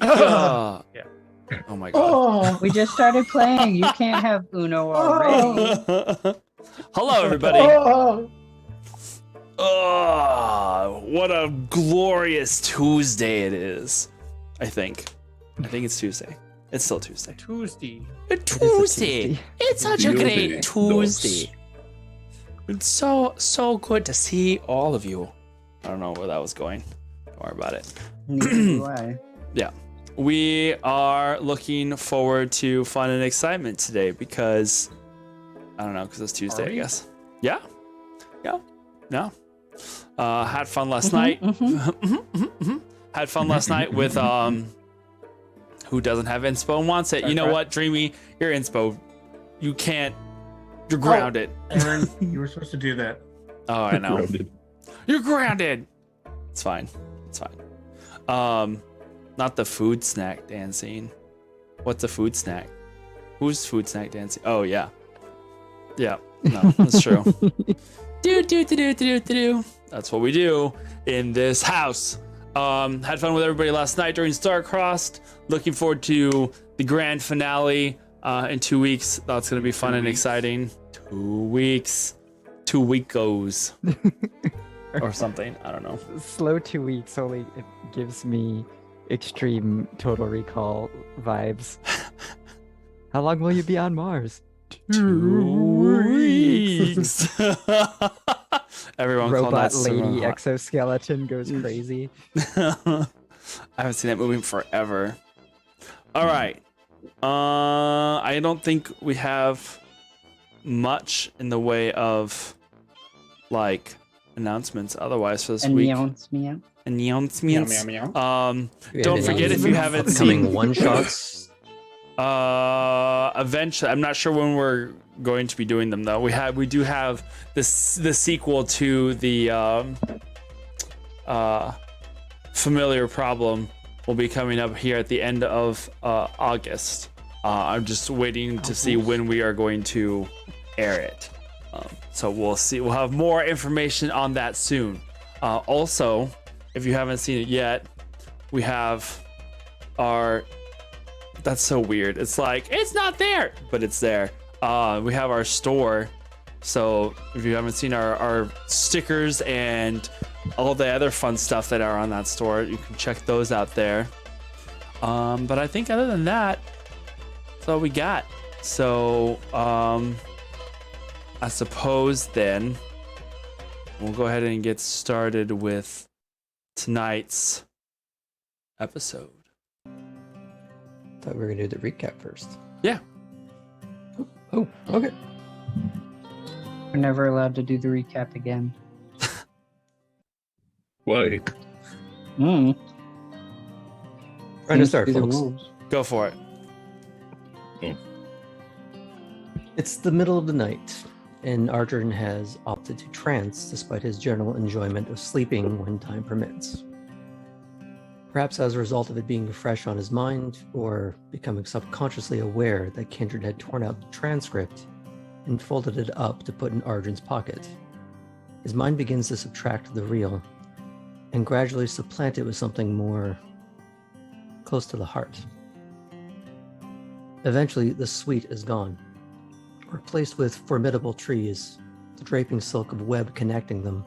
Yeah. Oh my god. We just started playing. You can't have Uno already. Hello, everybody. Oh, what a glorious Tuesday it is. I think it's Tuesday. It's still Tuesday. Tuesday. Tuesday. It's such a great Tuesday. It's so good to see all of you. I don't know where that was going. Don't worry about it. Neither do I. Yeah. We are looking forward to fun and excitement today because I don't know, because it's Tuesday, I guess. Yeah. No. Had fun last night. Had fun last night with who doesn't have inspo and wants it. You know what, Dreamy? You're inspo. You can't. You're grounded. Aaron, you were supposed to do that. Oh, I know. You're grounded. It's fine. Not the food snack dancing. What's a food snack? Who's food snack dancing? Oh yeah. No, that's true. do. That's what we do in this house. Had fun with everybody last night during Starcrossed. Looking forward to the grand finale in 2 weeks. That's gonna be fun and exciting. 2 weeks. 2 week goes. Or something. I don't know. Slow 2 weeks only it gives me extreme Total Recall vibes. How long will you be on Mars? 2 weeks. Everyone Robot called that lady exoskeleton goes crazy. I haven't seen that movie in forever. All right. I don't think we have much in the way of like announcements otherwise for this week. Announcements. Don't forget if you haven't seen one shots. Eventually, I'm not sure when we're going to be doing them though. We do have the sequel to the Familiar Problem will be coming up here at the end of August. I'm just waiting to see when we are going to air it. So we'll see. We'll have more information on that soon. Also, if you haven't seen it yet, we have our. That's so weird. It's like it's not there, but it's there. We have our store. So if you haven't seen our stickers and all the other fun stuff that are on that store, you can check those out there. But I think other than that, that's all we got. So I suppose then we'll go ahead and get started with tonight's episode. Thought we were gonna do the recap first. Yeah. Oh, okay. We're never allowed to do the recap again. Why? Trying to start, Do the folks. rules. Go for it. It's the middle of the night, and Arjun has opted to trance despite his general enjoyment of sleeping when time permits. Perhaps as a result of it being fresh on his mind, or becoming subconsciously aware that Kindred had torn out the transcript and folded it up to put in Arjun's pocket. His mind begins to subtract the real, and gradually supplant it with something more close to the heart. Eventually, the suite is gone, replaced with formidable trees, the draping silk of web connecting them,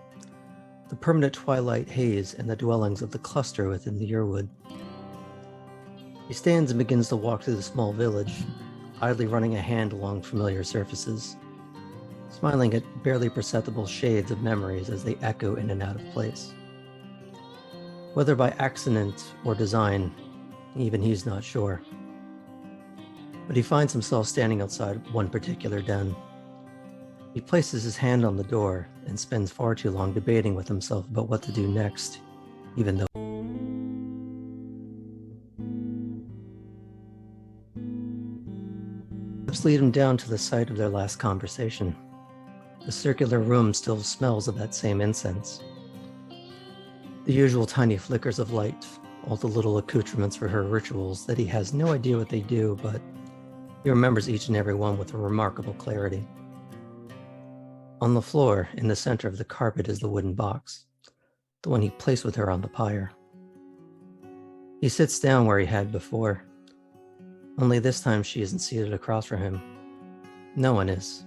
the permanent twilight haze and the dwellings of the cluster within the Yearwood. He stands and begins to walk through the small village, idly running a hand along familiar surfaces, smiling at barely perceptible shades of memories as they echo in and out of place. Whether by accident or design, even he's not sure. But he finds himself standing outside one particular den. He places his hand on the door and spends far too long debating with himself about what to do next, even though steps lead him down to the site of their last conversation. The circular room still smells of that same incense. The usual tiny flickers of light, all the little accoutrements for her rituals that he has no idea what they do, but he remembers each and every one with a remarkable clarity. On the floor, in the center of the carpet, is the wooden box, the one he placed with her on the pyre. He sits down where he had before. Only this time she isn't seated across from him. No one is.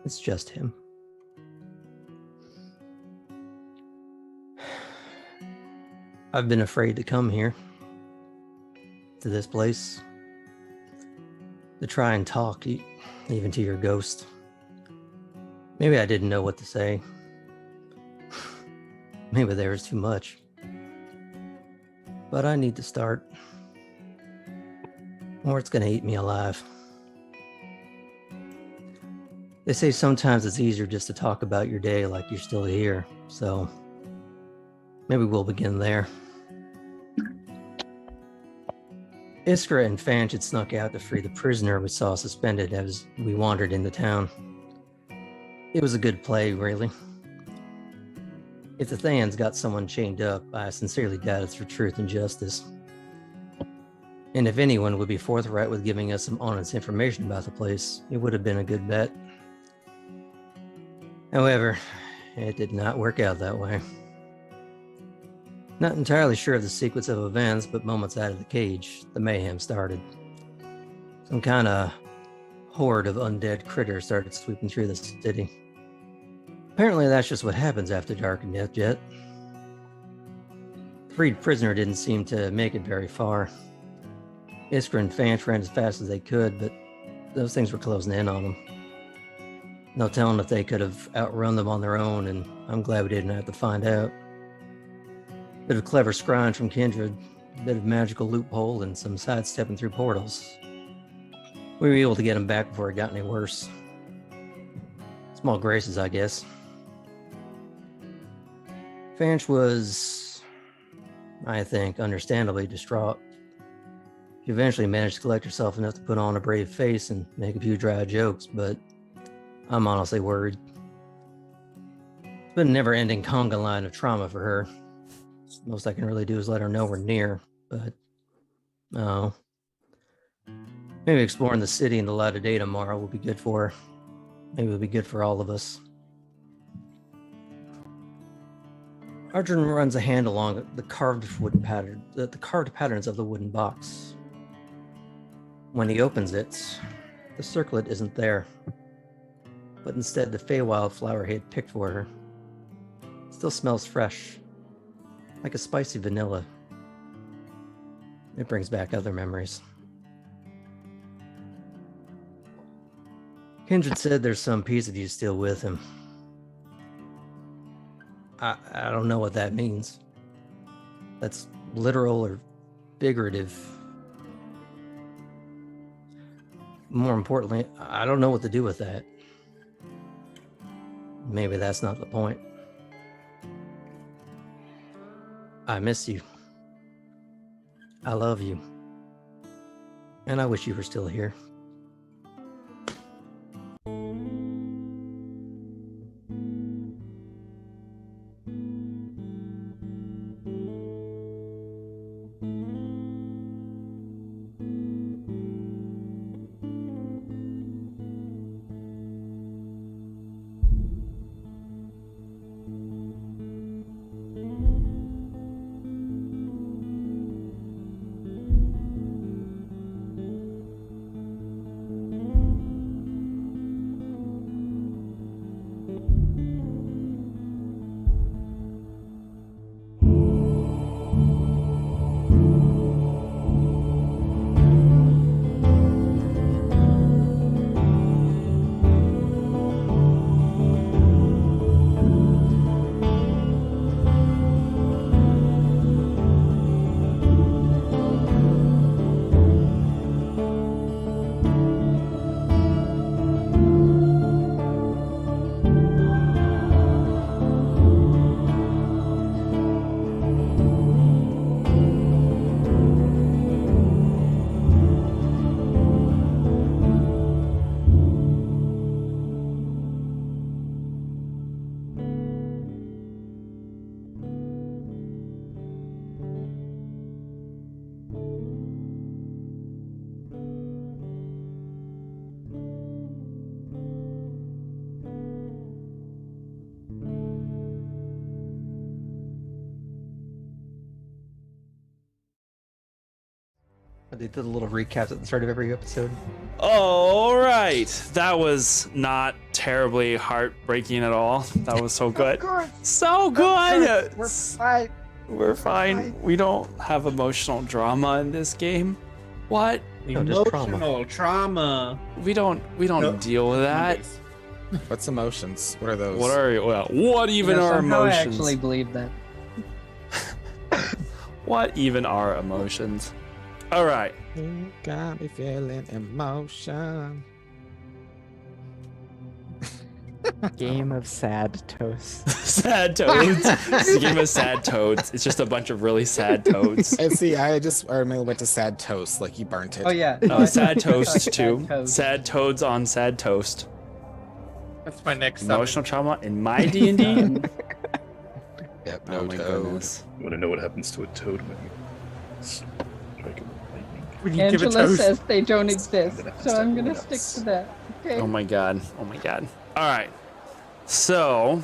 It's just him. I've been afraid to come here. To this place. To try and talk, even to your ghost. Maybe I didn't know what to say. Maybe there was too much. But I need to start. Or it's gonna eat me alive. They say sometimes it's easier just to talk about your day like you're still here, so maybe we'll begin there. Iskra and Fanch had snuck out to free the prisoner we saw suspended as we wandered into town. It was a good play, really. If the Thans got someone chained up, I sincerely doubt it's for truth and justice. And if anyone would be forthright with giving us some honest information about the place, it would have been a good bet. However, it did not work out that way. Not entirely sure of the sequence of events, but moments out of the cage, the mayhem started. Some kind of horde of undead critters started sweeping through the city. Apparently that's just what happens after dark and death jet. The freed prisoner didn't seem to make it very far. Iskra and Fanch ran as fast as they could, but those things were closing in on them. No telling if they could have outrun them on their own, and I'm glad we didn't have to find out. Bit of clever scrying from Kindred, a bit of magical loophole, and some sidestepping through portals. We were able to get them back before it got any worse. Small graces, I guess. Fanch was, I think, understandably distraught. She eventually managed to collect herself enough to put on a brave face and make a few dry jokes, but I'm honestly worried. It's been a never-ending conga line of trauma for her. Most I can really do is let her know we're near, but no. Maybe exploring the city in the light of day tomorrow will be good for her. Maybe it'll be good for all of us. Arjun runs a hand along the carved patterns of the wooden box. When he opens it, the circlet isn't there, but instead the Feywild flower he had picked for her. It still smells fresh, like a spicy vanilla. It brings back other memories. Kindred said there's some piece of you still with him. I don't know what that means. That's literal or figurative. More importantly, I don't know what to do with that. Maybe that's not the point. I miss you. I love you. And I wish you were still here. They did a little recap at the start of every episode. All right, that was not terribly heartbreaking at all. That was so good. So good. We're fine. We're fine. We don't have emotional drama in this game. What? No, just trauma. Emotional trauma. We don't Nope. deal with that. What's emotions? What are those? What even are somehow I emotions? actually believe that. What even are emotions? All right. You got me feeling emotion. Game of sad toast. Sad toads. It's a game of sad toads. It's just a bunch of really sad toads. And see, I mainly went to sad toast, like you burnt it. Oh yeah. Oh, sad toast Sad too. toast. Sad toads on sad toast. That's my next Emotional trauma in my D&D. Yep, Oh no my toad. goodness. You want to know what happens to a toad when you strike it with lightning? When you give it Angela toast. says they don't exist, That happens so to I'm gonna everyone stick else. to that. Okay. Oh my god. Oh my god. All right. So,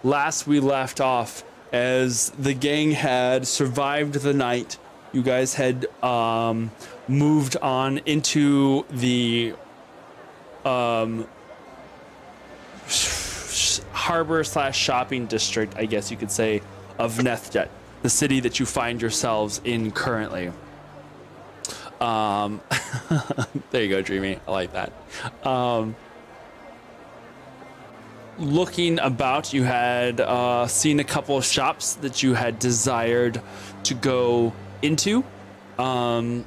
last we left off, as the gang had survived the night, you guys had moved on into the harbor / shopping district, I guess you could say, of Nethjet, the city that you find yourselves in currently. There you go, Dreamy. I like that. Looking about, you had seen a couple of shops that you had desired to go into. Kind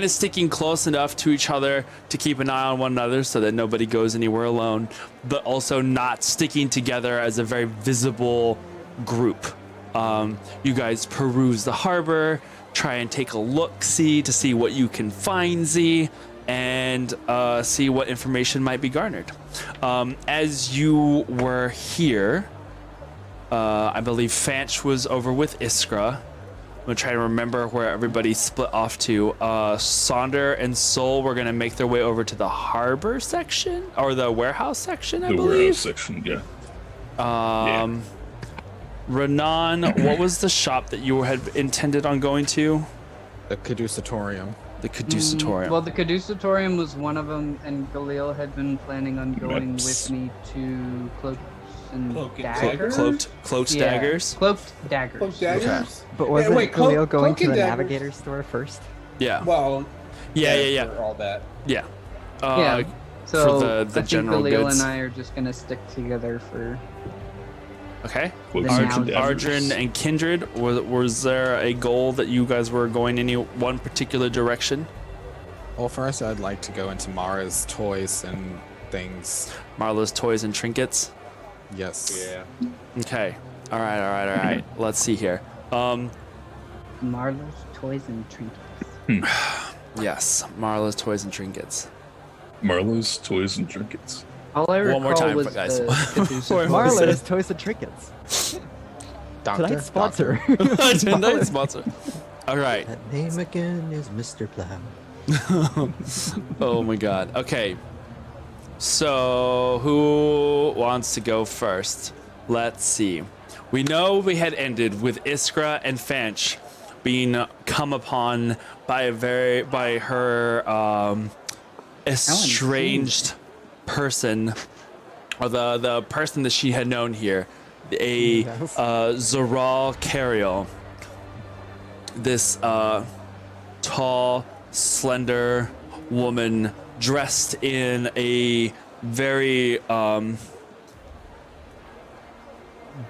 of sticking close enough to each other to keep an eye on one another so that nobody goes anywhere alone, but also not sticking together as a very visible group. You guys peruse the harbor, try and take a look-see to see what you can find, and see what information might be garnered. As you were here, I believe Fanch was over with Iskra. I'm gonna try to remember where everybody split off to. Sonder and Sol were gonna make their way over to the harbor section or the warehouse section, I The believe. warehouse section, yeah. Renan, what was the shop that you had intended on going to? The Caducetorium. The Caducetorium. Well, the Caducetorium was one of them, and Galil had been planning on going Maps. with me to Cloaks and Cloak and Daggers. Cloaked Yeah, daggers. Cloaked Daggers. Cloak daggers? But wasn't wait, Khalil going Cloak to and the Daggers- Navigator store first? Yeah. Well, Yeah. for all that. Yeah. Yeah. So the I think general Galil goods. and I are just gonna stick together for. Okay. Cloaks Then and now- daggers. Ardrin and Kindred, was there a goal that you guys were going any one particular direction? Well, first I'd like to go into Mara's toys and things. Marlo's toys and trinkets. Yes. Okay. All right. Let's see here. Marlo's Toys and Trinkets. Yes, Marlo's toys and trinkets. Marlo's toys and trinkets. All I recall One more time, was guys. the Caducetorium. Marlo's Toys and Trinkets. Doctor. Tonight's sponsor. Tonight's sponsor. All right. That name again is Mr. Plow. Oh my god. Okay. So, who wants to go first? Let's see. We know we had ended with Iskra and Fanch being come upon by her estranged person, or the person that she had known here, a Yes. Zoral Cariel. This tall, slender woman dressed in a very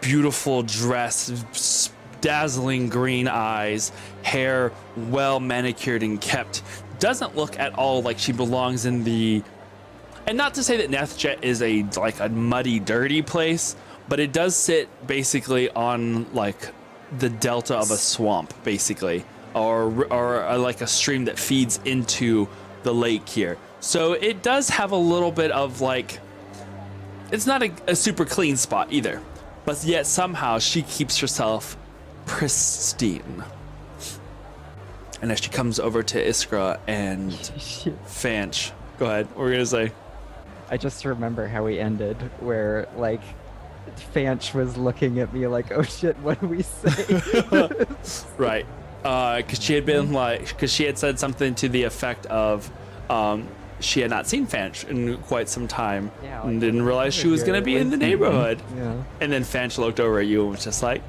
beautiful dress, dazzling green eyes, hair well manicured and kept. Doesn't look at all like she belongs in the. And not to say that Nethjet is a muddy, dirty place, but it does sit basically on like the delta of a swamp, basically, or like a stream that feeds into the lake here. So it does have a little bit of like, it's not a super clean spot either, but yet somehow she keeps herself pristine. And as she comes over to Iskra and Shit. Fanch, go ahead. What were you gonna say? I just remember how we ended, where like Fanch was looking at me like, "Oh shit, what do we say?" Right. because she had been because she had said something to the effect of, she had not seen Fanch in quite some time, Yeah, and like, didn't realize she was gonna be in the neighborhood. Yeah. And then Fanch looked over at you and was just like,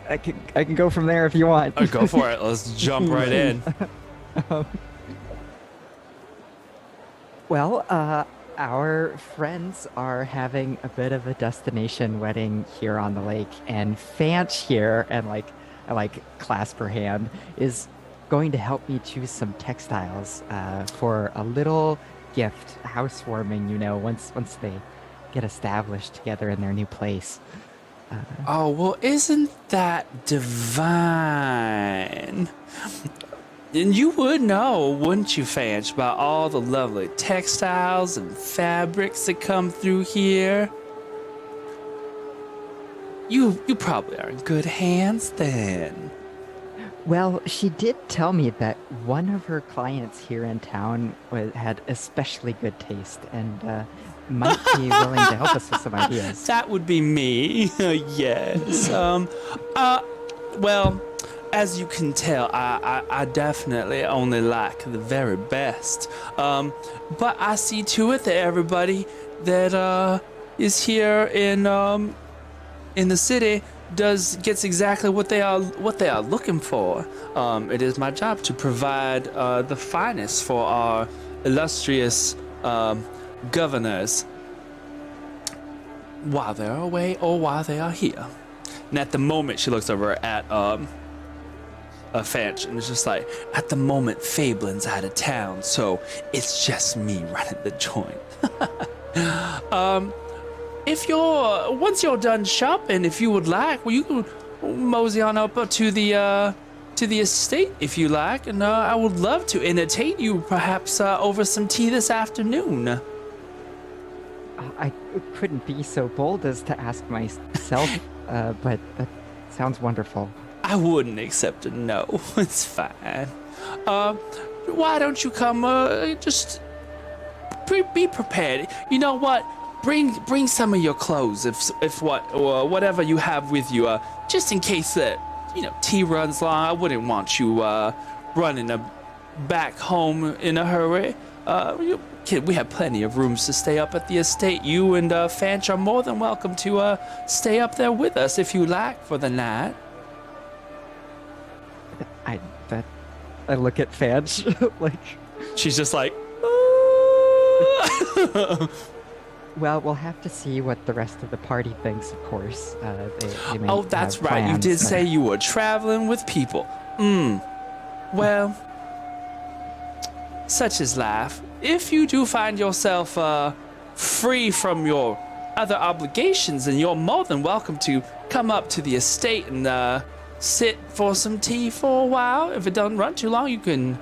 I can go from there if you want. oh, "Go for it. Let's jump right in." Well, our friends are having a bit of a destination wedding here on the lake, and Fanch here, and I clasp her hand, is going to help me choose some textiles for a little gift, housewarming. Once they get established together in their new place. Oh, well, isn't that divine? And you would know, wouldn't you, Fanch, about all the lovely textiles and fabrics that come through here? You probably are in good hands then. Well, she did tell me that one of her clients here in town had especially good taste and might be willing to help us with some ideas. That would be me. Yes. Well, as you can tell, I definitely only like the very best. But I see to it that everybody that is here in the city gets exactly what they are looking for. It is my job to provide the finest for our illustrious governors while they're away or while they are here. And at the moment, she looks over at Fanch and it's just like, at the moment, Fablin's out of town, so it's just me running the joint. Once you're done shopping, if you would like, well, you can mosey on up to the estate if you like, and I would love to entertain you, perhaps over some tea this afternoon. I couldn't be so bold as to ask myself, but that sounds wonderful. I wouldn't accept a no. It's fine. Why don't you come? Just be prepared. You know what? Bring some of your clothes, whatever you have with you, just in case that tea runs long. I wouldn't want you running back home in a hurry. We have plenty of rooms to stay up at the estate. You and Fanch are more than welcome to stay up there with us if you like for the night. I look at Fanch like she's just like. Well, we'll have to see what the rest of the party thinks, of course. They may Oh, that's have right. You plans, did but- say you were traveling with people. Well, such is life. If you do find yourself free from your other obligations, then you're more than welcome to come up to the estate and sit for some tea for a while. If it doesn't run too long, you can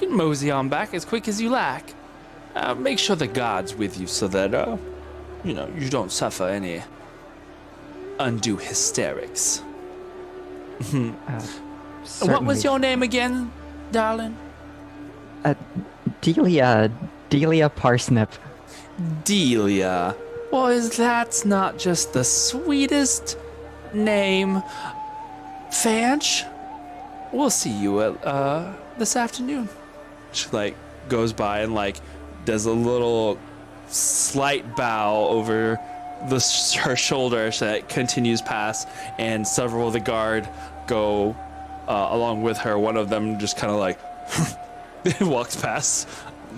mosey on back as quick as you like. Make sure the guard's with you so that you don't suffer any undue hysterics. What was your name again, darling? Delia Parsnip. Delia. Well, that's not just the sweetest name. Fanch, we'll see you this afternoon. She goes by and does a little slight bow over her shoulder that continues past, and several of the guard go along with her. One of them just kind of walks past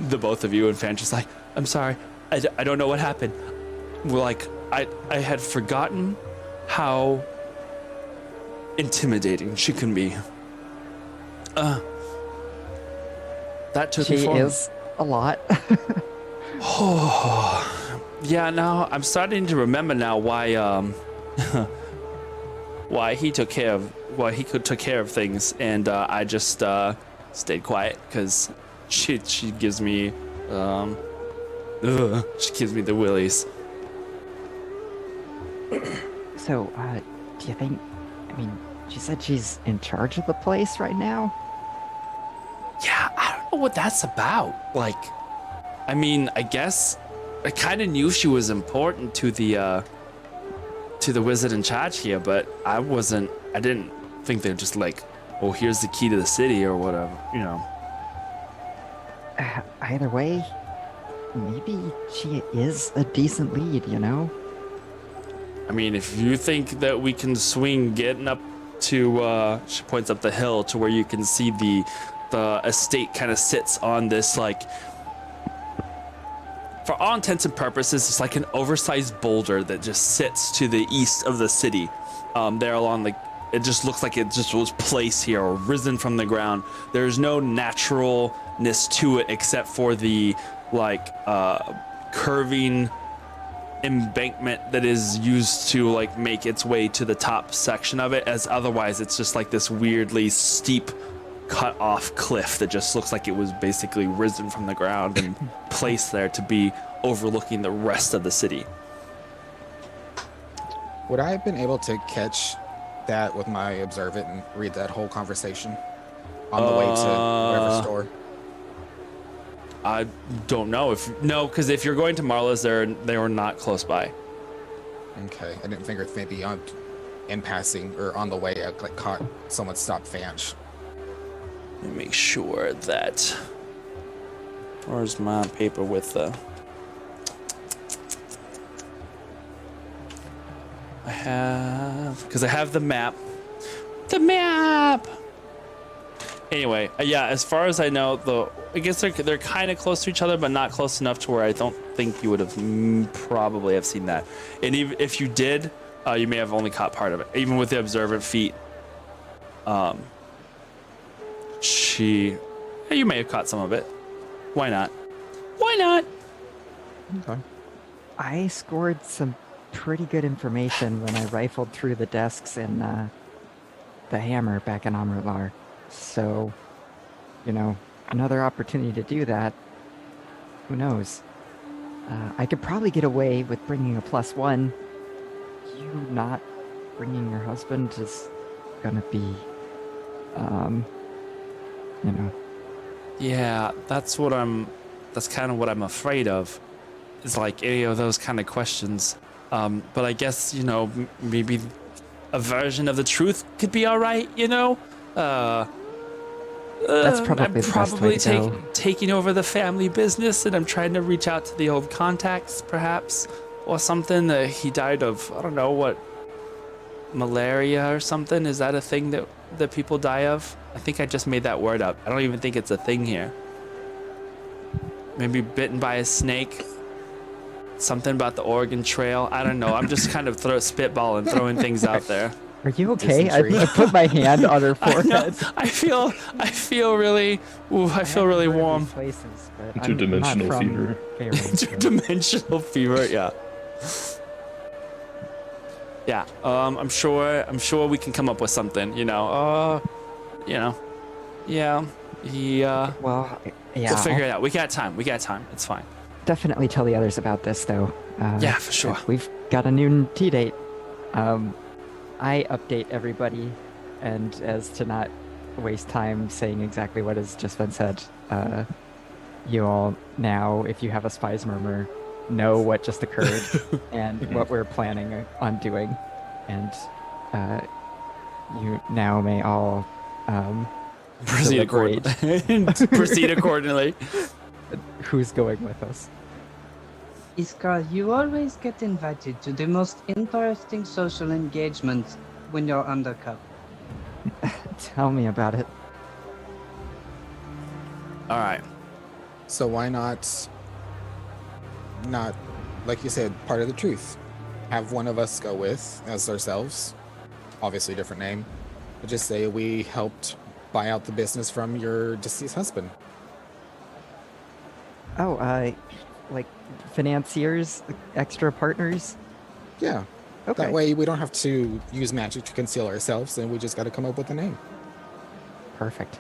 the both of you, and Fanch is like, I'm sorry, I don't know what happened. I had forgotten how intimidating she can be. That took me She for is a lot. Oh, yeah. Now I'm starting to remember now why why he took care of things, and I just stayed quiet because she gives me she gives me the willies. So, do you think? I mean, she said she's in charge of the place right now. Yeah, I don't know what that's about. I mean, I guess I kind of knew she was important to to the wizard in charge here, but I didn't think they'd just like, oh, here's the key to the city or whatever, you know. Either way, maybe she is a decent lead, you know? I mean, if you think that we can swing getting up to, she points up the hill to where you can see the estate kind of sits on this, like, for all intents and purposes, it's like an oversized boulder that just sits to the east of the city. There along the, it just looks like it just was placed here or risen from the ground. There's no naturalness to it except for the, like, curving embankment that is used to like make its way to the top section of it, as otherwise it's just like this weirdly steep cut off cliff that just looks like it was basically risen from the ground and placed there to be overlooking the rest of the city. Would I have been able to catch that with my observe it and read that whole conversation on the way to whatever store? I don't know because if you're going to Marla's, they were not close by. Okay, I didn't figure maybe in passing or on the way I like caught someone stop Fanch. Let me make sure that. Where's my paper with the? I have the map. The map. Anyway, yeah. As far as I know, I guess they're kind of close to each other, but not close enough to where I don't think you would have probably have seen that. And even if you did, you may have only caught part of it. Even with the observant feat, you may have caught some of it. Why not? Why not? Okay. I scored some pretty good information when I rifled through the desks in the Hammer back in Amrutlar. So, you know, another opportunity to do that. Who knows? I could probably get away with bringing a +1. You not bringing your husband is gonna be, you know. Yeah, that's kind of what I'm afraid of. Is like any of those kind of questions. But I guess, you know, maybe a version of the truth could be all right, you know? That's probably I'm the best probably way to go. taking over the family business, and I'm trying to reach out to the old contacts, perhaps, or something. He died of, I don't know, what, malaria or something? Is that a thing that people die of? I think I just made that word up. I don't even think it's a thing here. Maybe bitten by a snake. Something about the Oregon Trail. I don't know. I'm just kind of spitballing, throwing things out there. Are you okay? I Dysentery. put my hand on her I know. forehead. I feel really warm. Places, but Interdimensional fever. Interdimensional fever, yeah. Yeah, I'm sure we can come up with something, you know. Yeah. Well, yeah. We'll figure it out. We got time. It's fine. Definitely tell the others about this, though. Yeah, for sure. We've got a new tea date. I update everybody, and as to not waste time saying exactly what has just been said, you all now, if you have a spy's murmur, know what just occurred and what we're planning on doing, and you now may all Proceed accordingly. Who's going with us? Iskar, you always get invited to the most interesting social engagements when you're undercover. Tell me about it. All right. So why not, like you said, part of the truth? Have one of us go with as ourselves, obviously different name, but just say we helped buy out the business from your deceased husband. Oh, like financiers, extra partners? Yeah. Okay. That way we don't have to use magic to conceal ourselves, and we just got to come up with a name. Perfect.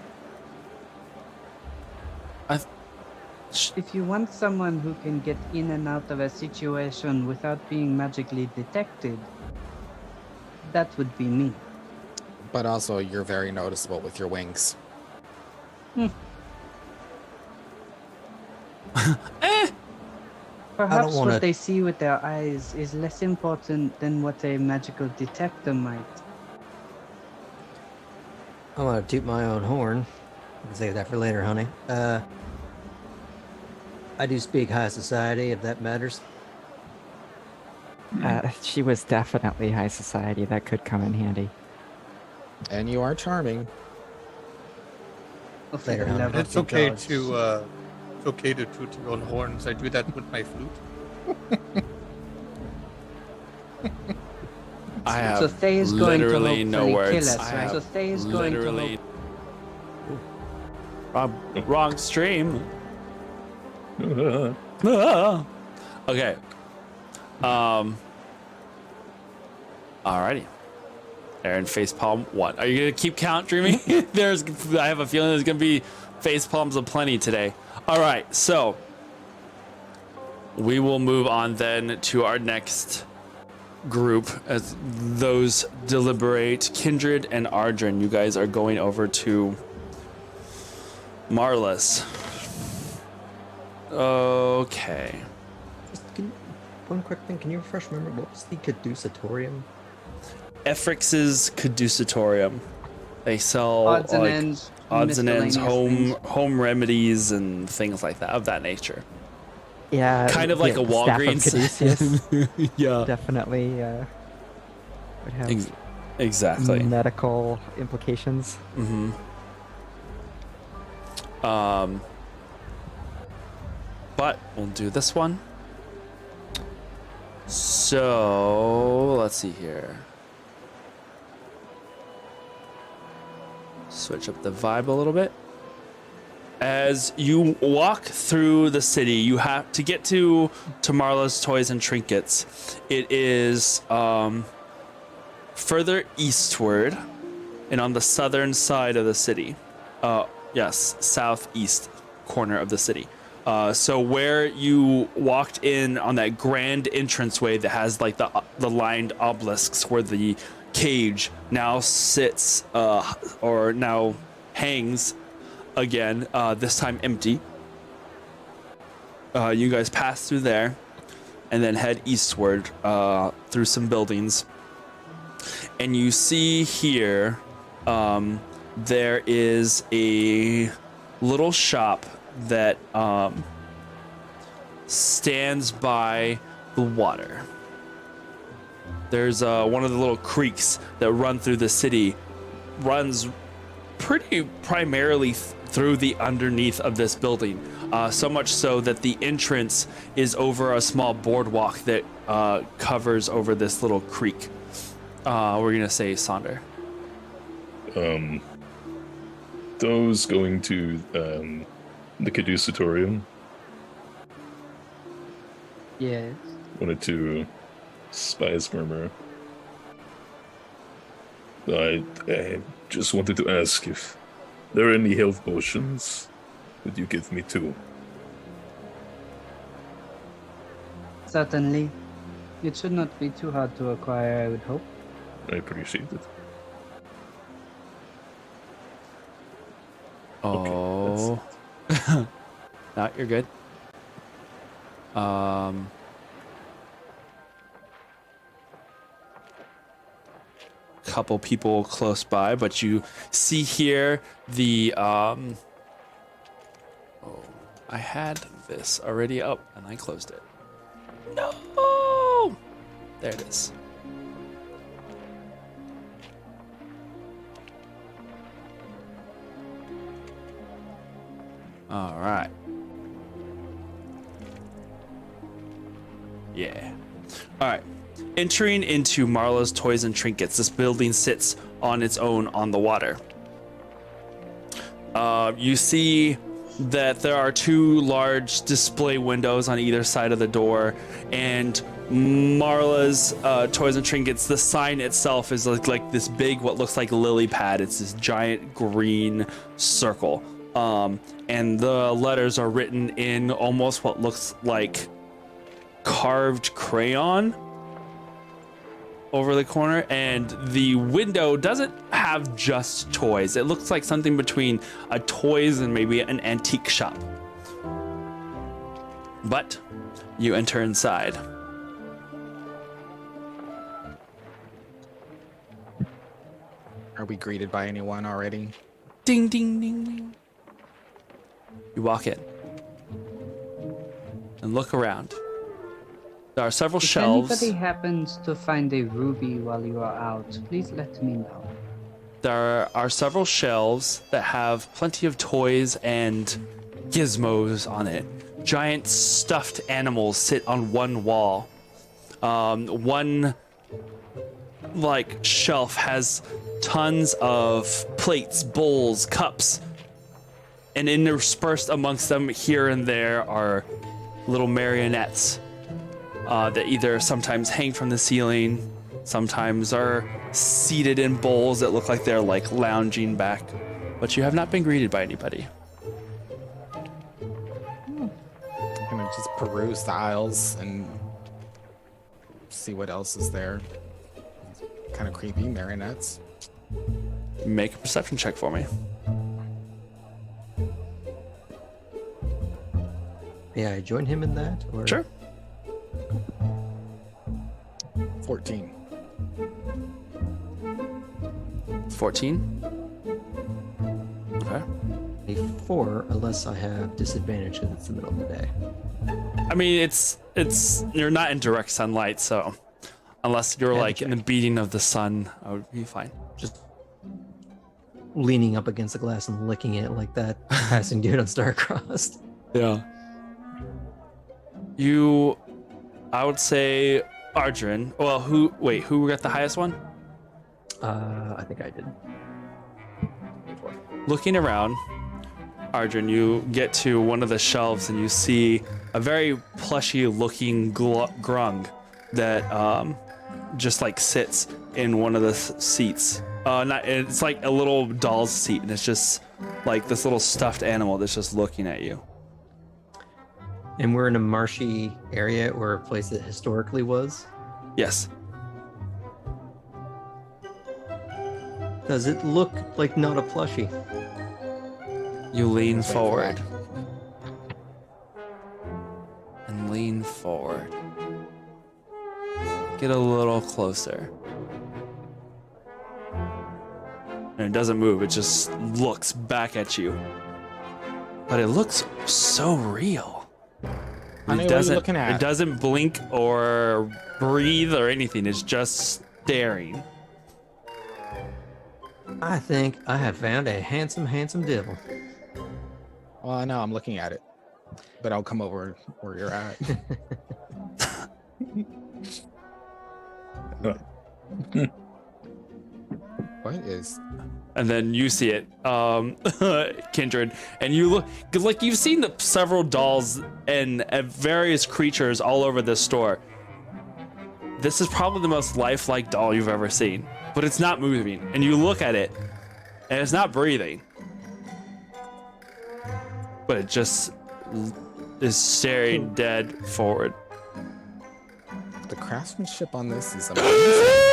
If you want someone who can get in and out of a situation without being magically detected, that would be me. But also, you're very noticeable with your wings. Perhaps wanna- what they see with their eyes is less important than what a magical detector might. I want to toot my own horn. I can save that for later, honey. I do speak high society, if that matters. She was definitely high society. That could come in handy. And you are charming. Of Later, the honey. level It's to okay judge. it's okay to toot your own horns. I do that with my flute. I have So Thay is going to literally no hopefully words. kill us, I right? have So Thay is going to literally. Wrong stream. Ah. Okay. Alrighty. Aaron facepalm 1. Are you gonna keep count, Dreamy? I have a feeling there's gonna be facepalms aplenty today. All right, so we will move on then to our next group as those deliberate. Kindred and Ardrin, you guys are going over to Marlis. Okay. One quick thing, can you refresh memory? What was the caducetorium? Efrix's Caducetorium. They sell odds and like ends, odds and ends, miscellaneous home remedies and things like that of that nature. Yeah, Kind of like a the staff of Walgreens. Caduceus Yeah. definitely would have Exactly. medical implications. Mm-hmm. But we'll do this one. So let's see here. Switch up the vibe a little bit. As you walk through the city, you have to get to Marla's Toys and Trinkets. It is further eastward and on the southern side of the city. Yes, southeast corner of the city. So where you walked in on that grand entranceway that has like the lined obelisks where the cage now sits or now hangs again, this time empty. You guys pass through there and then head eastward through some buildings. And you see here there is a little shop that stands by the water. There's one of the little creeks that run through the city, runs pretty primarily through the underneath of this building. So much so that the entrance is over a small boardwalk that covers over this little creek. We're gonna say Sonder. Those going to the caducetorium. Yes. Wanted to spice murmur. I just wanted to ask if there are any health potions that you give me too. Certainly. It should not be too hard to acquire, I would hope. I appreciate it. Oh. No, you're good. Couple people close by, but you see here the oh, I had this already up and I closed it. No! There it is. All right. Yeah. All right. Entering into Marla's Toys and Trinkets, this building sits on its own on the water. You see that there are two large display windows on either side of the door, and Marla's Toys and Trinkets, the sign itself is like this big, what looks like lily pad. It's this giant green circle. And the letters are written in almost what looks like carved crayon over the corner, and the window doesn't have just toys. It looks like something between a toys and maybe an antique shop. But you enter inside. Are we greeted by anyone already? Ding, ding, ding, ding. You walk in and look around. There are several If shelves. anybody happens to find a ruby while you are out, please let me know. There are several shelves that have plenty of toys and gizmos on it. Giant stuffed animals sit on one wall. One like shelf has tons of plates, bowls, cups, and interspersed amongst them here and there are little marionettes that either sometimes hang from the ceiling, sometimes are seated in bowls that look like they're like lounging back. But you have not been greeted by anybody. I'm gonna just peruse the aisles and see what else is there. Kind of creepy marionettes. Make a perception check for me. May I join him in that? Or... Sure. 14. 14. Okay. A 4, unless I have disadvantage because it's the middle of the day. I mean, it's you're not in direct sunlight, so unless you're Yeah, like in the beating of the sun, I would be fine. Just leaning up against the glass and licking it like that passing dude on Starcrossed. Yeah. I would say Arjun. Well, who got the highest one? I think I did. Looking around, Arjun, you get to one of the shelves and you see a very plushy looking grung that just like sits in one of the seats. It's like a little doll's seat, and it's just like this little stuffed animal that's just looking at you. And we're in a marshy area or a place that historically was. Yes. Does it look like not a plushie? You lean Wait for forward. And lean forward. Get a little closer. And it doesn't move, it just looks back at you. But it looks so real. Honey, It what are you doesn't, looking at? it doesn't blink or breathe or anything, it's just staring. I think I have found a handsome, handsome devil. Well, I know I'm looking at it, but I'll come over where you're at. What is? And then you see it, Kindred, and you look like you've seen several dolls and various creatures all over this store. This is probably the most lifelike doll you've ever seen, but it's not moving. And you look at it, and it's not breathing, but it just is staring dead forward. The craftsmanship on this is amazing.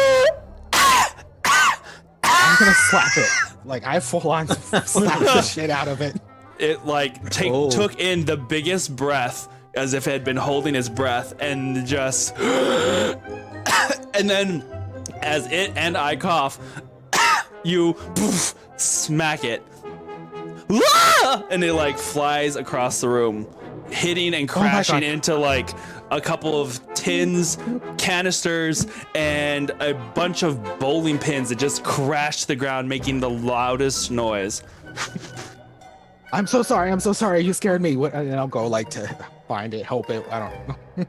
I'm gonna slap it. Like I full on slap the shit out of it. It like took in the biggest breath as if it had been holding its breath and just and then as it and I cough, you poof, smack it. And it like flies across the room, hitting and crashing into like a couple of tins, canisters, and a bunch of bowling pins that just crash to the ground, making the loudest noise. I'm so sorry. I'm so sorry. You scared me. And I'll go like to find it, help it. I don't know.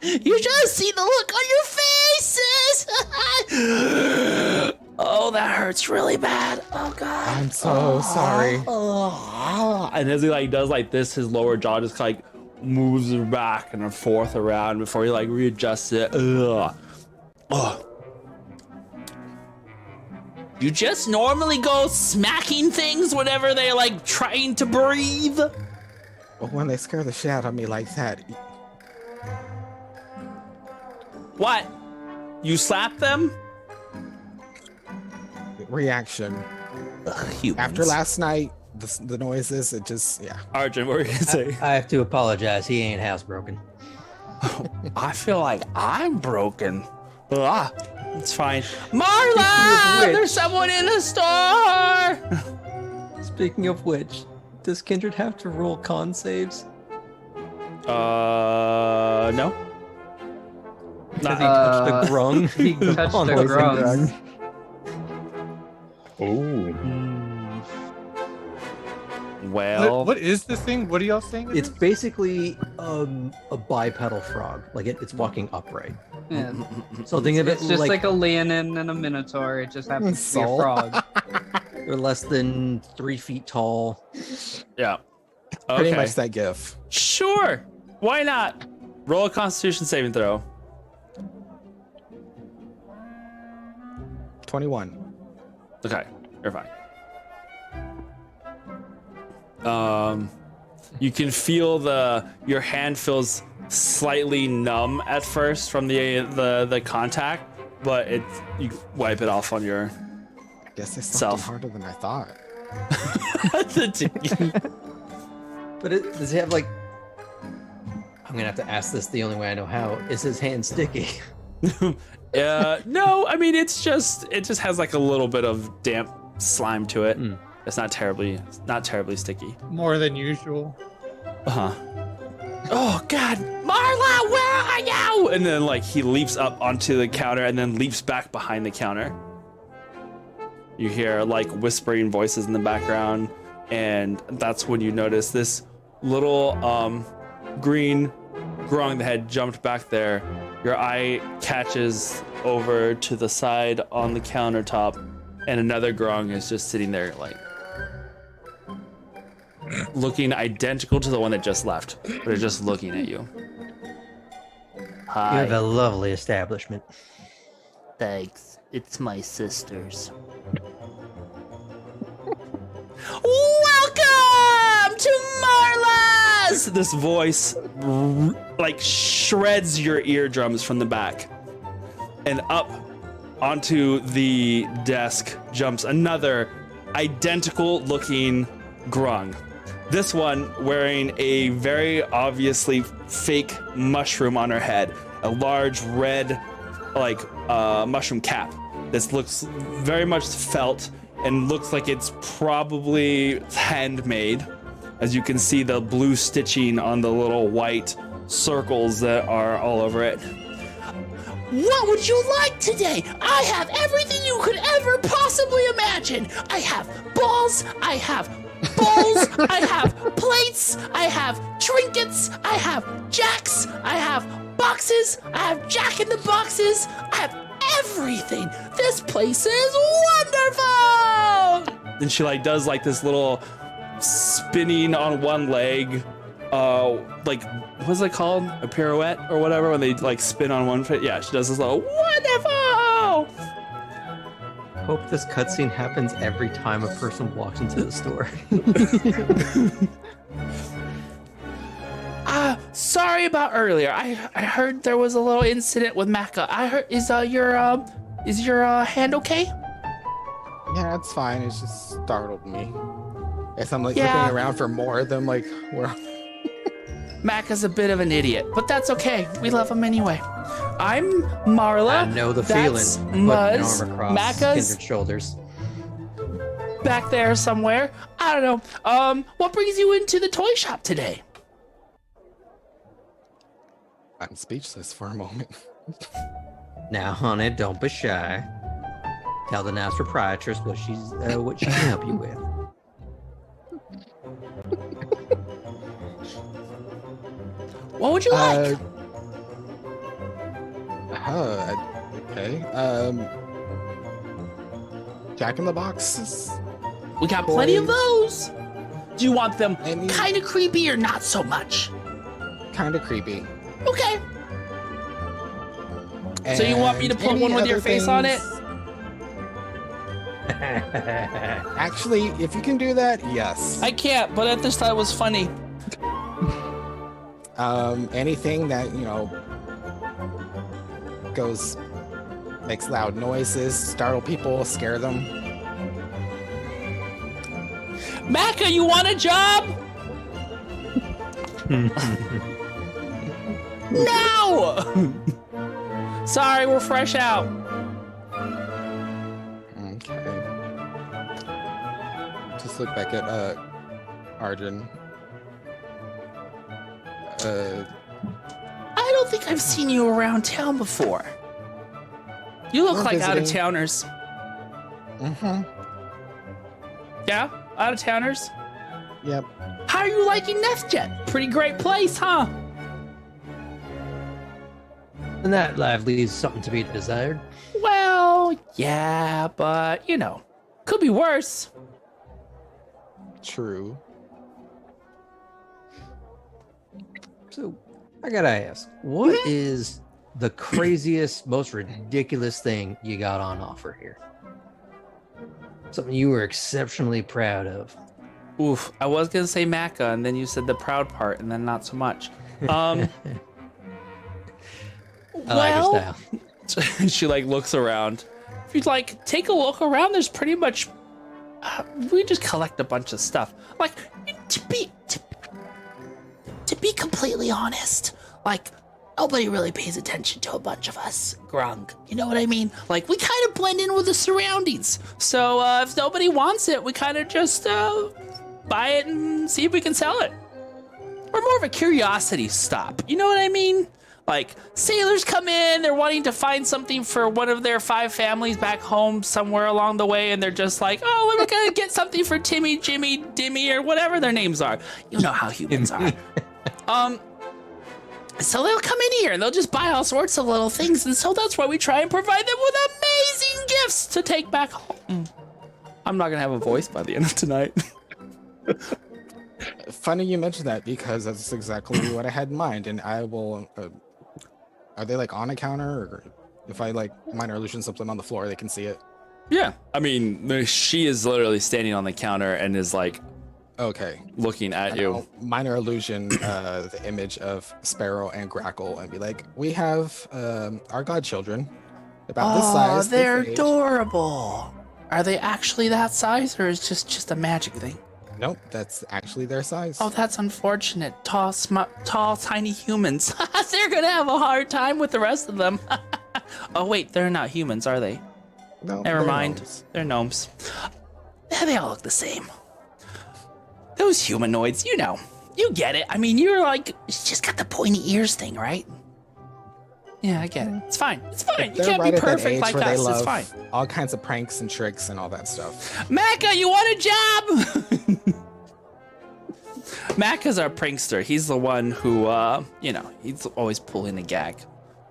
You just see the look on your faces. Oh, that hurts really bad. Oh God. I'm so sorry. And as he like does like this, his lower jaw just like moves back and forth around before he like readjusts it. Ugh. You just normally go smacking things whenever they're like trying to breathe. But when they scare the shit out of me like that, What? You slap them? reaction. Humans. After last night, the noises. It just Arjun, what were you gonna say? I have to apologize. He ain't housebroken. I feel like I'm broken. It's fine. Speaking Marla, of which- there's someone in the store. Speaking of which, does Kindred have to roll con saves? No. Because he touched the grung. He touched on the poison grung. Oh, Well, What is this thing? What are y'all saying? it It's is? basically a bipedal frog. Like it's walking upright. Yeah. So think of it It's just like a Leonin and a Minotaur. It just happens to be a Soul. frog. they're less than 3 feet tall. yeah. pretty Okay. much that gif. Sure. Why not? Roll a Constitution saving throw. 21. Okay, you're fine. You can feel your hand feels slightly numb at first from the contact, but you wipe it off on your I guess I stuffed Self. it harder than I thought. But does he have like? I'm gonna have to ask this the only way I know how. Is his hand sticky? No, I mean it just has like a little bit of damp slime to it. Mm. It's not terribly sticky. More than usual. Uh-huh. Oh God, Marla, where are you? And then like he leaps up onto the counter and then leaps back behind the counter. You hear like whispering voices in the background, and that's when you notice this little green grung that had jumped back there. Your eye catches over to the side on the countertop, and another grung is just sitting there like looking identical to the one that just left, but they're just looking at you. You Hi. have a lovely establishment. Thanks. It's my sister's. Welcome to Marla's! This voice like shreds your eardrums from the back. And up onto the desk jumps another identical looking grung. This one wearing a very obviously fake mushroom on her head, a large red mushroom cap. This looks very much felt and looks like it's probably handmade. As you can see the blue stitching on the little white circles that are all over it. What would you like today? I have everything you could ever possibly imagine. I have balls, I have bowls, I have plates, I have trinkets, I have jacks, I have boxes, I have jack in the boxes, I have everything. This place is wonderful. Then she like does like this little spinning on one leg, like what's it called? A pirouette or whatever when they like spin on one foot. Yeah, she does this little wonderful. Hope this cutscene happens every time a person walks into the store. Sorry about earlier. I heard there was a little incident with Maka. I heard is your hand okay? Yeah, it's fine. It just startled me. Guess I'm like Yeah. looking around for more than like where. Maka's a bit of an idiot, but that's okay. We love him anyway. I'm Marla. I know the That's feeling. Put an Muzz. arm across Maka's Kindred's shoulders. back there somewhere. I don't know. What brings you into the toy shop today? I'm speechless for a moment. Now, honey, don't be shy. Tell the nice proprietress what she can help you with. What would you like? Okay. Jack in the Boxes. We got plenty of boys. those. Do you want them Any- kind of creepy or not so much? Kind of creepy. Okay. So you want me to And put any one with your other face on it? things- Actually, if you can do that, yes. I can't, but at this time it was funny. Anything that makes loud noises, startle people, scare them. Macca, you want a job? No! Sorry, we're fresh out. Okay. Just look back at Arjun. I don't think I've seen you around town before. You look We're like visiting. out-of-towners. Mm-hmm. Yeah? Out-of-towners? Yep. How are you liking NethJet? Pretty great place, huh? And that life leaves something to be desired. Well, yeah, but, you know, could be worse. True. So, I gotta ask, what is the craziest, most ridiculous thing you got on offer here? Something you were exceptionally proud of. Oof, I was gonna say Macca, and then you said the proud part, and then not so much. I like your style. She like looks around. If you'd like take a look around, there's pretty much we just collect a bunch of stuff. Like to be completely honest, like nobody really pays attention to a bunch of us grung. You know what I mean? Like we kind of blend in with the surroundings. So if nobody wants it, we kind of just buy it and see if we can sell it. We're more of a curiosity stop. You know what I mean? Like, sailors come in, they're wanting to find something for one of their 5 families back home somewhere along the way, and they're just like, oh, we're gonna get something for Timmy, Jimmy, Dimmy, or whatever their names are. You know how humans are. So they'll come in here and they'll just buy all sorts of little things, and so that's why we try and provide them with amazing gifts to take back home. I'm not gonna have a voice by the end of tonight. Funny you mentioned that because that's exactly what I had in mind, and I will. Are they like on a counter, or if I like minor illusion something on the floor, they can see it? Yeah, I mean, she is literally standing on the counter and is like Okay. looking at you. I'll minor illusion the image of Sparrow and Grackle and be like, we have our godchildren about this size. this They're age." adorable. Are they actually that size, or is it just a magic thing? Nope, that's actually their size. Oh, that's unfortunate. Tall, tiny humans. They're gonna have a hard time with the rest of them. Oh wait, they're not humans, are they? No, Never they're mind. gnomes. They're gnomes. Yeah, they all look the same. Those humanoids, you know. You get it. I mean, you're like, it's just got the pointy ears thing, right? Yeah, I get it. It's fine. It's fine. You They're can't right be at that perfect age like where they us. It's love fine. all kinds of pranks and tricks and all that stuff. Macca, you want a job? Macca's our prankster. He's the one who, you know, he's always pulling a gag.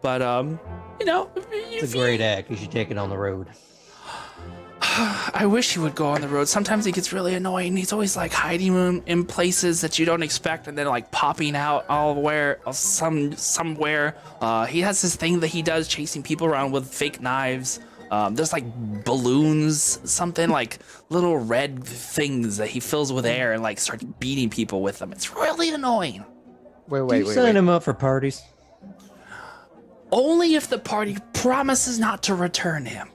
But, you know, It's a great act. You should take it on the road. I wish he would go on the road. Sometimes he gets really annoying. He's always like hiding in places that you don't expect, and then like popping out somewhere. He has this thing that he does, chasing people around with fake knives. There's like balloons, something like little red things that he fills with air and like starts beating people with them. It's really annoying. Wait, You sign him up for parties. Only if the party promises not to return him.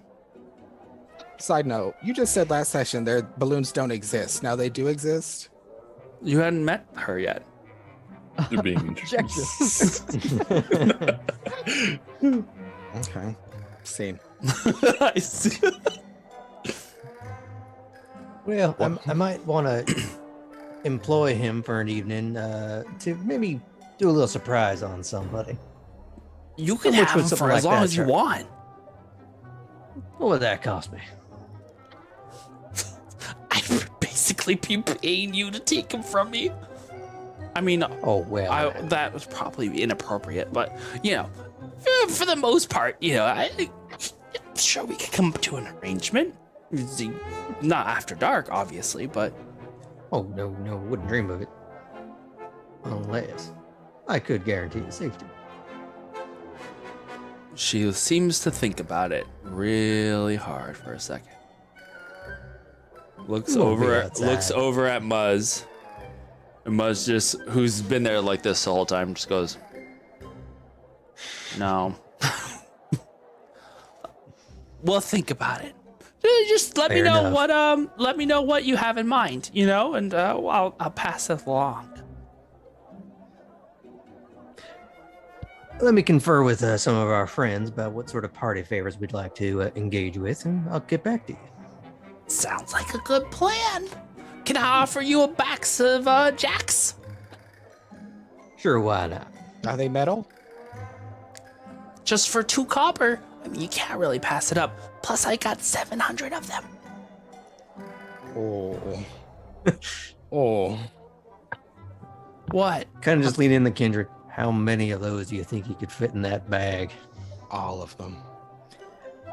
Side note, you just said last session their balloons don't exist. Now they do exist? You hadn't met her yet. They're being introduced. Okay. Scene. I see. Well, I might want to employ him for an evening to maybe do a little surprise on somebody. You can How much have would him something for as like long that as you charge? want. What would that cost me? I would basically be paying you to take him from me. I mean, Oh, well. that was probably inappropriate, but you know, for the most part, you know, I'm sure we could come to an arrangement. Not after dark, obviously, but Oh, no, wouldn't dream of it. Unless I could guarantee his safety. She seems to think about it really hard for a second. Looks We'll over be at outside. Muzz. And Muzz just, who's been there like this the whole time, just goes, "No." we'll think about it. Just let me Fair know enough. let me know what you have in mind, you know, and I'll pass it along. Let me confer with some of our friends about what sort of party favors we'd like to engage with, and I'll get back to you. Sounds like a good plan. Can I offer you a box of jacks? Sure, why not? Are they metal? Just for 2 copper. I mean, you can't really pass it up. Plus, I got 700 of them. Oh. Oh. What? Kind of just lean in the Kindred. How many of those do you think you could fit in that bag? All of them.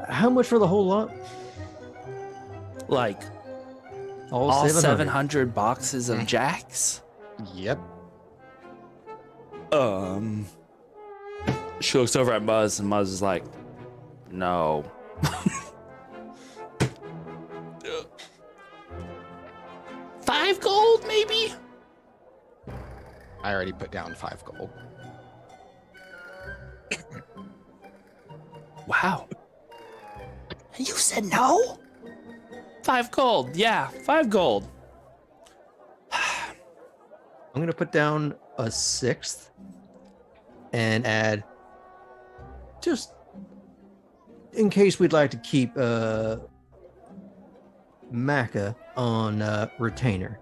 How much for the whole lot? Like All, all 700. 700 boxes of jacks. Yep. She looks over at Muzz, and Muzz is like, no. $5 gold, maybe? I already put down 5 gold. Wow. You said no? 5 gold. Yeah, 5 gold. I'm going to put down a 6th and add, just in case we'd like to keep Maca on retainer.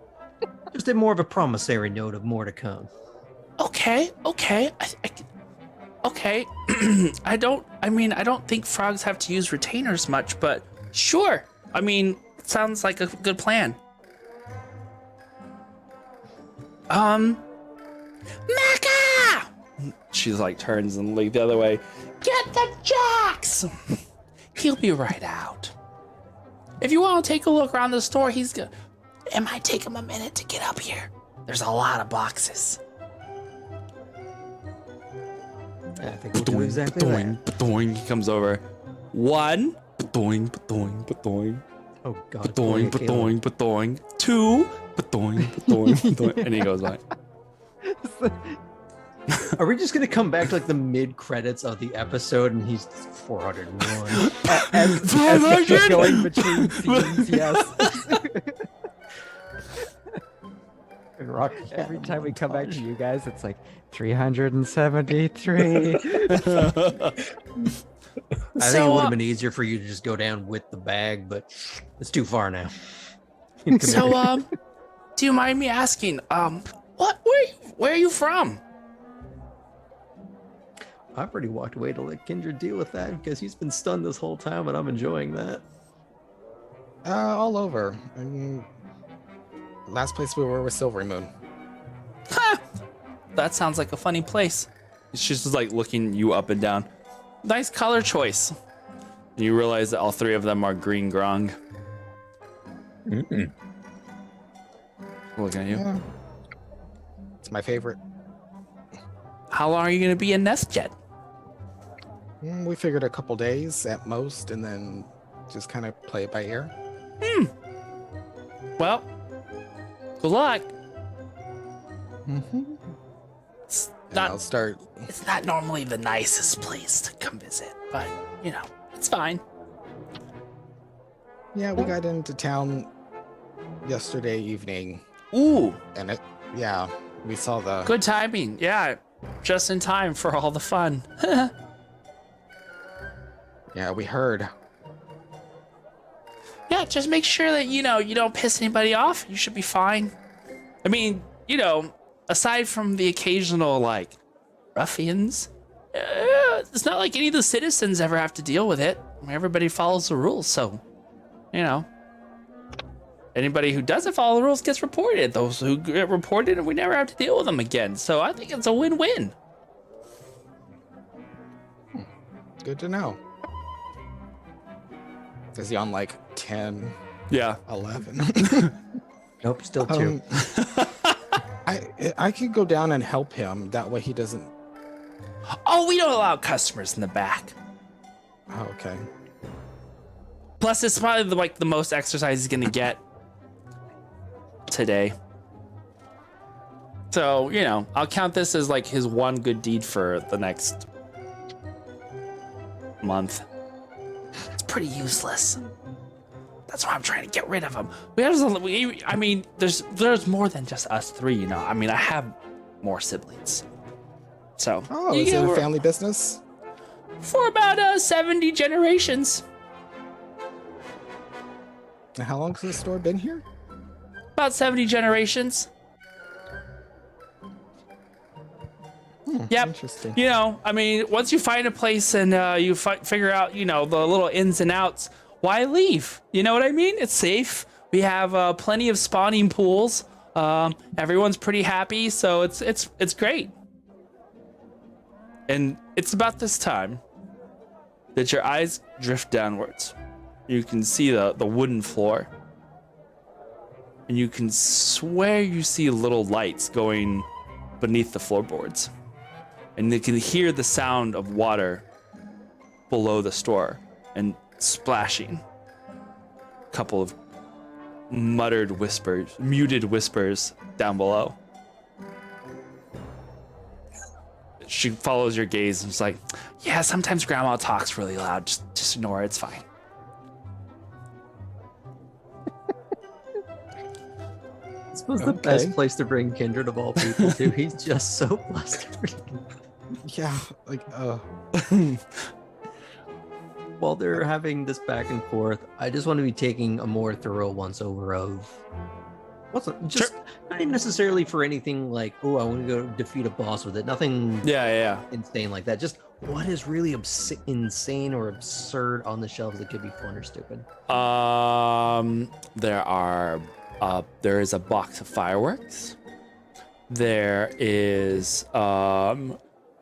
Just a more of a promissory note of more to come. Okay. Okay. I don't think frogs have to use retainers much, but sure. I mean, sounds like a good plan. Mecca! She's like turns and like the other way. Get the jacks! He'll be right out. If you want to take a look around the store, he's gonna. It might take him a minute to get up here. There's a lot of boxes. I think we'll do exactly that. Ba-doing. He comes over. 1. Ba-doing, ba-doing, ba-doing. Oh God. Ba-doing, ba-doing, ba-doing. 2. Ba-doing, ba-doing, ba-doing. And he goes like. Are we just gonna come back to like the mid credits of the episode and he's 401? As we keep going between scenes, yes. And Rock, Every time we come back to you guys, it's like 373. I think it would have been easier for you to just go down with the bag, but it's too far now. So, do you mind me asking, where are you from? I've already walked away to let Kindred deal with that because he's been stunned this whole time, and I'm enjoying that. All over. I mean, last place we were was Silvery Moon. Ha! That sounds like a funny place. She's just like looking you up and down. Nice color choice. You realize that all 3 of them are green grong. Mm-mm. Looking at you. Yeah. It's my favorite. How long are you gonna be in Nestjet? We figured a couple days at most, and then just kind of play it by ear. Well, good luck. Mm-hmm. It's And I'll not, start. it's not normally the nicest place to come visit, but you know, it's fine. Yeah, we got into town yesterday evening, Ooh, and we saw the. good timing. Yeah, just in time for all the fun. Yeah, we heard. Yeah, just make sure that, you know, you don't piss anybody off. You should be fine. I mean, you know, aside from the occasional, like, ruffians, it's not like any of the citizens ever have to deal with it. I mean, everybody follows the rules, so, you know. Anybody who doesn't follow the rules gets reported. Those who get reported, we never have to deal with them again. So I think it's a win-win. Good to know. Is he on like 10, Yeah. 11? Nope, still 2. I could go down and help him. That way he doesn't. Oh, we don't allow customers in the back. Oh, okay. Plus, it's probably the most exercise he's gonna get today. So, you know, I'll count this as like his one good deed for the next month. It's pretty useless. That's why I'm trying to get rid of them. I mean, there's more than just us three, you know. I mean, I have more siblings. So. Oh, is it a family business? For about 70 generations. And how long has the store been here? About 70 generations. Yep. Interesting. You know, I mean, once you find a place and you figure out, you know, the little ins and outs, why leave? You know what I mean? It's safe. We have plenty of spawning pools. Everyone's pretty happy, so it's great. And it's about this time that your eyes drift downwards. You can see the wooden floor. And you can swear you see little lights going beneath the floorboards. And you can hear the sound of water below the store and splashing. A couple of muted whispers down below. She follows your gaze and is like, yeah, sometimes grandma talks really loud. Just ignore it, it's fine. This was the best place to bring Kindred of all people to. He's just so flustered. Yeah, like, While they're having this back and forth, I just want to be taking a more thorough once over of not even necessarily for anything like, oh, I want to go defeat a boss with it. Nothing insane like that. Just what is really insane or absurd on the shelves that could be fun or stupid. There is a box of fireworks. There is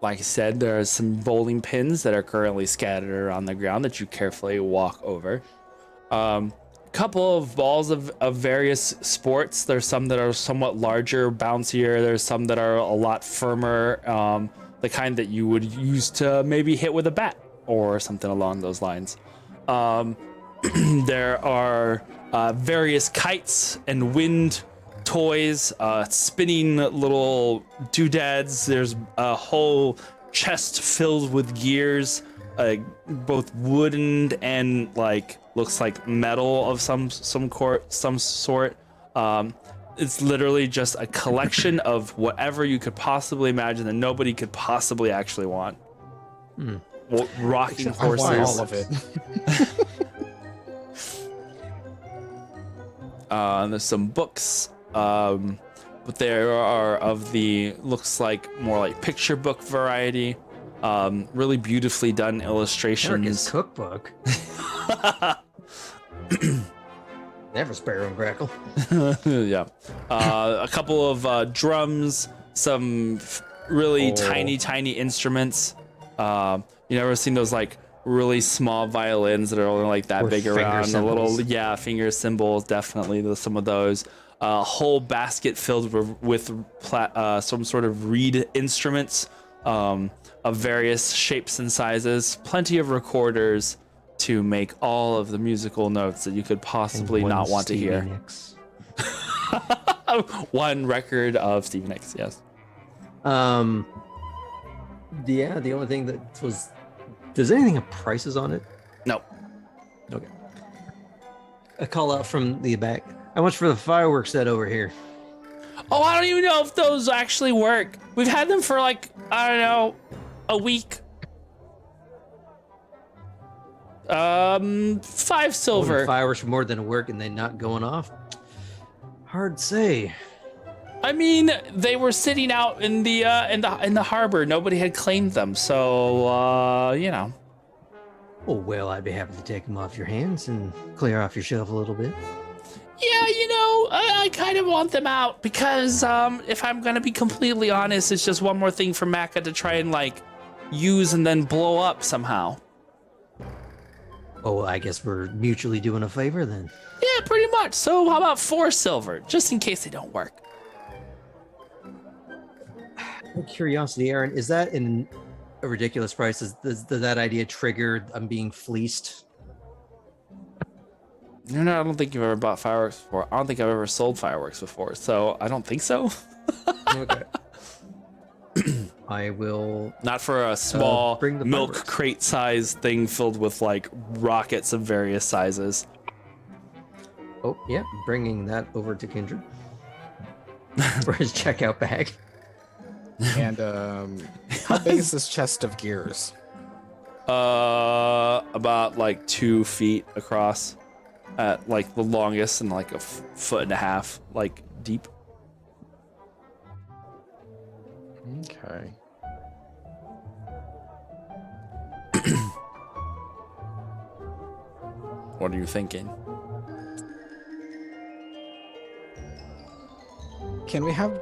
like I said, there are some bowling pins that are currently scattered around the ground that you carefully walk over. Couple of balls of various sports. There's some that are somewhat larger, bouncier. There's some that are a lot firmer, the kind that you would use to maybe hit with a bat or something along those lines. There are various kites and wind toys, spinning little doodads. There's a whole chest filled with gears, both wooden and like looks like metal of some sort. It's literally just a collection of whatever you could possibly imagine that nobody could possibly actually want. Rocking horses. I want all of it. And there's some books, but there are of the looks like more like picture book variety. Really beautifully done illustrations. Erica's cookbook. Never spare and crackle. Yeah. A couple of drums, some really tiny instruments. You ever seen those like really small violins that are only like that big around? A little, finger cymbals, definitely some of those. A whole basket filled with some sort of reed instruments of various shapes and sizes. Plenty of recorders to make all of the musical notes that you could possibly not want to hear. One record of Stevie Nicks, yes. The only thing that was... Does anything have prices on it? No. Okay. A call out from the back. How much for the fireworks set over here? Oh, I don't even know if those actually work. We've had them for like, I don't know, a week. 5 silver. Fireworks for more than a work and they not going off? Hard to say. I mean, they were sitting out in the harbor. Nobody had claimed them, so you know. Oh well, I'd be happy to take them off your hands and clear off your shelf a little bit. Yeah, you know, I kind of want them out because if I'm gonna be completely honest, it's just one more thing for Maka to try and like use and then blow up somehow. Oh, I guess we're mutually doing a favor then. Yeah, pretty much. So how about 4 silver, just in case they don't work? Curiosity, Aaron, is that in a ridiculous price? Does that idea trigger I'm being fleeced? No, I don't think you've ever bought fireworks before. I don't think I've ever sold fireworks before, so I don't think so. Okay. I will... Not for a small bring the milk fireworks. crate size thing filled with like rockets of various sizes. Oh, yeah, bringing that over to Kindred for his checkout bag. And how big is this chest of gears? About like 2 feet across at like the longest and like a foot and a half like deep. Okay. What are you thinking? Can we have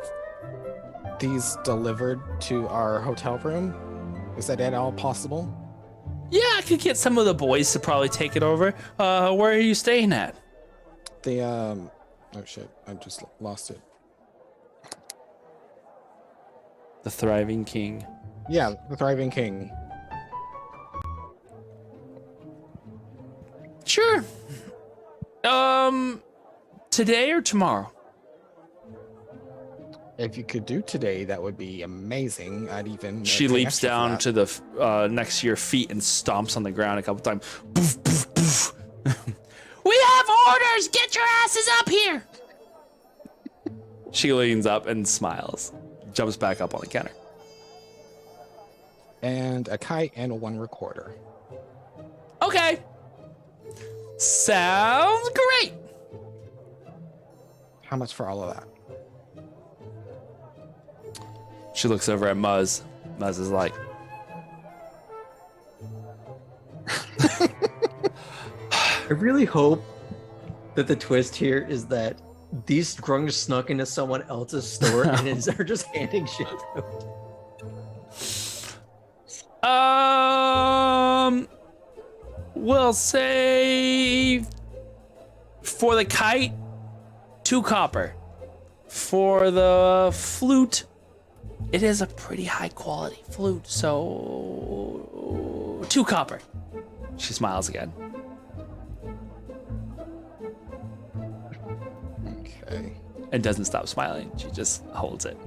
these delivered to our hotel room? Is that at all possible? Yeah, I could get some of the boys to probably take it over. Where are you staying at? The oh shit, I just lost it. The Thriving King. Yeah, the Thriving King. Sure. Today or tomorrow? If you could do today, that would be amazing. I'd even. She pay leaps extra for down that. to the next to your feet and stomps on the ground a couple times. Boof, boof, boof. We have orders! Get your asses up here! She leans up and smiles, jumps back up on the counter. And a kite and 1 recorder. Okay. Sounds great. How much for all of that? She looks over at Muzz. Muzz is like, I really hope that the twist here is that these grungs snuck into someone else's store and are just handing shit out. We'll say for the kite, 2 copper. For the flute, it is a pretty high quality flute, so 2 copper. She smiles again. Okay. And doesn't stop smiling. She just holds it.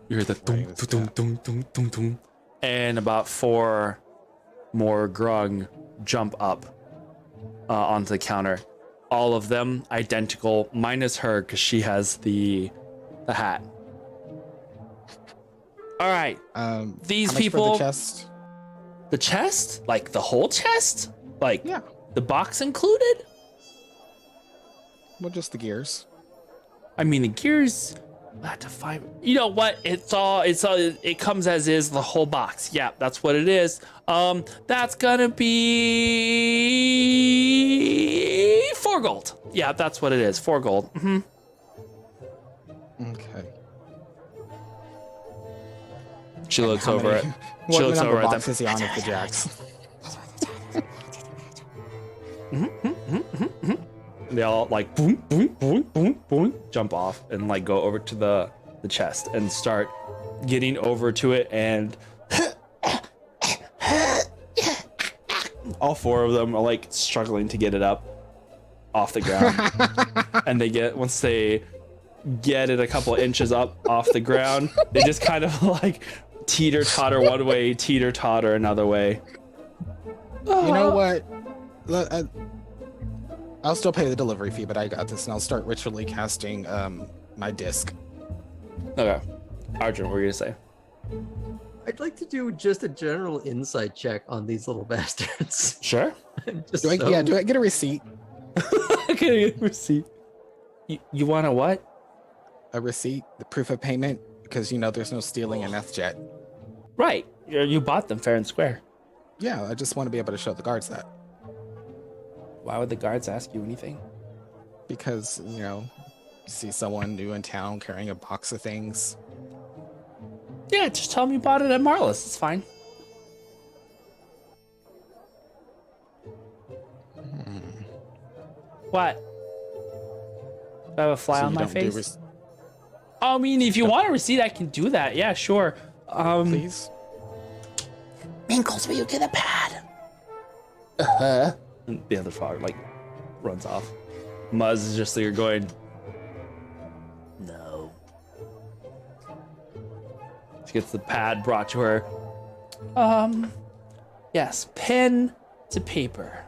You hear the thum, thum, thum, thum, thum, thum. And about 4 more grung jump up onto the counter. All of them identical, minus her, because she has the hat. All right. These how much people. for the chest? The chest? Like the whole chest? Like Yeah. the box included? Well, just the gears. I mean, the gears. I have to find. You know what? It comes as is, the whole box. Yeah, that's what it is. That's gonna be 4 gold. Yeah, that's what it is. 4 gold. Mm-hmm. Okay. She looks How over many- it. What She looks number over at box them. is he on of the jacks? They all like boom, boom, boom, boom, boom, jump off and like go over to the chest and start getting over to it, and all 4 of them are like struggling to get it up off the ground. And once they get it a couple inches up off the ground, they just kind of like teeter totter one way, teeter totter another way. You know what? I'll still pay the delivery fee, but I got this, and I'll start ritually casting my disc. Okay, Arjun, what were you gonna say? I'd like to do just a general insight check on these little bastards. Sure. Just Do I get a receipt? Can I get a receipt? You want a what? A receipt, the proof of payment, because there's no stealing in Ethjet. Right. You bought them fair and square. Yeah, I just want to be able to show the guards that, Why would the guards ask you anything? because see someone new in town carrying a box of things. Yeah, just tell them you bought it at Marlis. It's fine. What? Do I have a fly So on you my don't do face? I mean, if you want a receipt, I can do that. Yeah, sure. Please. Minkles, will you get a pad? And the other frog like runs off. Muzz is just there going. No. She gets the pad brought to her. Yes, pen to paper.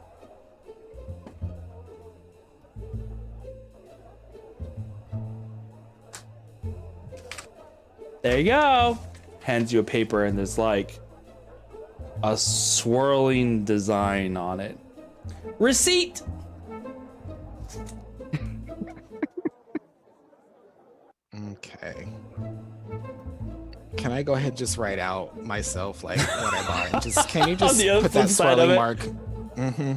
There you go. Hands you a paper, and there's like a swirling design on it. Receipt. Okay. Can I go ahead and just write out myself like what I bought? Just can you just the other put that flip side of swirling it. mark? Mm-hmm.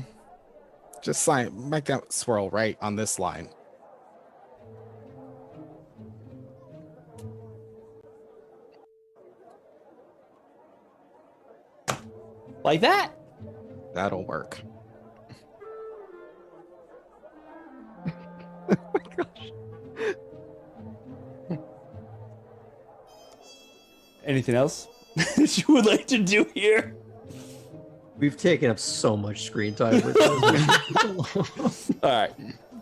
Just make that swirl right on this line. Like that. That'll work. Anything else that you would like to do here? We've taken up so much screen time with this. All right.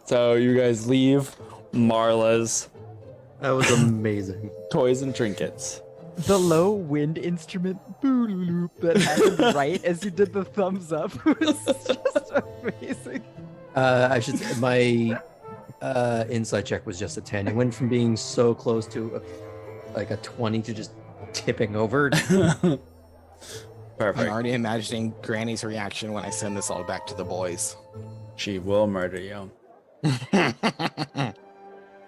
So you guys leave Marla's That was amazing. toys and trinkets. The low wind instrument boo-loop that happened right as you did the thumbs up was just amazing. I should say my insight check was just a 10. It went from being so close to a 20 to just tipping over. I'm Perfect. already imagining Granny's reaction when I send this all back to the boys. She will murder you.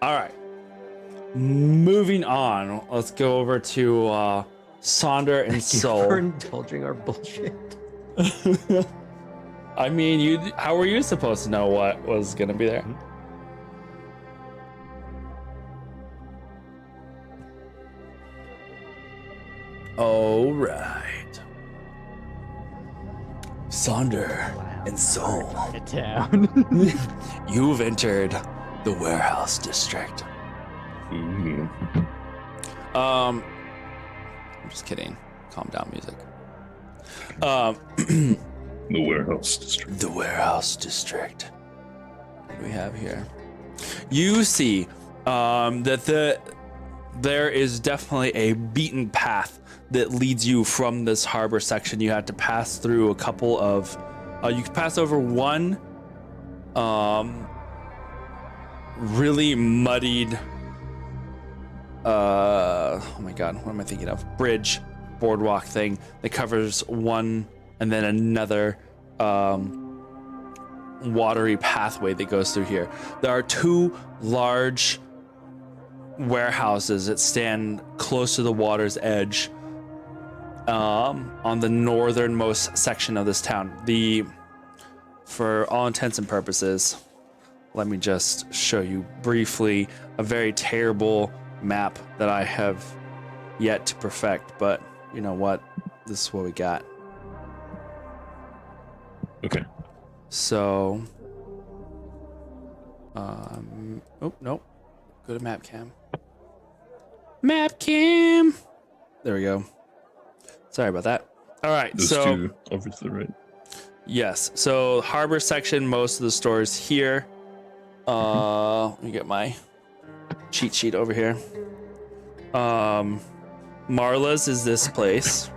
All right. Moving on. Let's go over to Sonder and For Soul. indulging our bullshit. I mean, how were you supposed to know what was gonna be there? All right. Sonder and Soul, Part of town. you've entered the warehouse district. Ooh. I'm just kidding. Calm down, music. The warehouse district. The warehouse district. What do we have here? You see that there is definitely a beaten path that leads you from this harbor section. You have to pass through a couple of you can pass over one really muddied oh my god, what am I thinking of? Bridge boardwalk thing that covers one and then another watery pathway that goes through here. There are two large warehouses that stand close to the water's edge on the northernmost section of this town. For all intents and purposes, let me just show you briefly a very terrible map that I have yet to perfect, but you know what? This is what we got. Okay. So, oh, nope. Go to map cam. Map cam. There we go. Sorry about that. All right. Those so, two over to the right. yes. So, harbor section, most of the stores here. Let me get my cheat sheet over here. Marla's is this place.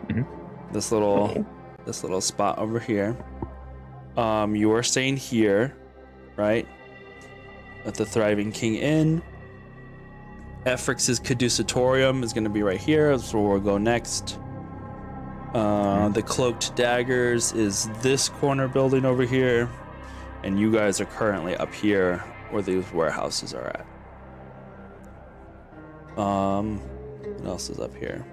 Mhm. This little spot over here. You are staying here, right? At the Thriving King Inn. Efrix's Caducetorium is going to be right here. That's where we'll go next. The Cloaked Daggers is this corner building over here. And you guys are currently up here where these warehouses are at. What else is up here?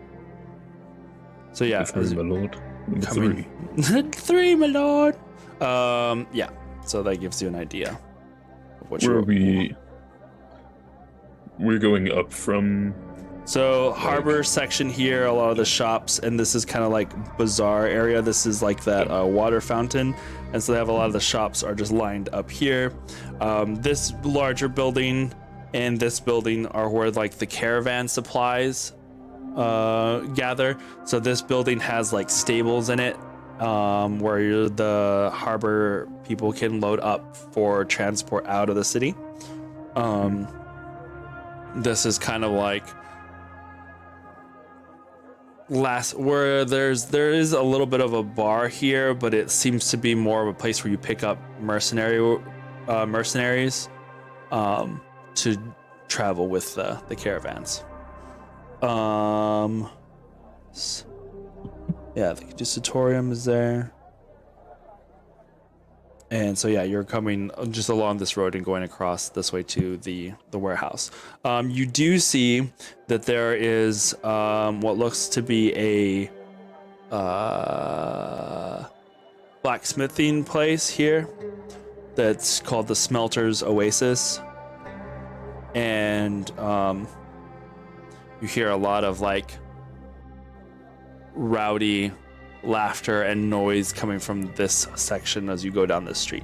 So yeah, Three, my lord. Number coming. three. Three, my lord. Yeah. So that gives you an idea of what Where are you're. we're going up from. So harbor section here, a lot of the shops, and this is kind of like bazaar area. This is like that water fountain, and so they have a lot of the shops are just lined up here. This larger building and this building are where like the caravan supplies gather. So this building has like stables in it, where the harbor people can load up for transport out of the city. This is kind of like where there is a little bit of a bar here, but it seems to be more of a place where you pick up mercenaries to travel with the caravans. Yeah, the consistoratorium is there. And so yeah, you're coming just along this road and going across this way to the warehouse. You do see that there is what looks to be a blacksmithing place here that's called the Smelter's Oasis. And you hear a lot of like rowdy laughter and noise coming from this section as you go down this street.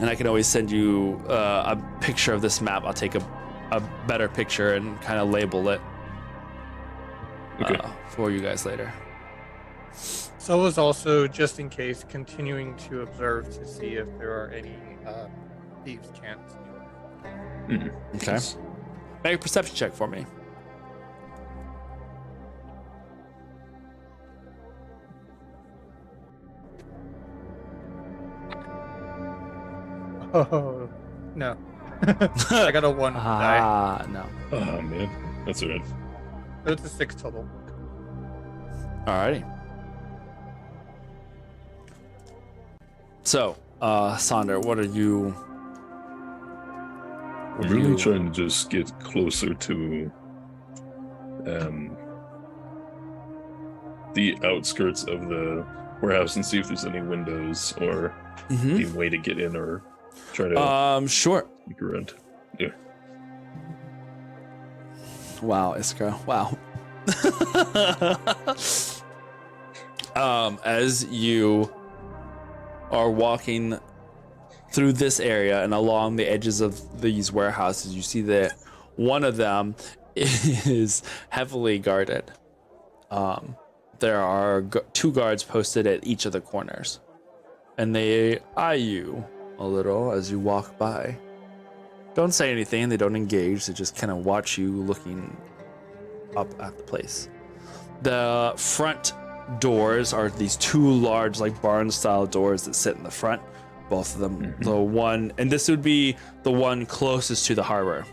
And I can always send you a picture of this map. I'll take a better picture and kind of label it for you guys later. So is also, just in case, continuing to observe to see if there are any thieves' camps. Okay. Make a perception check for me. Oh, no. I got a 1 die. No. Oh man, that's alright. So it's a 6 total. Alrighty. So, Sonder, what are you? I'm really trying to just get closer to the outskirts of the warehouse and see if there's any windows or any way to get in or try to sure. sneak around. Yeah. Wow, Iskra. Wow. As you are walking through this area and along the edges of these warehouses, you see that one of them is heavily guarded. There are 2 guards posted at each of the corners, and they eye you a little as you walk by. Don't say anything, they don't engage, they just kind of watch you looking up at the place. The front doors are these 2 large, like barn-style doors that sit in the front. Both of them, the one, and this would be the one closest to the harbor,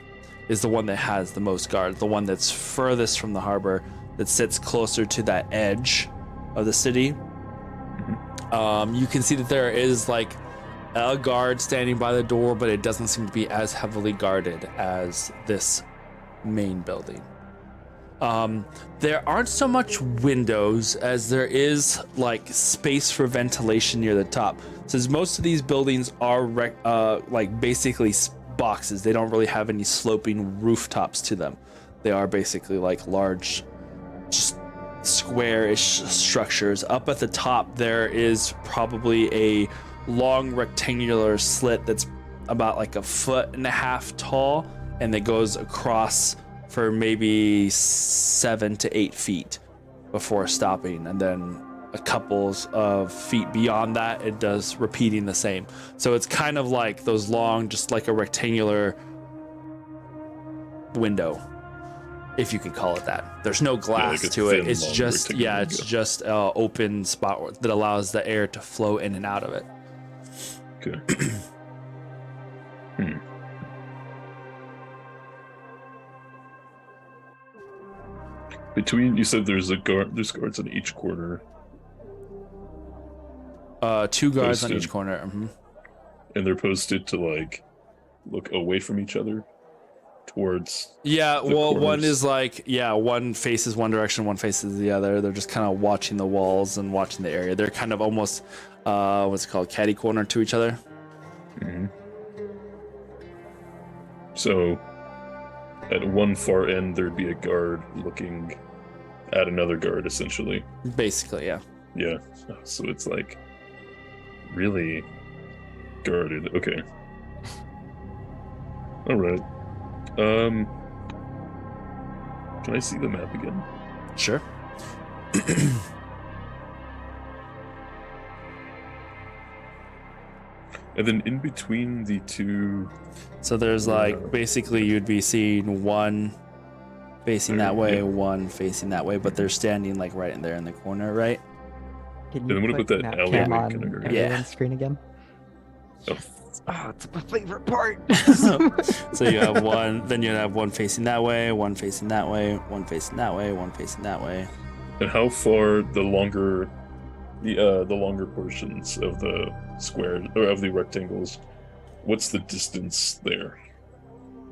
is the one that has the most guard. The one that's furthest from the harbor, that sits closer to that edge of the city. You can see that there is like a guard standing by the door, but it doesn't seem to be as heavily guarded as this main building. There aren't so much windows as there is like space for ventilation near the top. Since most of these buildings are like basically boxes, they don't really have any sloping rooftops to them. They are basically like large, just square-ish structures. Up at the top, there is probably a long rectangular slit that's about like 1.5 feet tall, and that goes across for maybe 7 to 8 feet before stopping, and then a couple of feet beyond that it does repeating the same. So it's kind of like those long, just like a rectangular window, if you could call it that. There's no glass like to it. thin, It's long just rectangular it's window. just an open spot that allows the air to flow in and out of it. Okay. Between, you said there's guards on each corner. 2 guards on Posted. each corner. And they're posted to like look away from each other towards Yeah, the well, one corners. is like, one faces one direction, one faces the other. They're just kind of watching the walls and watching the area. They're kind of almost, what's it called, catty corner to each other. So at one far end there'd be a guard looking at another guard, essentially. Basically, yeah. Yeah. So it's like really guarded. Okay. All right. Can I see the map again? Sure. And then in between the 2, So there's like, basically you'd be seeing one facing that way, one facing that way, but they're standing like right in there in the corner, right? Can Then what put about that map alleyway cam on kinda area? everyone's Yeah. screen again? oh, it's my favorite part. So you have one, then you have one facing that way, one facing that way, one facing that way, one facing that way. And how far the longer portions of the square or of the rectangles, what's the distance there?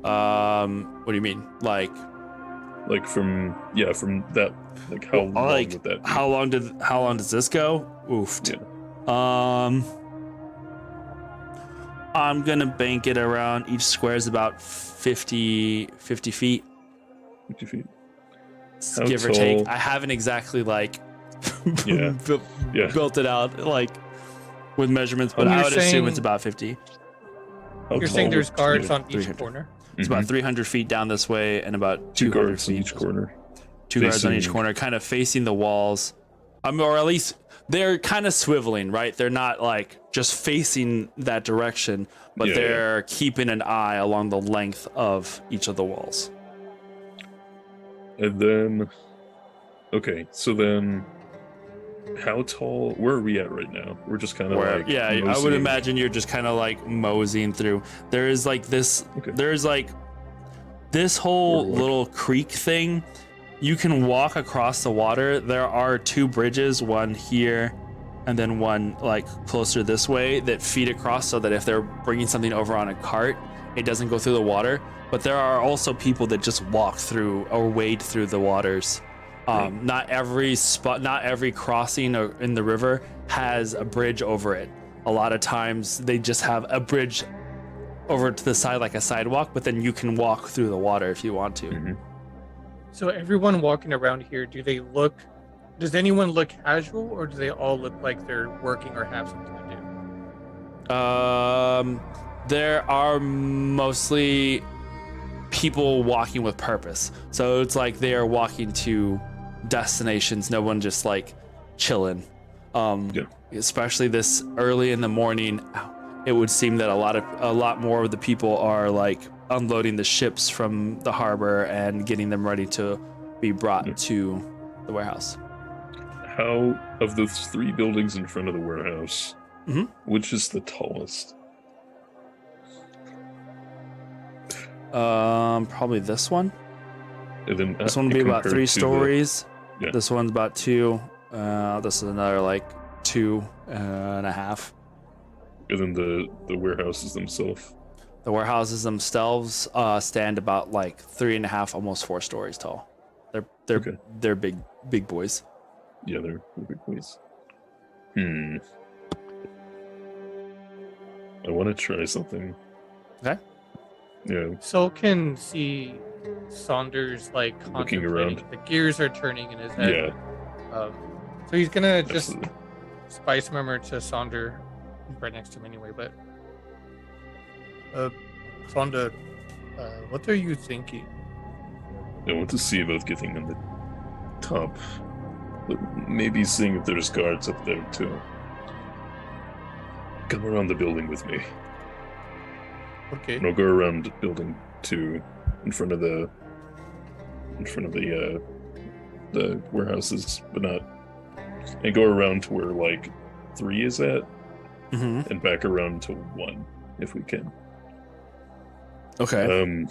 What do you mean? Like from that, like how long like would that be? how long does this go? Oof. Yeah. I'm gonna bank it around each square is about 50 feet. 50 feet. How Give or tall- take. I haven't exactly like Yeah. built it out like with measurements, but You're I would assume saying- it's about 50. How You're tall saying there's would- guards yeah, on each 300. corner? It's about 300 feet down this way and about two 200 guards in feet each corner. Two guards on each facing- corner, kind of facing the walls. Or at least they're kind of swiveling, right? They're not like just facing that direction, but Yeah, they're keeping an eye along the length of each of the walls. And then, okay, so then, how tall? Where are we at right now? We're just kind of like I would moseying. imagine you're just kind of like moseying through. There is like this. Okay. There's like this whole Where what? little creek thing. You can walk across the water. There are two bridges, one here and then one like closer this way that feed across so that if they're bringing something over on a cart, it doesn't go through the water. But there are also people that just walk through or wade through the waters. Not every crossing in the river has a bridge over it. A lot of times they just have a bridge over to the side like a sidewalk, but then you can walk through the water if you want to. Mhm. So everyone walking around here, does anyone look casual, or do they all look like they're working or have something to do? There are mostly people walking with purpose. So it's like they are walking to destinations. No one just like chilling. Especially this early in the morning, it would seem that a lot more of the people are like unloading the ships from the harbor and getting them ready to be brought to the warehouse. How, of the three buildings in front of the warehouse, Mhm. which is the tallest? Probably this one. And then This one would be about compared 3 to the- stories. Yeah. This one's about 2. This is another like 2.5. And then the warehouses themselves. The warehouses themselves stand about like 3.5, almost 4 stories tall. They're Okay. they're big boys. Yeah, they're big boys. I want to try something. Okay. Yeah. Sol can see Saunders like Looking contemplating. around. The gears are turning in his head. Yeah. So he's gonna just Absolutely. spice murmur to Saunder. He's right next to him anyway, but Saunder, what are you thinking? I want to see about getting on the top, but maybe seeing if there's guards up there too. Come around the building with me. Okay. And I'll go around building 2 in front of the warehouses, but not, and go around to where like 3 is at, Mm-hmm. and back around to 1 if we can. Okay. And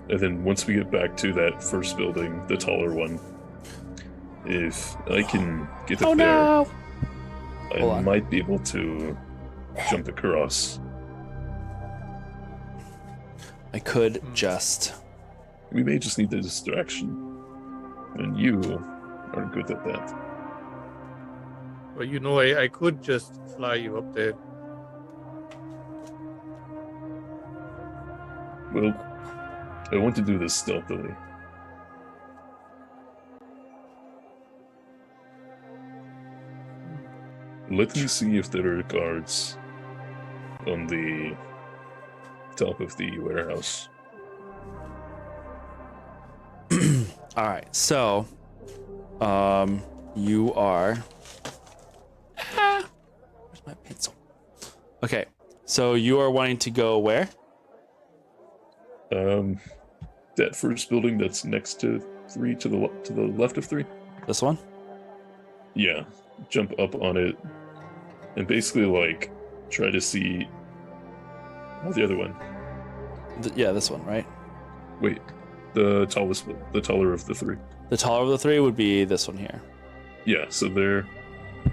then once we get back to that first building, the taller one, if I can get up there, Hold I on. might be able to jump across. I could just. We may just need the distraction, and you are good at that. Well, you know, I could just fly you up there. Well, I want to do this stealthily. Let me see if there are guards on the top of the warehouse. All right. So, you are. Where's my pencil? Okay. So you are wanting to go where? That first building that's next to 3, to the left of 3. This one? Yeah, jump up on it, and basically like try to see. Oh, the other one. Yeah, this one, right? Wait, the taller of the three. The taller of the three would be this one here. Yeah, so there.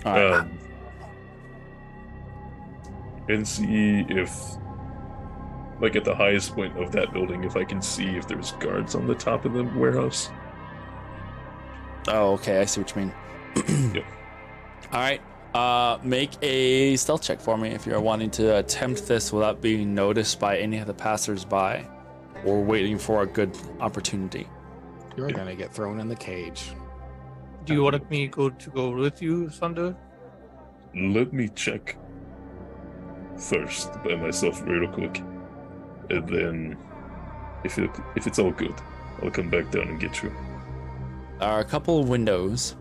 All right. And see if, like, at the highest point of that building, if I can see if there's guards on the top of the warehouse. Oh, okay. I see what you mean. Yep. All right. Make a stealth check for me if you're wanting to attempt this without being noticed by any of the passersby or waiting for a good opportunity. You're gonna get thrown in the cage. Do you want me to go with you, Sunder? Let me check first by myself real quick, and then if it's all good, I'll come back down and get you. There are a couple of windows,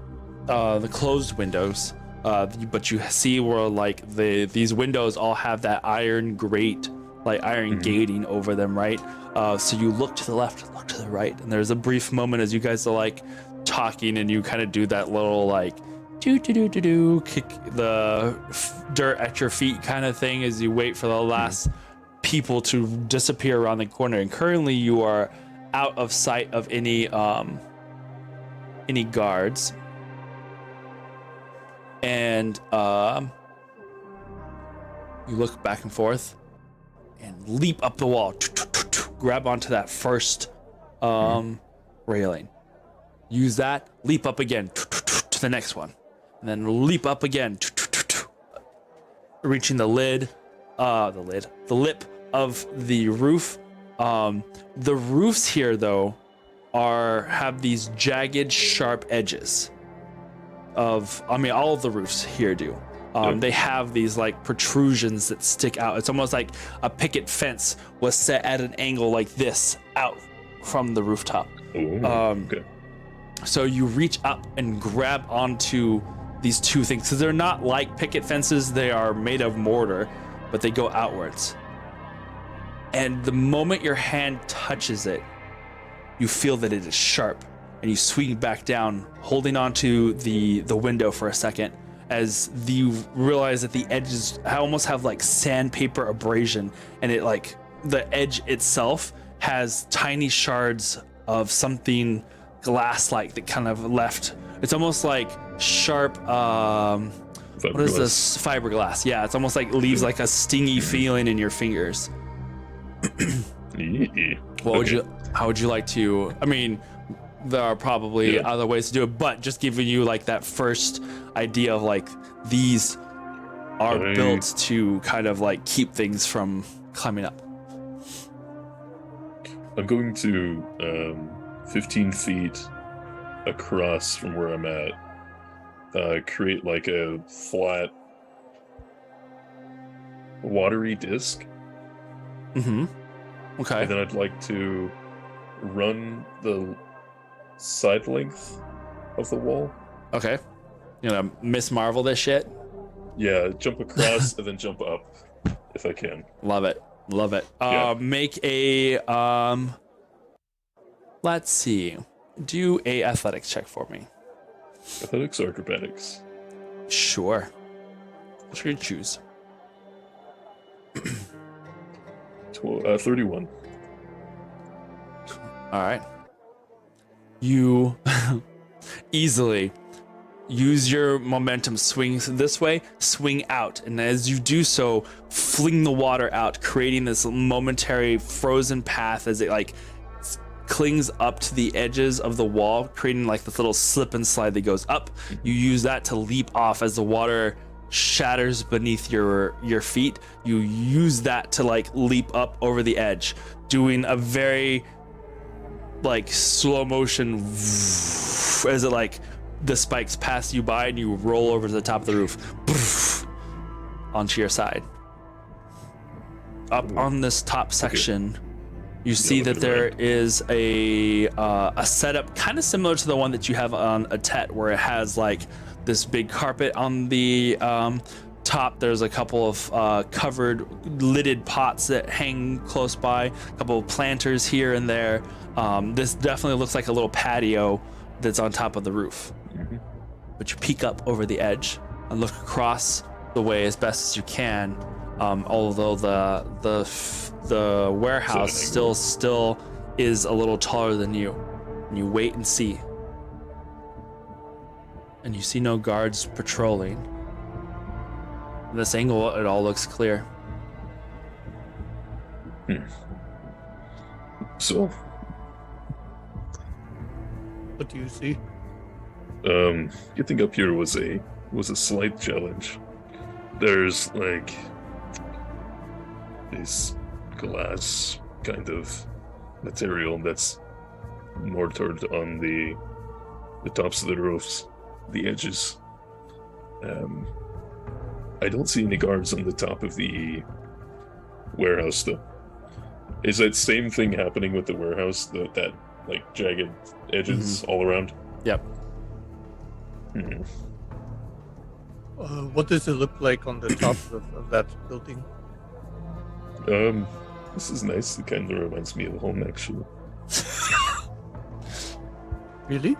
the closed windows, but you see where like these windows all have that iron grate, like iron gating over them, right? So you look to the left, look to the right, and there's a brief moment as you guys are like talking, and you kind of do that little like kick the dirt at your feet kind of thing as you wait for the last people to disappear around the corner. And currently you are out of sight of any guards. And you look back and forth and leap up the wall, grab onto that first railing. Use that, leap up again to the next one, and then leap up again, reaching the lip of the roof. The roofs here, though, have these jagged, sharp edges. All of the roofs here do. They have these like protrusions that stick out. It's almost like a picket fence was set at an angle like this out from the rooftop. Okay. So you reach up and grab onto these two things, because they're not like picket fences. They are made of mortar, but they go outwards. And the moment your hand touches it, you feel that it is sharp, and you swing back down, holding onto the window for a second, as you realize that the edges almost have like sandpaper abrasion, and it like the edge itself has tiny shards of something glass-like that kind of left. It's almost like sharp. What is this? Fiberglass. Yeah, it's almost like leaves like a stingy feeling in your fingers. How would you like to? I mean, there are probably other ways to do it, but just giving you like that first idea of like these are built to kind of like keep things from climbing up. I'm going to 15 feet across from where I'm at, create like a flat, watery disc. Okay. And then I'd like to run the side length of the wall. Okay. You know, Miss Marvel this shit. Yeah, jump across and then jump up if I can. Love it. Make a let's see. Do a athletics check for me. Athletics or acrobatics? Sure. What should you choose? 31. All right. You easily use your momentum, swing this way, swing out, and as you do so, fling the water out, creating this momentary frozen path as it like clings up to the edges of the wall, creating like this little slip and slide that goes up. You use that to leap off as the water shatters beneath your feet. You use that to like leap up over the edge, doing a very like slow motion as it like the spikes pass you by and you roll over to the top of the roof onto your side. Up on this top section, you see that there is a setup kind of similar to the one that you have on a Tet, where it has like this big carpet on the top. There's a couple of covered lidded pots that hang close by, a couple of planters here and there. This definitely looks like a little patio that's on top of the roof. But you peek up over the edge and look across the way as best as you can, Although the warehouse still is a little taller than you. And you wait and see. And you see no guards patrolling. From this angle, it all looks clear. So, What do you see? getting up here was a slight challenge. There's like this glass kind of material that's mortared on the tops of the roofs, the edges. I don't see any guards on the top of the warehouse though. Is that same thing happening with the warehouse? That like jagged edges all around? Yep. What does it look like on the top of that building? This is nice. It kind of reminds me of home, actually. Really?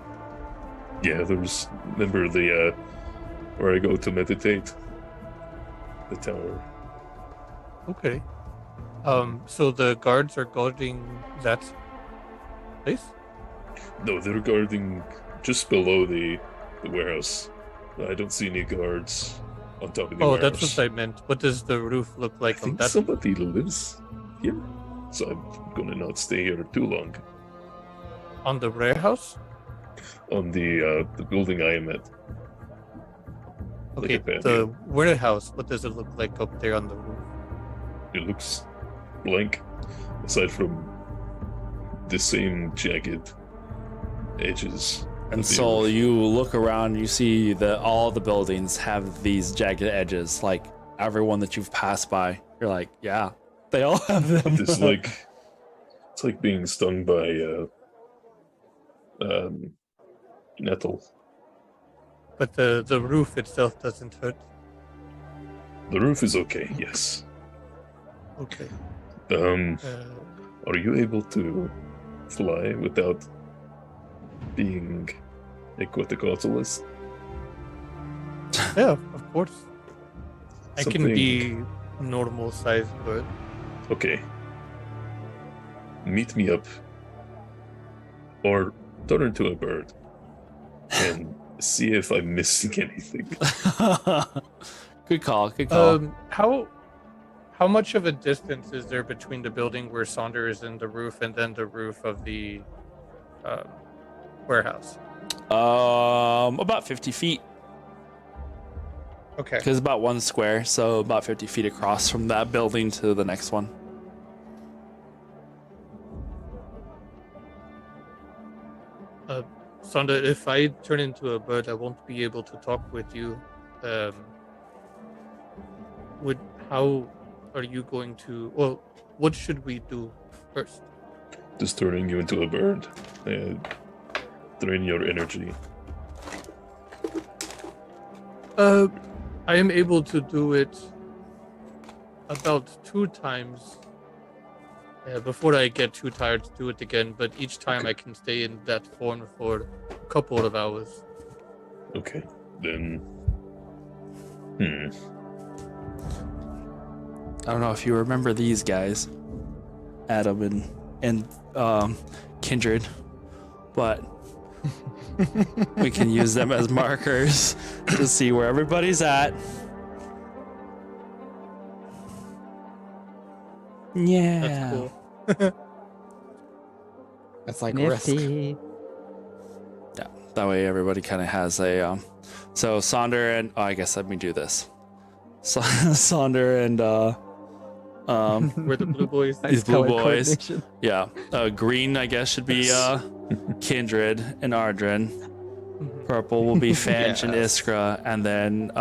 Yeah, remember the, where I go to meditate? The tower. Okay. So the guards are guarding that place? No, they're guarding just below the warehouse. I don't see any guards on top of the warehouse. That's what I meant. What does the roof look I like on think that? somebody lives here, so I'm gonna not stay here too long. On the warehouse? On the building I am at. Okay, Like a the patio. warehouse, what does it look like up there on the roof? It looks blank, aside from the same jagged edges. And of the so roof. you look around, you see that all the buildings have these jagged edges, like everyone that you've passed by. You're like, yeah, they all have them. It's like being stung by nettle. But the roof itself doesn't hurt. The roof is okay, yes. Okay. Are you able to fly without being a quetzalcoatlist? Yeah, of course. I can Something- be normal sized bird. Okay. Meet me up. Or turn into a bird. And see if I'm missing anything. Good call. Good call. How much of a distance is there between the building where Sonder is in the roof and then the roof of the warehouse? About 50 feet. Okay. Because about one square, so about 50 feet across from that building to the next one. Sonder, if I turn into a bird, I won't be able to talk with you. How are you going to? Well, what should we do first? Just turning you into a bird. Drain your energy. I am able to do it about 2 times before I get too tired to do it again, but each time I can stay in that form for a couple of hours. Okay. Then. I don't know if you remember these guys, Adam and Kindred, but we can use them as markers to see where everybody's at. Yeah. That's cool. That's like risk. Nifty. Yeah. That way everybody kind of has a so Sonder and I guess let me do this. Sonder and We're the blue boys. these blue color boys. coordination. Yeah. Green I guess should be Kindred and Ardren. Mhm. Purple will be Fanch and Yes. Iskra, and then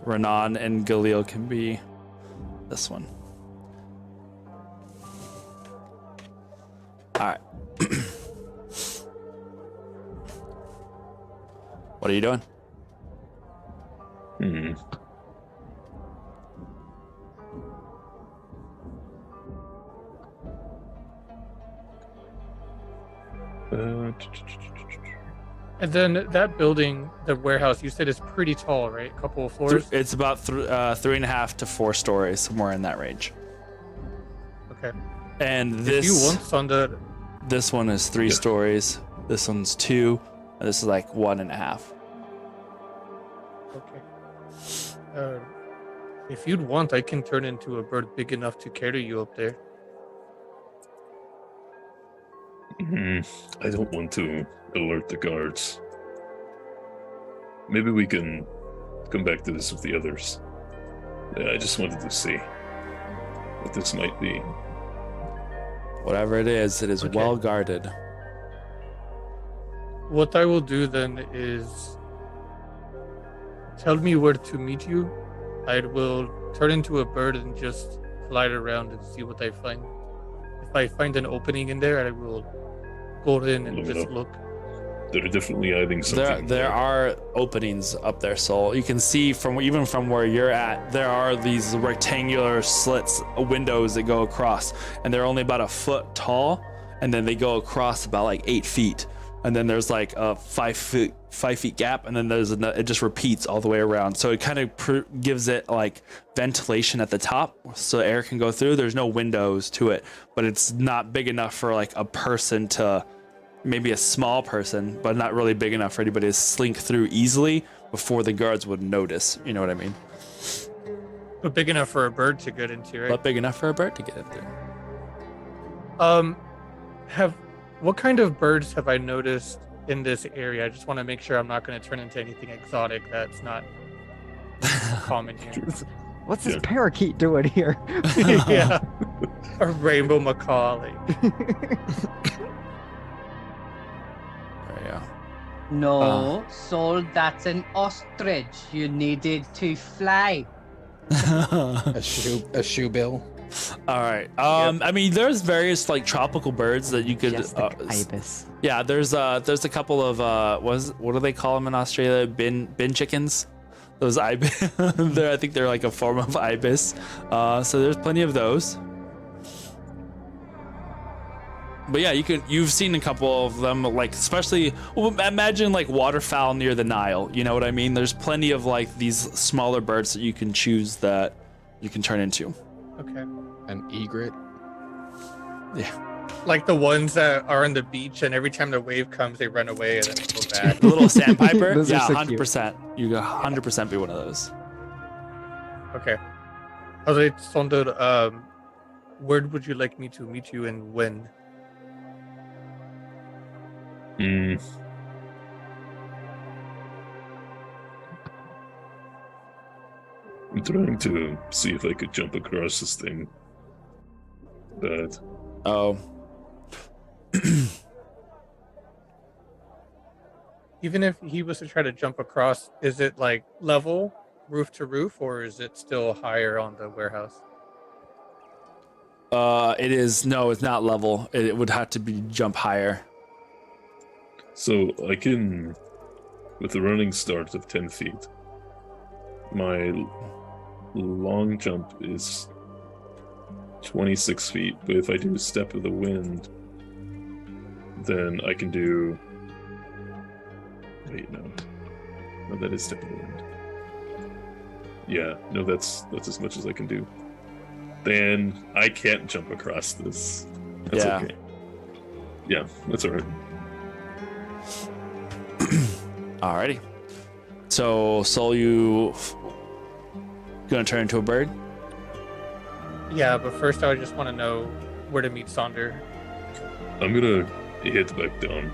Renan and Galil can be this one. All right. What are you doing? And then that building, the warehouse, you said is pretty tall, right? A couple of floors. It's about 3.5 to 4 stories, somewhere in that range. Okay. And If you want Thunder, this one is 3 stories. This one's 2, and this is like 1.5. okay. If you'd want, I can turn into a bird big enough to carry you up there. I don't want to alert the guards. Maybe we can come back to this with the others. Yeah, I just wanted to see what this might be. Whatever it is Okay. well guarded. What I will do then is tell me where to meet you. I will turn into a bird and just fly around and see what I find. If I find an opening in there, I will go in and Look it just up. look. They're definitely hiding something. There are openings up there, Soul. You can see even from where you're at, there are these rectangular slits, windows that go across, and they're only about a foot tall, and then they go across about like 8 feet, and then there's like a 5 feet gap, and then it just repeats all the way around. So it kind of gives it like ventilation at the top, so air can go through. There's no windows to it, but it's not big enough for like a person to. Maybe a small person, but not really big enough for anybody to slink through easily before the guards would notice. You know what I mean? But big enough for a bird to get into, right? But big enough for a bird to get into. What kind of birds have I noticed in this area? I just want to make sure I'm not going to turn into anything exotic that's not common here. What's this parakeet doing here? Yeah, a rainbow macaw. Yeah. No, Soul, that's an ostrich. You needed to fly. A shoe bill. All right. I mean, there's various like tropical birds that you could. Just like ibis. Yeah, there's a couple of what do they call them in Australia? Bin chickens. Those ibis. I think they're like a form of ibis. So there's plenty of those. But yeah, you've seen a couple of them, like especially imagine like waterfowl near the Nile. You know what I mean? There's plenty of like these smaller birds that you can choose that you can turn into. Okay. An egret. Yeah. Like the ones that are on the beach, and every time the wave comes, they run away and then they go back. The little sandpiper. Those are Yeah, so 100%. You got 100% be one of those. Okay. Also, Sonder, where would you like me to meet you and when? I'm trying to see if I could jump across this thing. But Oh. Even if he was to try to jump across, is it like level, roof to roof, or is it still higher on the warehouse? It is no, it's not level. It would have to be jump higher. so I can, with a running start of 10 feet, my long jump is 26 feet. But if I do step of the wind, then I can do. Wait, no, that is step of the wind. Yeah, no, that's as much as I can do. Then I can't jump across this. That's Yeah. okay. Yeah, that's alright. Alrighty. So, Soul, you gonna turn into a bird? Yeah, but first I just want to know where to meet Sonder. I'm gonna head back down.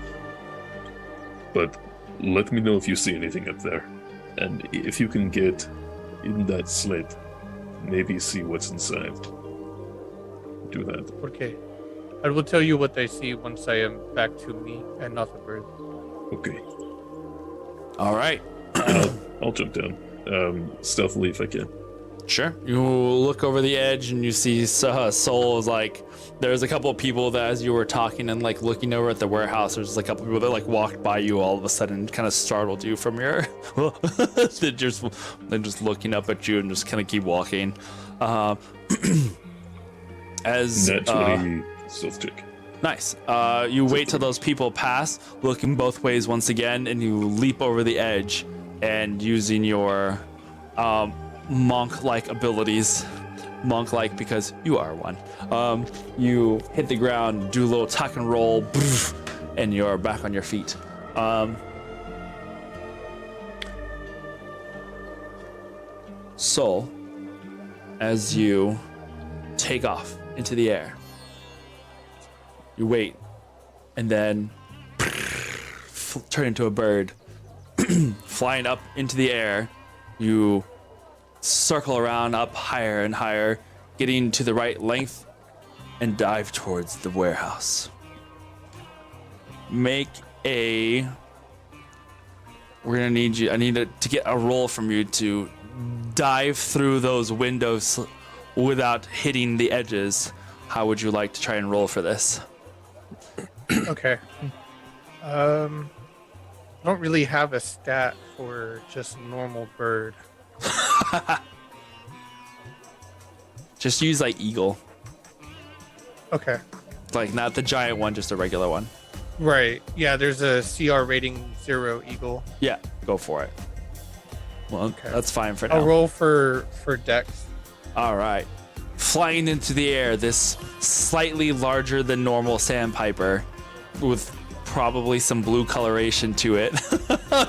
But let me know if you see anything up there. And if you can get in that slit, maybe see what's inside. Do that. Okay. I will tell you what I see once I am back to me and not the bird. Okay. All right. I'll jump down. Stealthily if I can. Sure. You look over the edge and you see Soul is like, there's a couple of people that as you were talking and like looking over at the warehouse, there's a couple of people that like walked by you all of a sudden and kind of startled you from your, they're just looking up at you and just kind of keep walking. As Naturally stealth check. Nice. You wait till those people pass, looking both ways once again, and you leap over the edge, and using your monk-like abilities, monk-like because you are one. You hit the ground, do a little tuck and roll, and you're back on your feet. So, as you take off into the air, you wait, and then turn into a bird, flying up into the air. You circle around up higher and higher, getting to the right length, and dive towards the warehouse. Make a... We're gonna need you... I need to get a roll from you to dive through those windows without hitting the edges. How would you like to try and roll for this? Okay. I don't really have a stat for just normal bird. Just use like eagle. Okay. Like not the giant one, just a regular one. Right. Yeah, there's a CR rating 0 eagle. Yeah, go for it. Well, Okay. that's fine for now. I'll roll for Dex. All right. Flying into the air, this slightly larger than normal sandpiper with probably some blue coloration to it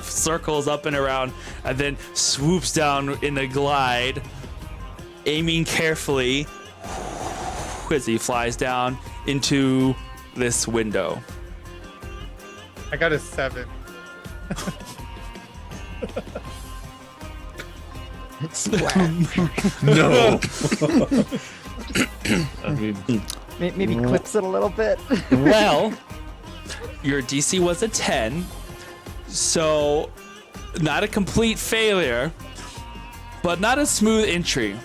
circles up and around and then swoops down in a glide, aiming carefully as he flies down into this window. I got a 7. No. I mean, Maybe clips it a little bit. Well, your DC was a 10, so not a complete failure, but not a smooth entry.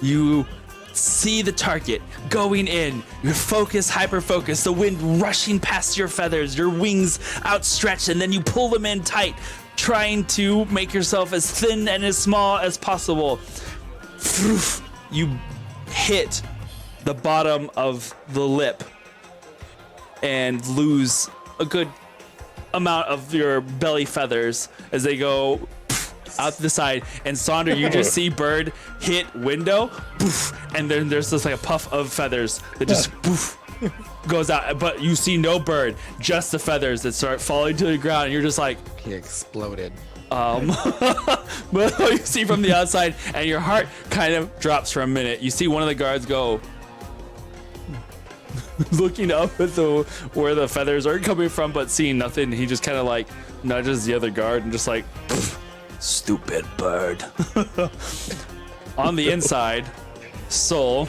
You see the target going in, your focus, hyper focus, the wind rushing past your feathers, your wings outstretched, and then you pull them in tight, trying to make yourself as thin and as small as possible. You hit the bottom of the lip and lose a good amount of your belly feathers as they go out to the side. And Sonder, you just see bird hit window, and then there's just like a puff of feathers that just goes out, but you see no bird, just the feathers that start falling to the ground, and you're just like, He exploded. but you see from the outside, and your heart kind of drops for a minute. You see one of the guards go, looking up at where the feathers are coming from, but seeing nothing. He just kind of like nudges the other guard and just like, stupid bird. On the inside, Soul,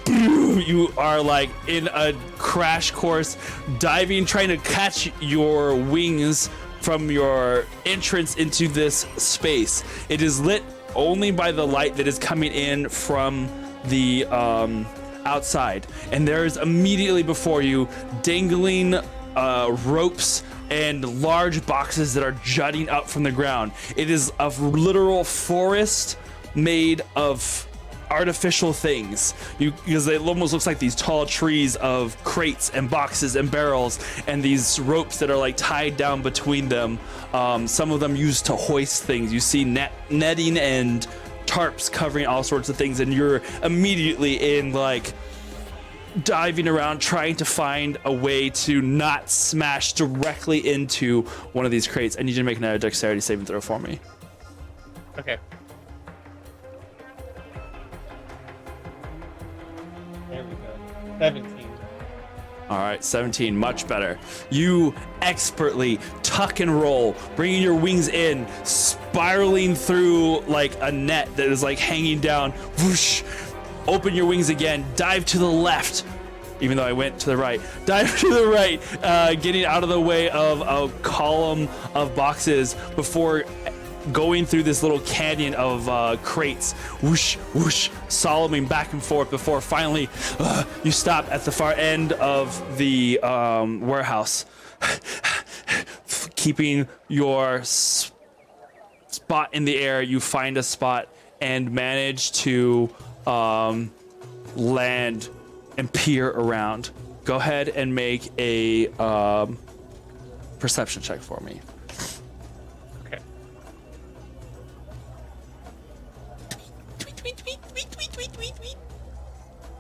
you are like in a crash course, diving, trying to catch your wings from your entrance into this space. It is lit only by the light that is coming in from the outside, and there is immediately before you dangling ropes and large boxes that are jutting up from the ground. It is a literal forest made of artificial things, because it almost looks like these tall trees of crates and boxes and barrels, and these ropes that are like tied down between them. Some of them used to hoist things. You see netting and tarps covering all sorts of things, and you're immediately in like diving around trying to find a way to not smash directly into one of these crates. I need you to make another dexterity saving throw for me. Okay. There we go. 17. All right, 17, much better. You expertly tuck and roll, bringing your wings in, spiraling through like a net that is like hanging down. Whoosh! Open your wings again, dive to the left, even though I went to the right. Dive to the right, getting out of the way of a column of boxes before going through this little canyon of crates, whoosh, whoosh, soloing back and forth before finally you stop at the far end of the warehouse. Keeping your spot in the air, you find a spot and manage to land and peer around. Go ahead and make a perception check for me. Okay.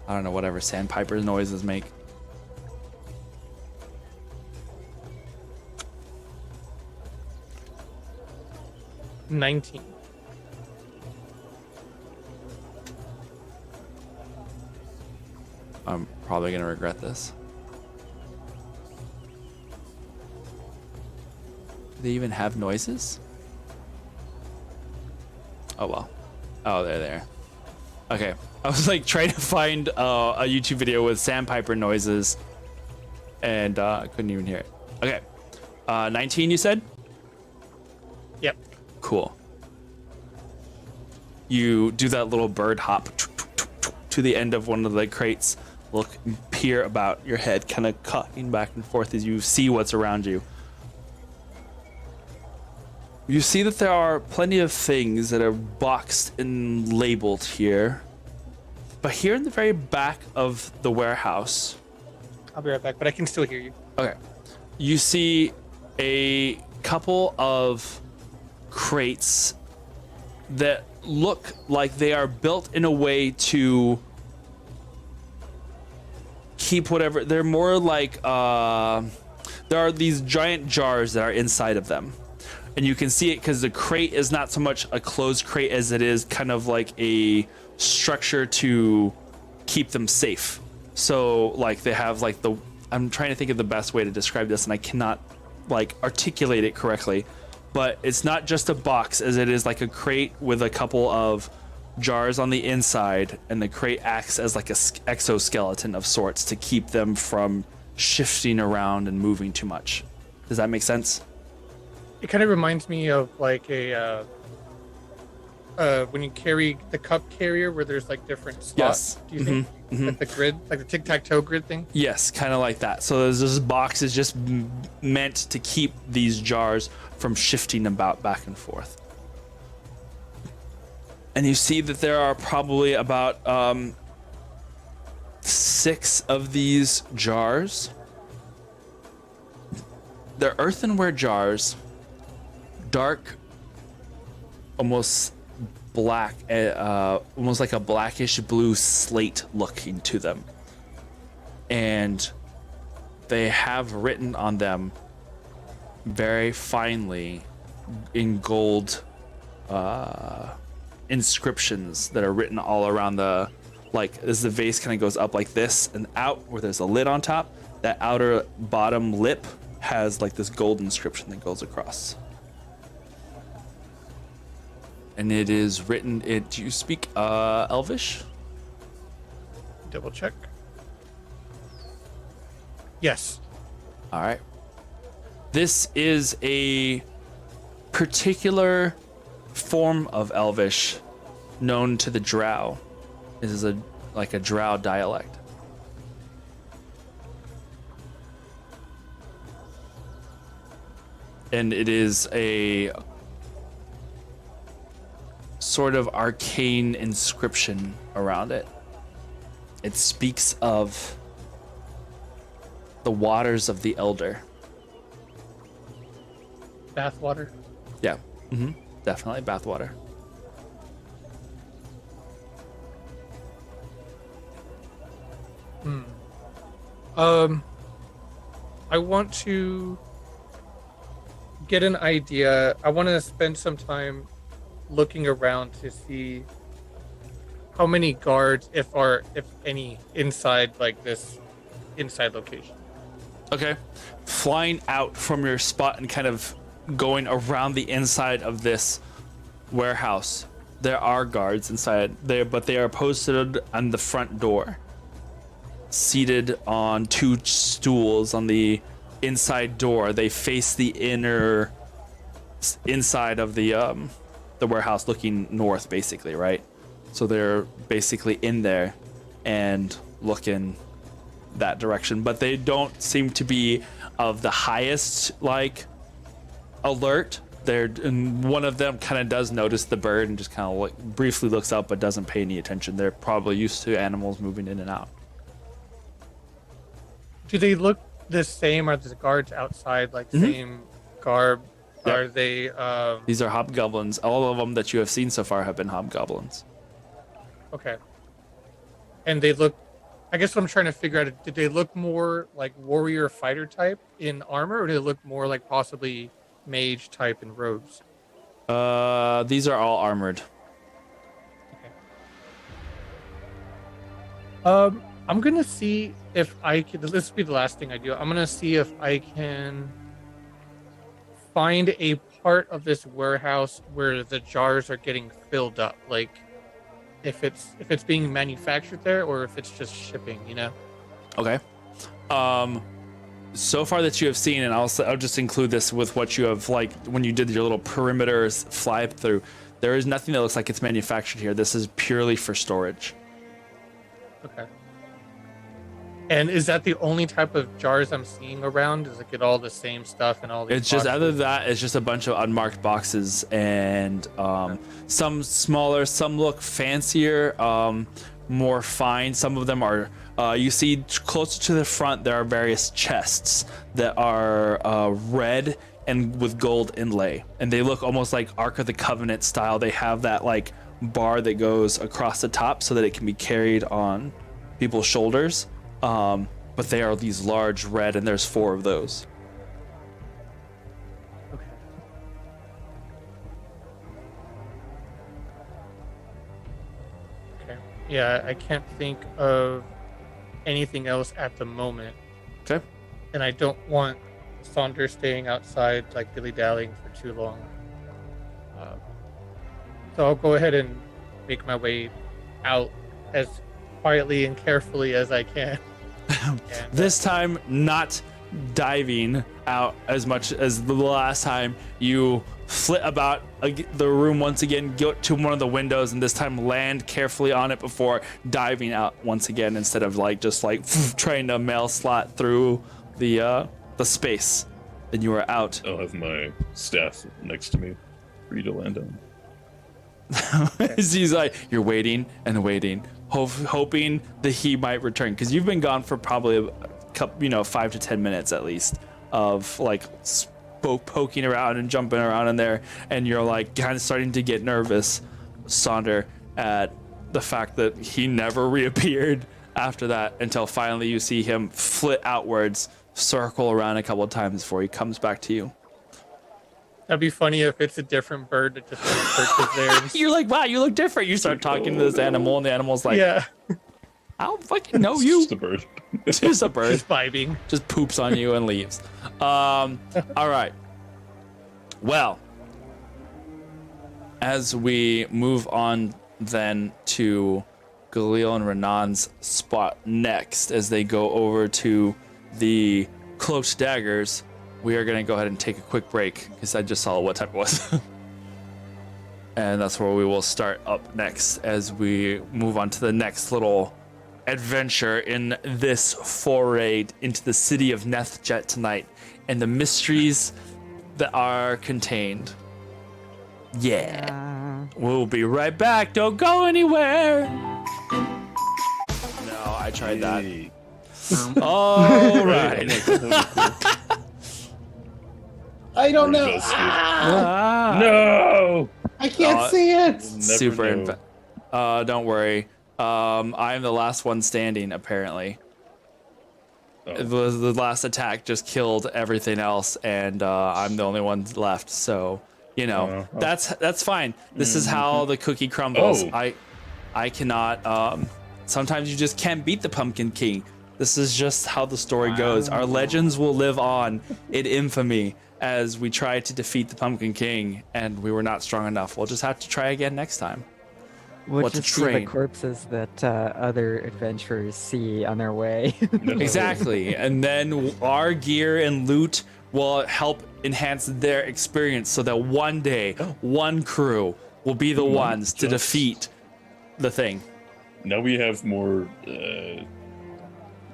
I don't know, whatever sandpiper noises make. $19. I'm probably gonna regret this. Do they even have noises? Oh well. Oh, they're there. Okay. I was like trying to find a YouTube video with sandpiper noises and I couldn't even hear it. Okay. 19 you said? Yep. Cool. You do that little bird hop to the end of one of the crates, look, peer about your head, kind of cocking back and forth as you see what's around you. You see that there are plenty of things that are boxed and labeled here. But here in the very back of the warehouse, I'll be right back, but I can still hear you. okay, you see a couple of crates that look like they are built in a way to keep whatever. They're more like there are these giant jars that are inside of them, and you can see it because the crate is not so much a closed crate as it is kind of like a structure to keep them safe. So like they have like the, I'm trying to think of the best way to describe this and I cannot like articulate it correctly, but it's not just a box as it is like a crate with a couple of jars on the inside, and the crate acts as like a exoskeleton of sorts to keep them from shifting around and moving too much. Does that make sense? It kind of reminds me of like a when you carry the cup carrier where there's like different slots. Yes. Do you think like the grid, like the tic-tac-toe grid thing? Yes, kind of like that. So this box is just meant to keep these jars from shifting about back and forth. And you see that there are probably about 6 of these jars. They're earthenware jars, dark, almost black, almost like a blackish blue slate looking to them. And they have written on them very finely in gold inscriptions that are written all around the, like as the vase kind of goes up like this and out where there's a lid on top, that outer bottom lip has like this gold inscription that goes across. And it is written, do you speak Elvish? Double check. Yes. All right. This is a particular form of Elvish known to the Drow. This is like a Drow dialect. And it is a sort of arcane inscription around it. It speaks of the waters of the Elder. Bathwater. Yeah, definitely bathwater. I want to get an idea. I want to spend some time looking around to see how many guards, if any, inside like this inside location. Okay. Flying out from your spot and kind of going around the inside of this warehouse, there are guards inside there, but they are posted on the front door, seated on 2 stools on the inside door. They face the inner inside of the warehouse, looking north, basically, right? So they're basically in there and looking that direction, but they don't seem to be of the highest like alert. And one of them kind of does notice the bird and just kind of briefly looks up but doesn't pay any attention. They're probably used to animals moving in and out. Do they look the same? Are the guards outside like Mhm. same garb? Yep. Are they? These are hobgoblins. All of them that you have seen so far have been hobgoblins. Okay. And they look. I guess what I'm trying to figure out, did they look more like warrior fighter type in armor, or did they look more like possibly mage type in robes? These are all armored. I'm gonna see if I can. This will be the last thing I do. I'm gonna see if I can find a part of this warehouse where the jars are getting filled up. Like, if it's being manufactured there, or if it's just shipping. You know. Okay. So far that you have seen, and I'll just include this with what you have, like when you did your little perimeters fly through. There is nothing that looks like it's manufactured here. This is purely for storage. Okay. And is that the only type of jars I'm seeing around? Is it get all the same stuff and all these It's just boxes? other than that, it's just a bunch of unmarked boxes and some smaller, some look fancier, more fine. Some of them are. You see closer to the front, there are various chests that are red and with gold inlay, and they look almost like Ark of the Covenant style. They have that like bar that goes across the top so that it can be carried on people's shoulders. But they are these large red, and there's 4 of those. Okay. Okay. Yeah, I can't think of anything else at the moment. Okay. And I don't want Saunders staying outside like dilly-dallying for too long. So I'll go ahead and make my way out as quietly and carefully as I can. This time, not diving out as much as the last time. You flit about the room once again, go to one of the windows, and this time land carefully on it before diving out once again, instead of like just like trying to mail slot through the space. Then you are out. I'll have my staff next to me for you to land on. He's like, you're waiting and waiting, hoping that he might return, because you've been gone for probably a couple, 5 to 10 minutes at least of like poking around and jumping around in there, and you're like kind of starting to get nervous, Sonder, at the fact that he never reappeared after that, until finally you see him flit outwards, circle around a couple of times before he comes back to you. That'd be funny if it's a different bird that just perches there. And You're like, wow, you look different. You start talking to this animal, and the animal's like, yeah, I don't fucking know It's you. just a bird. It's just a bird. just vibing. Just poops on you and leaves. All right. Well, as we move on then to Galil and Renan's spot next, as they go over to the cloaked daggers, we are going to go ahead and take a quick break, because I just saw what time it was. And that's where we will start up next as we move on to the next little adventure in this foray into the city of Nethjet tonight, and the mysteries that are contained. Yeah. We'll be right back. Don't go anywhere. No, I tried that. Hey. All right. I don't know. Reverse it. Ah, No! I can't Oh, see it. Super. know. Don't worry. I am the last one standing, apparently. Oh. The last attack just killed everything else, and I'm the only one left. So, that's fine. This is how the cookie crumbles. Oh. I cannot. Sometimes you just can't beat the Pumpkin King. This is just how the story goes. Our legends will live on in infamy as we try to defeat the Pumpkin King, and we were not strong enough. We'll just have to try again next time. We'll What to just see the train. corpses that other adventurers see on their way. No. Exactly. And then our gear and loot will help enhance their experience, so that one day, one crew will be the ones to just- defeat the thing. Now we have more.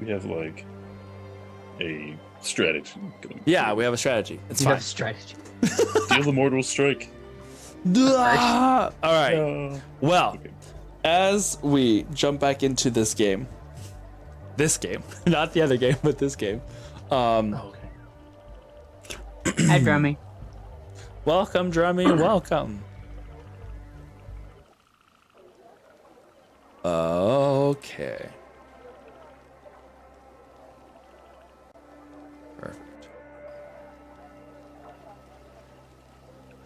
We have like a strategy going. Yeah, we have a strategy. It's You fine. have strategy. Deal the mortal strike. All right. No. Well, Okay. as we jump back into this game, This game, not the other game, but this game. Okay. Hi, Drummy. Welcome, Drummy. Welcome. Okay. Perfect.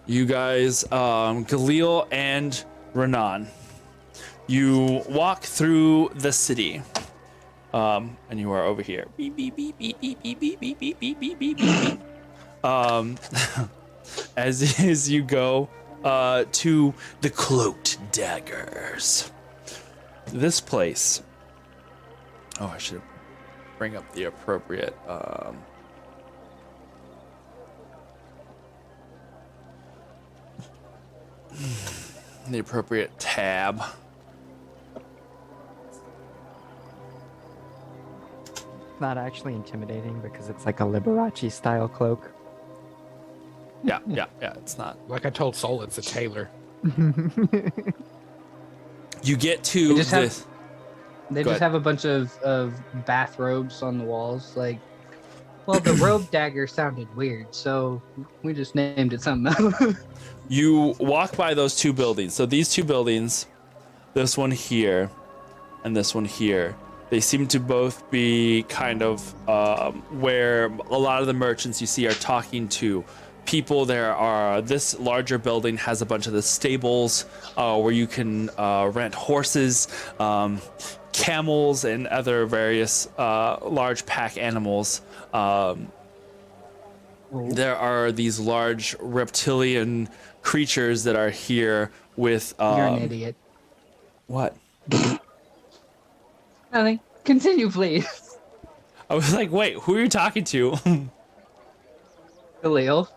You guys, Galil and Renan, you walk through the city, and you are over here. Beep, beep, beep, beep, beep, beep, beep, beep, beep, beep, beep, beep, beep. As you go to the Cloaked Daggers. This place. Oh, I should bring up the appropriate. The appropriate tab. Not actually intimidating because it's like a Liberace style cloak. Yeah, it's not. Like I told Soul, it's a tailor. You get to They just have- this. They Go just ahead. have a bunch of bathrobes on the walls. Like, well, the robe dagger sounded weird, so we just named it something else. You walk by those two buildings. So these two buildings, this one here and this one here, they seem to both be kind of where a lot of the merchants you see are talking to people. This larger building has a bunch of the stables where you can rent horses, camels, and other various large pack animals. There are these large reptilian creatures that are here with. You're an idiot. What? Nothing. Continue, please. I was like, wait, who are you talking to? Khalil.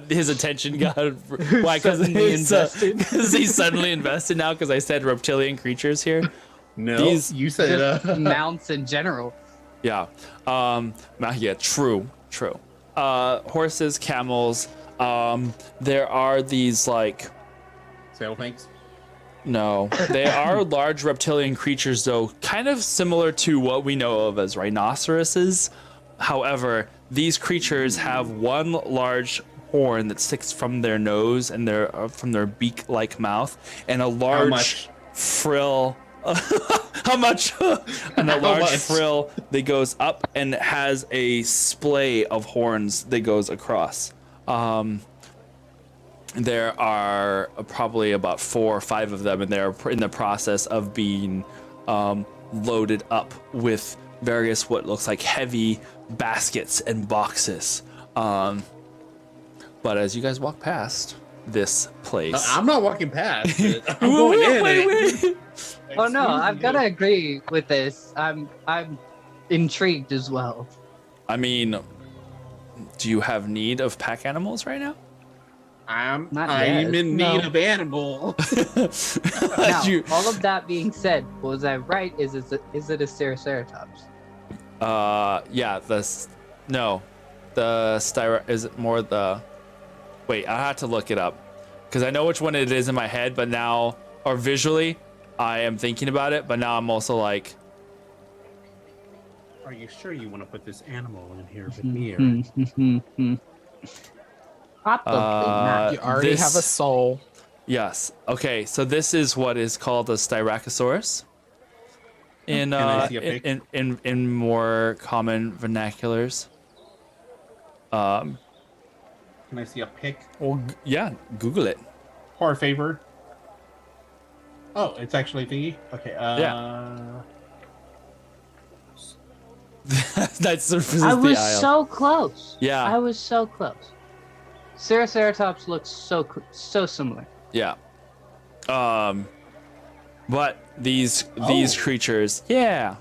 His attention got why? Because Suddenly he's suddenly invested now because I said reptilian creatures here. No, These- you said Mounts in general. Yeah. Yeah. True. Horses, camels. There are these like. saddlebags. No, they are large reptilian creatures, though, kind of similar to what we know of as rhinoceroses. However, these creatures have one large horn that sticks from their nose and from their beak-like mouth, and a large much? frill. How much? And a large frill that goes up and has a splay of horns that goes across. There are probably about 4 or 5 of them, and they're in the process of being loaded up with various what looks like heavy baskets and boxes. But as you guys walk past this place, I'm not walking past it. I'm going in it. wait. Oh no, I've Excuse got to me. agree with this. I'm intrigued as well. I mean, do you have need of pack animals right now? I'm Not in yet, need no. of animals. Now, You- all of that being said, was I right? Is it a Ceratops? Yeah, the styra is it more the. Wait, I have to look it up because I know which one it is in my head, but now or visually, I am thinking about it, but now I'm also like, Are you sure you want to put this animal in here with me? Probably not. You already this- have a soul. yes, okay, so this is what is called a Styracosaurus. In Can I see a pic? in more common vernaculars. Can I see a pic? Well, yeah, Google it. For a favor. Oh, it's actually thingy? Okay, That's the I was aisle. so close. Yeah. I was so close. Ceratops looks so similar. Yeah. But these Oh. creatures, yeah.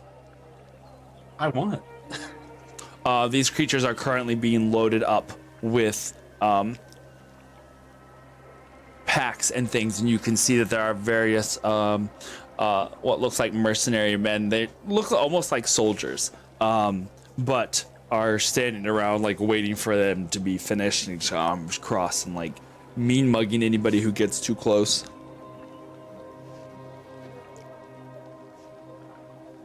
I want it. These creatures are currently being loaded up with packs and things, and you can see that there are various what looks like mercenary men. They look almost like soldiers, but are standing around like waiting for them to be finished and arms crossed and like mean mugging anybody who gets too close.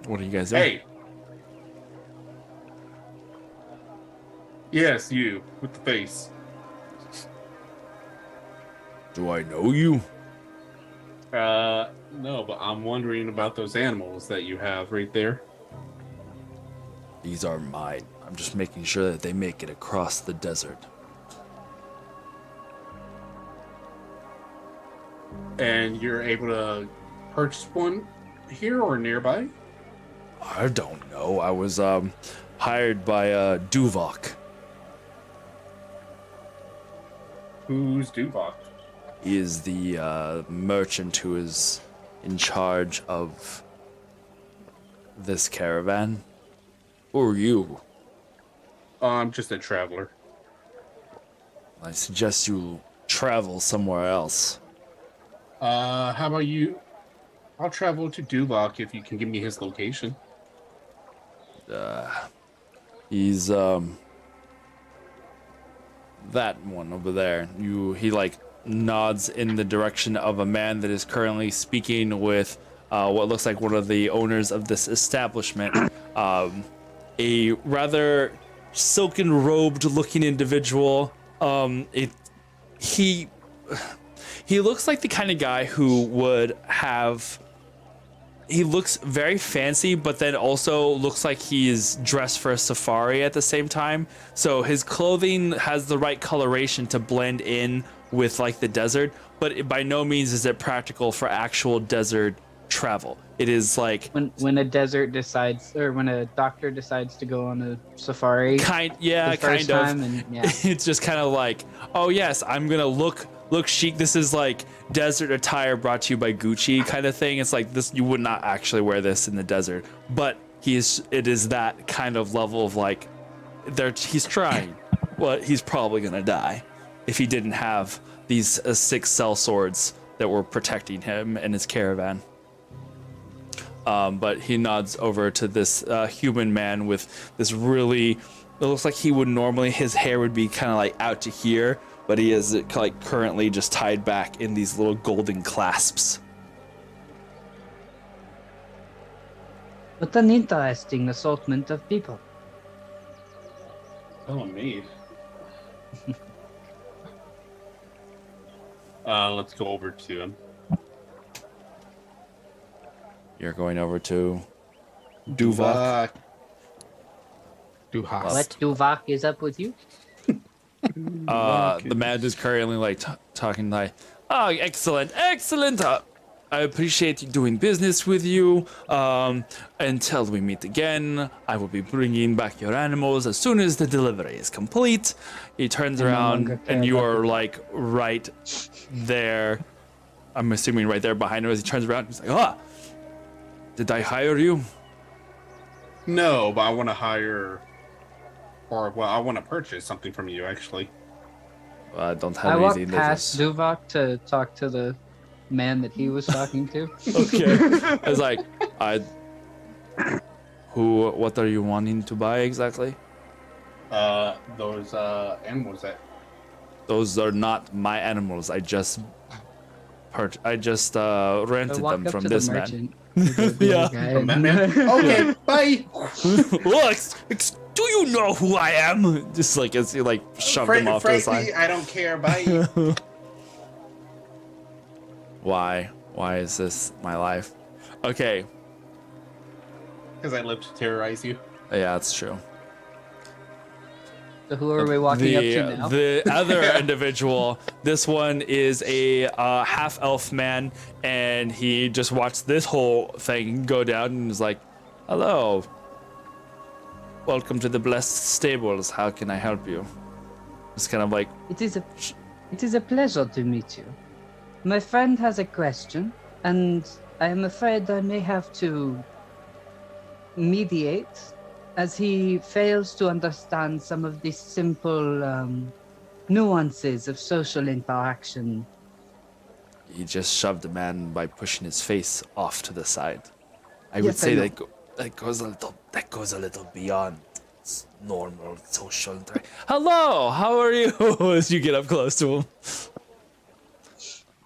What are you guys doing? Hey. Yes, you with the face. Do I know you? No, but I'm wondering about those animals that you have right there. These are mine. I'm just making sure that they make it across the desert. And you're able to purchase one here or nearby? I don't know. I was hired by Duvok. Who's Duvok? He is the merchant who is in charge of this caravan. Who are you? I'm just a traveler. I suggest you travel somewhere else. How about you? I'll travel to Duvok if you can give me his location. He's that one over there. He like nods in the direction of a man that is currently speaking with what looks like one of the owners of this establishment. A rather silken robed looking individual. He looks like the kind of guy who would have. He looks very fancy, but then also looks like he's dressed for a safari at the same time. So his clothing has the right coloration to blend in with like the desert, but by no means is it practical for actual desert travel. It is like when a desert decides, or when a doctor decides to go on a safari. kind of. And, yeah. It's just kind of like, oh yes, I'm gonna look chic. This is like desert attire brought to you by Gucci kind of thing. It's like this, you would not actually wear this in the desert, but it is that kind of level of like, he's trying. Well, he's probably gonna die if he didn't have these 6 cell swords that were protecting him and his caravan. But he nods over to this human man with this really, it looks like he would normally, his hair would be kind of like out to here, but he is like currently just tied back in these little golden clasps. What an interesting assortment of people. Oh, me. Let's go over to him. You're going over to Duvok. Duvok. What Duvok is up with you? The man is currently like talking like, oh, excellent. I appreciate doing business with you. Until we meet again, I will be bringing back your animals as soon as the delivery is complete. He turns around and you are like right there. I'm assuming right there behind him as he turns around. He's like, did I hire you? No, but I want to hire, or well, I want to purchase something from you, actually. I don't have I walked anything past Duvok to talk to the man that he was talking to. Okay. I was like, what are you wanting to buy exactly? Those animals that. Those are not my animals. I just rented them from this man. Yeah. From that man? Okay, bye. Well, do you know who I am? Just like as he like shoved him off to the side. Frankly, I don't care. Bye. Why? Why is this my life? Okay. Because I live to terrorize you. Yeah, that's true. So who are we walking up to now? The other individual, this one is a half-elf man, and he just watched this whole thing go down and is like, hello. Welcome to the Blessed Stables. How can I help you? It's kind of like... It is a pleasure to meet you. My friend has a question, and I am afraid I may have to mediate, as he fails to understand some of the simple nuances of social interaction. He just shoved a man by pushing his face off to the side. I would Yes, say I know. that goes a little beyond normal social interaction. Hello, how are you? As you get up close to him.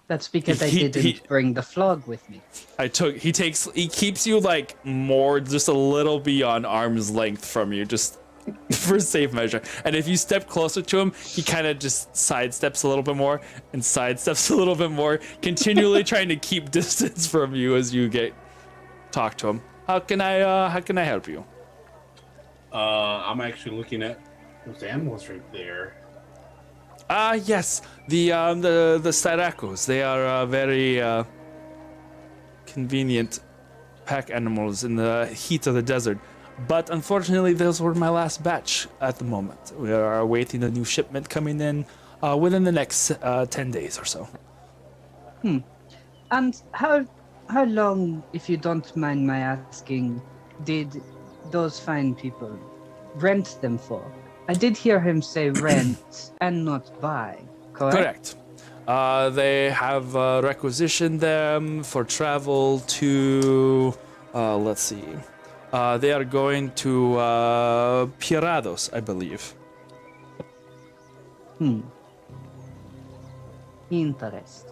That's because I He- didn't bring the flog with me. He keeps you like more just a little beyond arm's length from you, just for safe measure. And if you step closer to him, he kind of just sidesteps a little bit more and sidesteps a little bit more, continually trying to keep distance from you as you talk to him. How can I help you? I'm actually looking at those animals right there. Yes, the Staracos. They are very convenient pack animals in the heat of the desert. But unfortunately, those were my last batch at the moment. We are awaiting a new shipment coming in within the next 10 days or so. And how long, if you don't mind my asking, did those fine people rent them for? I did hear him say rent and not buy, correct? Correct. They have requisitioned them for travel to, let's see. They are going to Pirados, I believe. Interesting.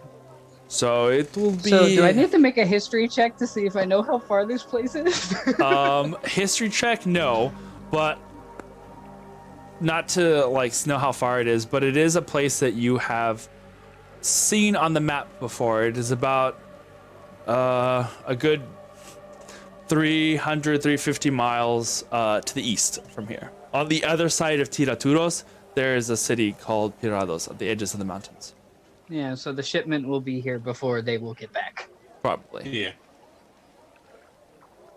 So it will be. So do I need to make a history check to see if I know how far this place is? History check, no, but not to like know how far it is, but it is a place that you have seen on the map before. It is about a good 350 miles to the east from here. On the other side of Tiraturos, there is a city called Pirados at the edges of the mountains. Yeah, so the shipment will be here before they will get back. Probably.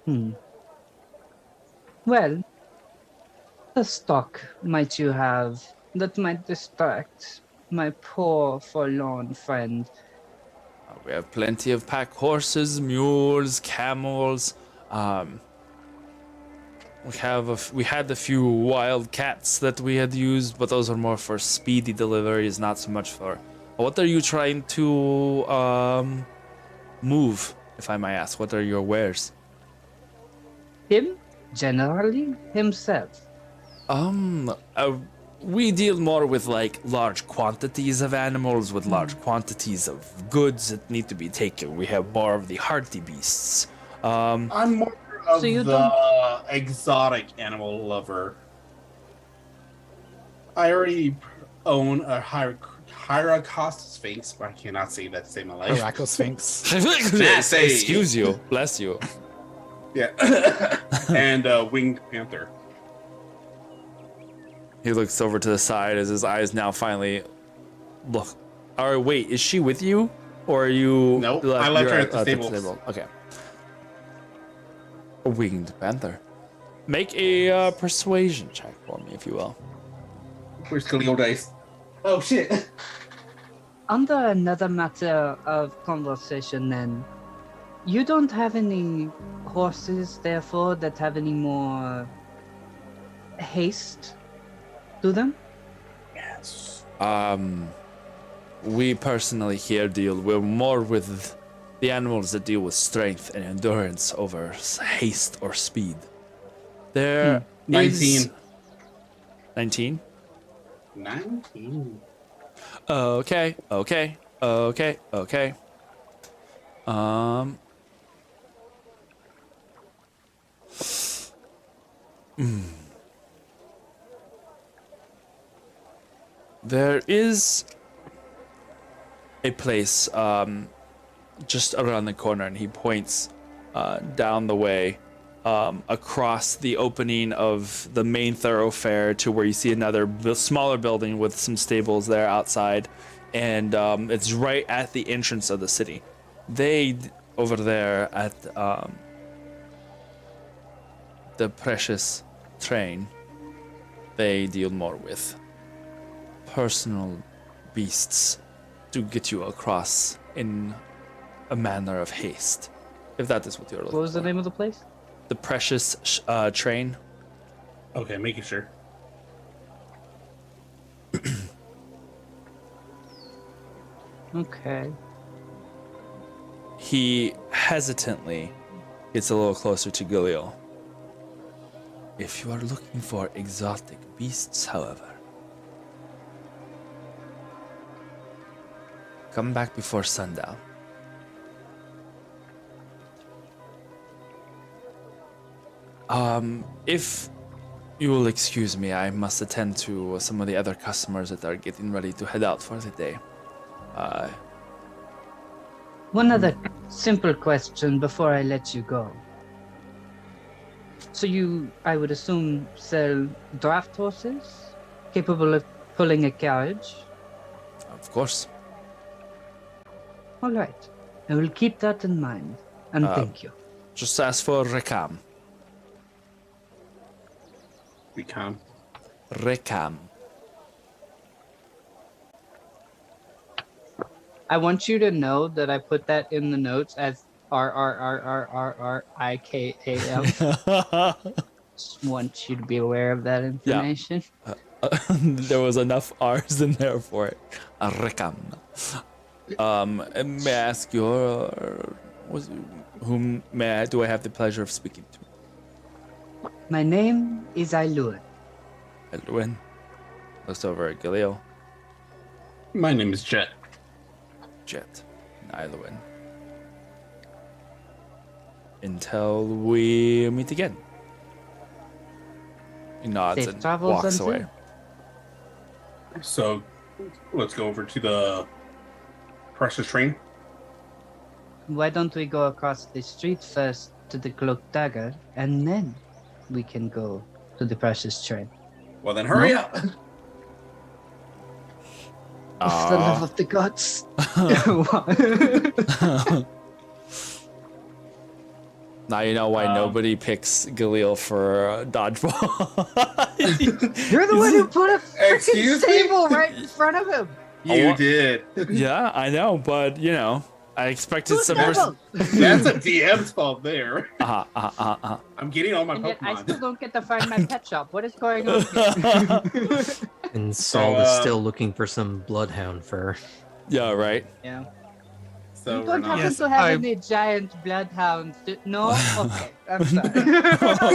Yeah. Well, the stock might you have that might distract my poor forlorn friend? We have plenty of pack horses, mules, camels. We had a few wild cats that we had used, but those are more for speedy deliveries, not so much for. What are you trying to move, if I may ask? What are your wares? Him? Generally? Himself. We deal more with like large quantities of animals, with large quantities of goods that need to be taken. We have more of the hardy beasts. I'm more of So you the exotic animal lover. I already own a Hyracos Sphinx, but I cannot say that to save my life. Araco Sphinx. Excuse you, bless you. Yeah. And Winged Panther. He looks over to the side as his eyes now finally look. All right, wait, is she with you, or are you? Nope, I left you're her at the stable. Okay. A winged panther. Make a persuasion check for me, if you will. Where's Khalil dice? Oh shit. Under another matter of conversation, then, you don't have any horses, therefore, that have any more haste to them? Yes. We personally here we're more with the animals that deal with strength and endurance over haste or speed. There 19. 19? 19. Okay. There is a place just around the corner, and he points down the way across the opening of the main thoroughfare to where you see another smaller building with some stables there outside, and it's right at the entrance of the city. They over there at the precious train, they deal more with personal beasts to get you across in a manner of haste, if that is what you're looking for. What was the name of the place? The precious train. Okay, making sure. Okay. He hesitantly gets a little closer to Galil. If you are looking for exotic beasts, however, Come back before sundown. If you will excuse me, I must attend to some of the other customers that are getting ready to head out for the day. One other simple question before I let you go. So you, I would assume, sell draft horses capable of pulling a carriage? Of course. All right. I will keep that in mind. And thank you. Just ask for Recam. Become. Recam. I want you to know that I put that in the notes as RRRRRRIKAM. Just want you to be aware of that information. There was enough R's in there for it. Recam. May I ask whom do I have the pleasure of speaking to? My name is Ailun. Edwin. Looks over at Galil. My name is Jet. Jet. Nylowin. Until we meet again. He nods Safe and travels walks until- away. So let's go over to the precious train. Why don't we go across the street first to the Cloak Dagger, and then we can go to the precious train? Well, then hurry up. For the love of the gods. Now you know why nobody picks Galil for dodgeball. You're the one who put a freaking Excuse me? table right in front of him. You what? did. Yeah, I know, but you know, I expected some. That's a DM's fault there. I'm getting all my And yet I still Pokemon. don't get to find my pet shop. What is going on here? And Saul is So, still looking for some bloodhound fur. Yeah, right. Yeah. So You we're don't not. happen Yes, to have I- any giant bloodhounds? No? Okay, I'm sorry.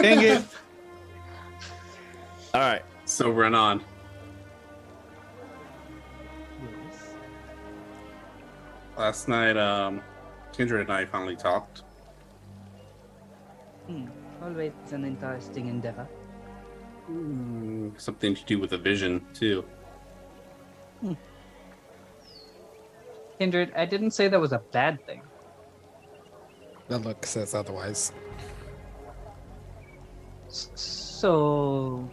Dang it. All right. So run on. Yes. Last night, Kindred and I finally talked. Always an interesting endeavor. Something to do with a vision too. Kindred, I didn't say that was a bad thing. The look says otherwise. So,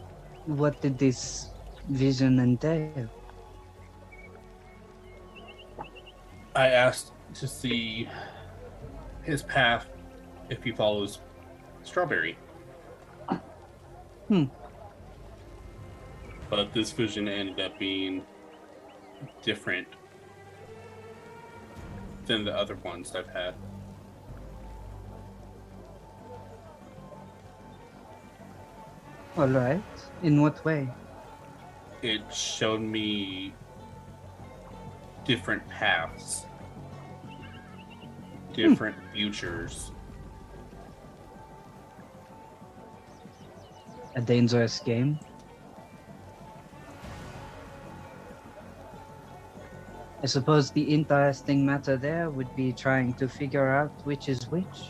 what did this vision entail? I asked to see his path if he follows Strawberry. But this vision ended up being different than the other ones I've had. All right. In what way? It showed me different paths, different futures. A dangerous game? I suppose the interesting matter there would be trying to figure out which is which.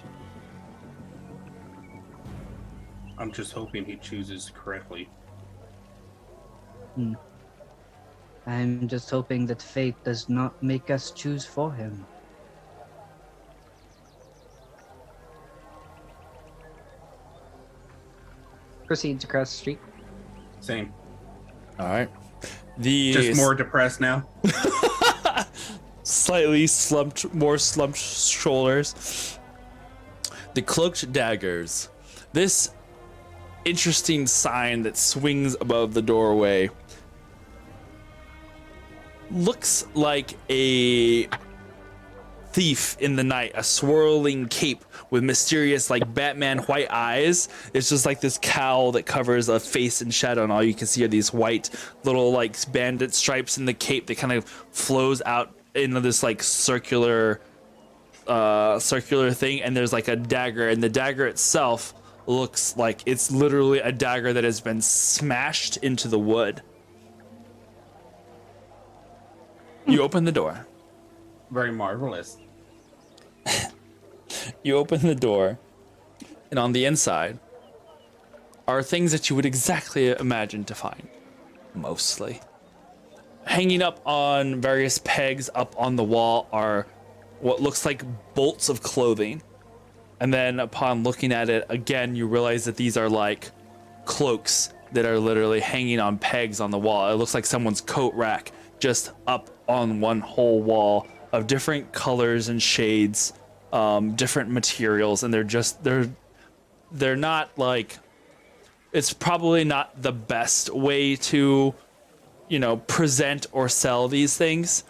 I'm just hoping he chooses correctly. I'm just hoping that fate does not make us choose for him. Proceeds across the street. Same. All right. The Just more depressed now. slightly more slumped shoulders. The cloaked daggers. This interesting sign that swings above the doorway looks like a thief in the night, a swirling cape with mysterious, like Batman white eyes. It's just like this cowl that covers a face in shadow, and all you can see are these white little like bandit stripes in the cape that kind of flows out into this like circular thing, and there's like a dagger, and the dagger itself looks like it's literally a dagger that has been smashed into the wood. You open the door. very marvelous. You open the door, and on the inside are things that you would exactly imagine to find, mostly. Hanging up on various pegs up on the wall are what looks like bolts of clothing. And then upon looking at it again, you realize that these are like cloaks that are literally hanging on pegs on the wall. It looks like someone's coat rack just up on one whole wall of different colors and shades, different materials, and they're not like, it's probably not the best way to, you know, present or sell these things,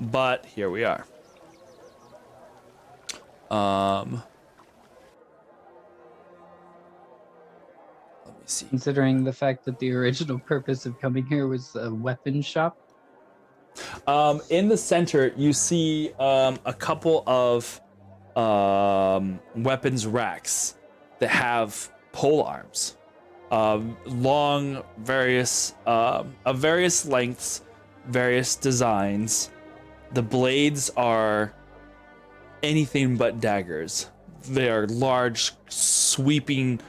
but here we are. Let me see. Considering the fact that the original purpose of coming here was a weapon shop. In the center, you see a couple of weapons racks that have pole arms, long, various of various lengths, various designs. The blades are anything but daggers. They are large, sweeping,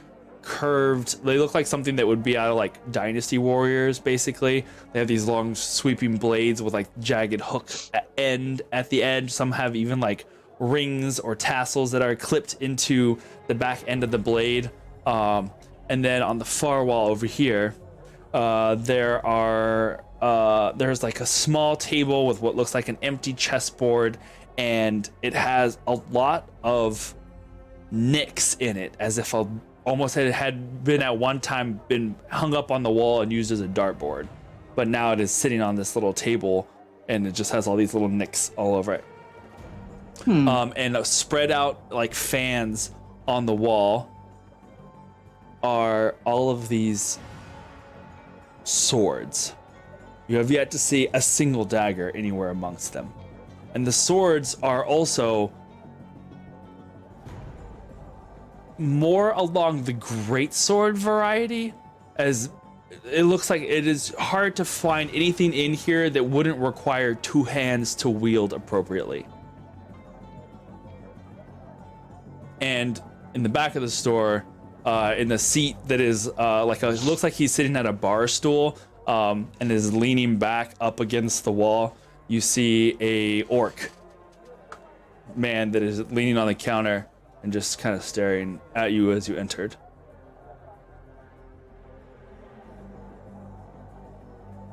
curved. They look like something that would be out of like Dynasty Warriors, basically. They have these long, sweeping blades with like jagged hook at the edge. Some have even like rings or tassels that are clipped into the back end of the blade. And then on the far wall over here, there's like a small table with what looks like an empty chessboard, and it has a lot of nicks in it, as if almost it had been at one time been hung up on the wall and used as a dartboard, but now it is sitting on this little table, and it just has all these little nicks all over it. And spread out like fans on the wall are all of these swords. You have yet to see a single dagger anywhere amongst them. And the swords are also more along the greatsword variety, as it looks like it is hard to find anything in here that wouldn't require two hands to wield appropriately. And in the back of the store, in the seat that is looks like he's sitting at a bar stool, and is leaning back up against the wall, you see a orc man that is leaning on the counter and just kind of staring at you as you entered.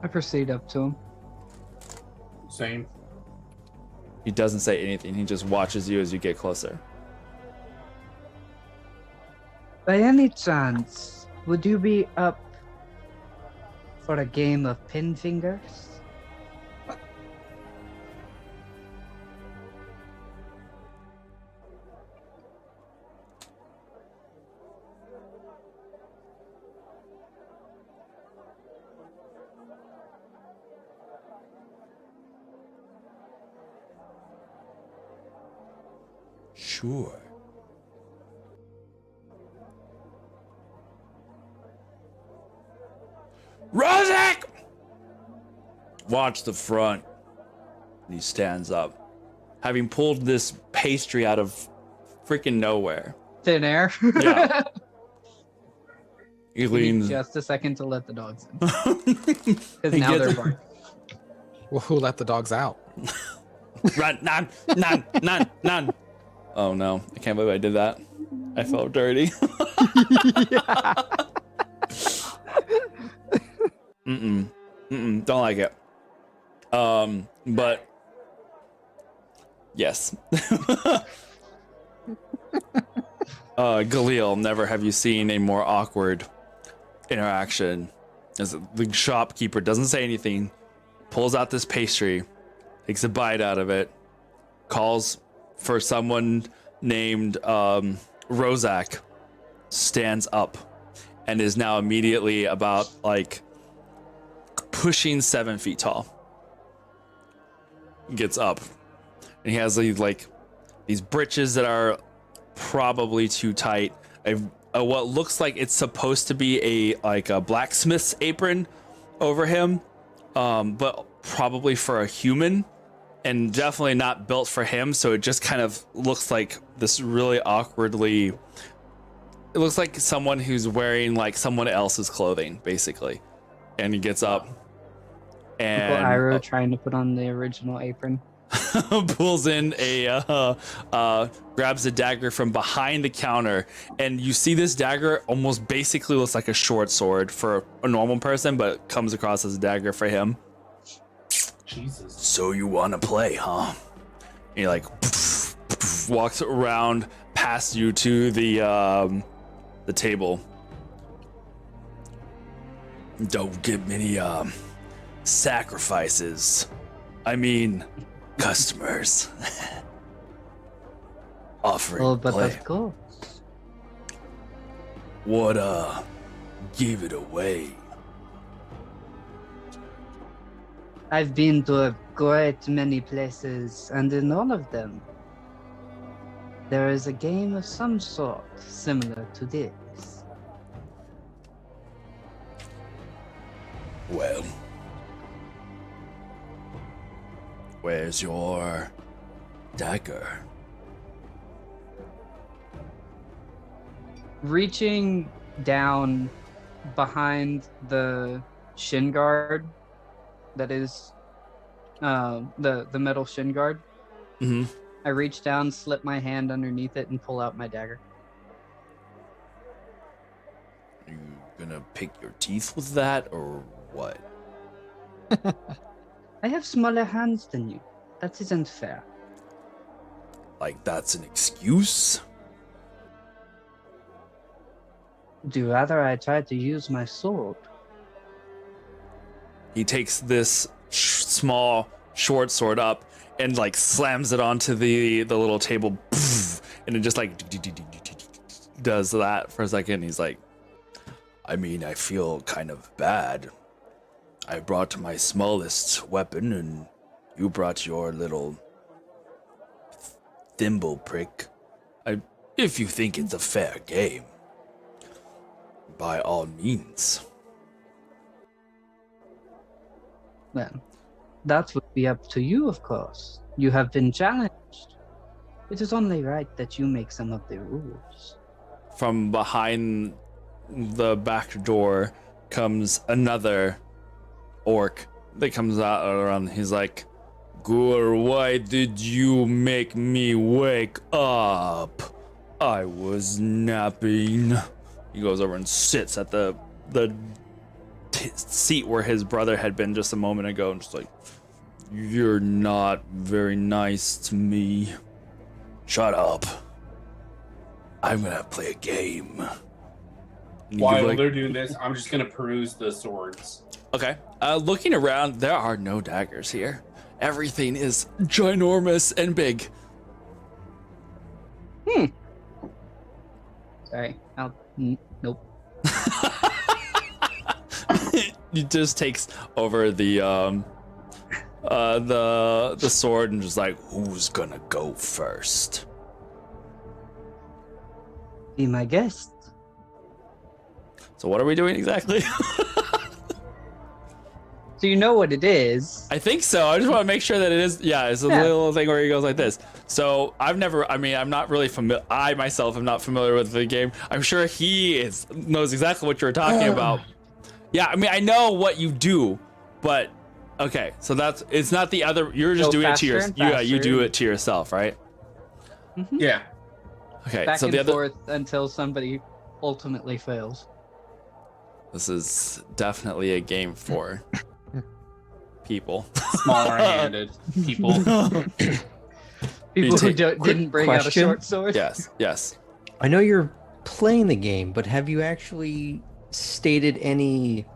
I proceed up to him. Same. He doesn't say anything. He just watches you as you get closer. By any chance, would you be up for a game of pin fingers? Sure. Rozak! Watch the front. And he stands up, having pulled this pastry out of freaking nowhere. Thin air. Yeah. He Give me leans. just a second to let the dogs in. Because He now gets- they're barking. Well, who let the dogs out? Run, none. Oh no, I can't believe I did that. I felt dirty. Don't like it. But yes. Galil, never have you seen a more awkward interaction. As the shopkeeper doesn't say anything, pulls out this pastry, takes a bite out of it, calls for someone named Rozak, stands up, and is now immediately about like pushing 7 feet tall. Gets up, and he has these breeches that are probably too tight. What looks like it's supposed to be a blacksmith's apron over him, but probably for a human. and definitely not built for him. So it just kind of looks like this really awkwardly. It looks like someone who's wearing like someone else's clothing, basically. And he gets up Uncle and Iro trying to put on the original apron. pulls in grabs a dagger from behind the counter, and you see this dagger almost basically looks like a short sword for a normal person, but comes across as a dagger for him. Jesus. So you want to play, huh? And he like walks around past you to the table. Don't get many sacrifices. I mean, customers. Offering Oh, but play. of course. What give it away? I've been to a great many places, and in all of them, there is a game of some sort similar to this. Well, where's your dagger? Reaching down behind the shin guard, that is the metal shin guard. Mm-hmm. I reach down, slip my hand underneath it, and pull out my dagger. You gonna pick your teeth with that, or what? I have smaller hands than you. That isn't fair. Like that's an excuse? Would you rather I try to use my sword? He takes this small short sword up and like slams it onto the little table, and it just like does that for a second. He's like, I mean, I feel kind of bad. I brought my smallest weapon and you brought your little thimble prick. If you think it's a fair game, by all means. Well, that would be up to you, of course. You have been challenged. It is only right that you make some of the rules. From behind the back door comes another orc that comes out around. He's like, Gur, why did you make me wake up? I was napping. He goes over and sits at the seat where his brother had been just a moment ago, and just like, you're not very nice to me. Shut up. I'm gonna play a game. While they're doing this, I'm just gonna peruse the swords. Okay. Looking around, there are no daggers here. Everything is ginormous and big. Sorry. Nope. He just takes over the sword and just like, who's gonna go first? Be my guest. So what are we doing exactly? So you know what it is. I think so. I just want to make sure that it is. Yeah, it's a little thing where he goes like this. So I'm not really familiar. I myself am not familiar with the game. I'm sure he knows exactly what you're talking about. Yeah, I mean, I know what you do, but okay. So it's not the other. You're just Go doing it to faster and yeah, you faster. do it to yourself, right? Mhm. Yeah. Okay. Back so and the other. forth until somebody ultimately fails. This is definitely a game for people. Smaller-handed people. People who take- didn't bring out a question. short sword. Yes. I know you're playing the game, but have you actually stated any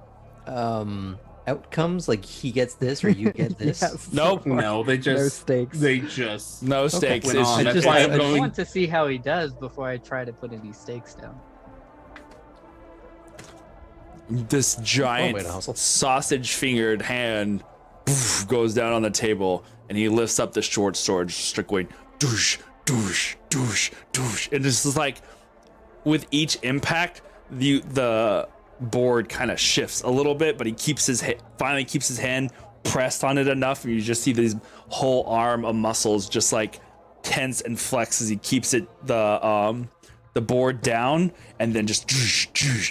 outcomes? Like he gets this or you get this? Yes. Nope. No, they just No stakes. They just No stakes. went It's on. just- That's why I'm I going. want to see how he does before I try to put any stakes down. This giant way to hustle. sausage-fingered hand goes down on the table, and he lifts up the short sword, just like going douche, douche, douche, douche, and it's just like with each impact, the board kind of shifts a little bit, but he keeps finally keeps his hand pressed on it enough, and you just see these whole arm of muscles just like tense and flex as he keeps it the board down, and then just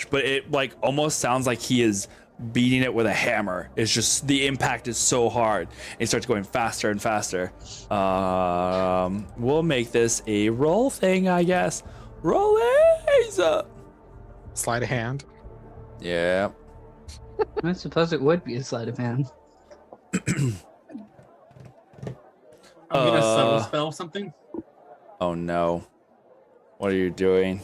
but it like almost sounds like he is beating it with a hammer. It's just the impact is so hard. It starts going faster and faster. We'll make this a roll thing, I guess. Rollies up. Sleight of hand. Yeah. I suppose it would be a sleight of hand. I'm gonna subtle spell something. Oh no. What are you doing?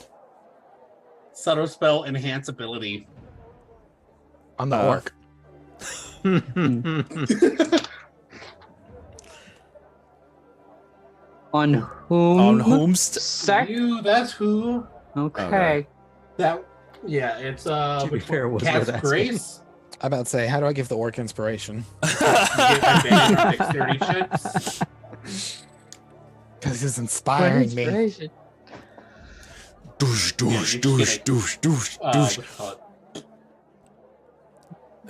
Subtle spell enhance ability. On the orc. On whom? On whomst? Sec? You, that's who. Okay. That, yeah, it's To be fair, was Cat's what I Grace. I'm about to say, how do I give the orc inspiration? You get advantage on dexterity checks. Because he's What inspiring me. inspiration? Douche, douche, you douche, get douche, douche, What douche. you call it?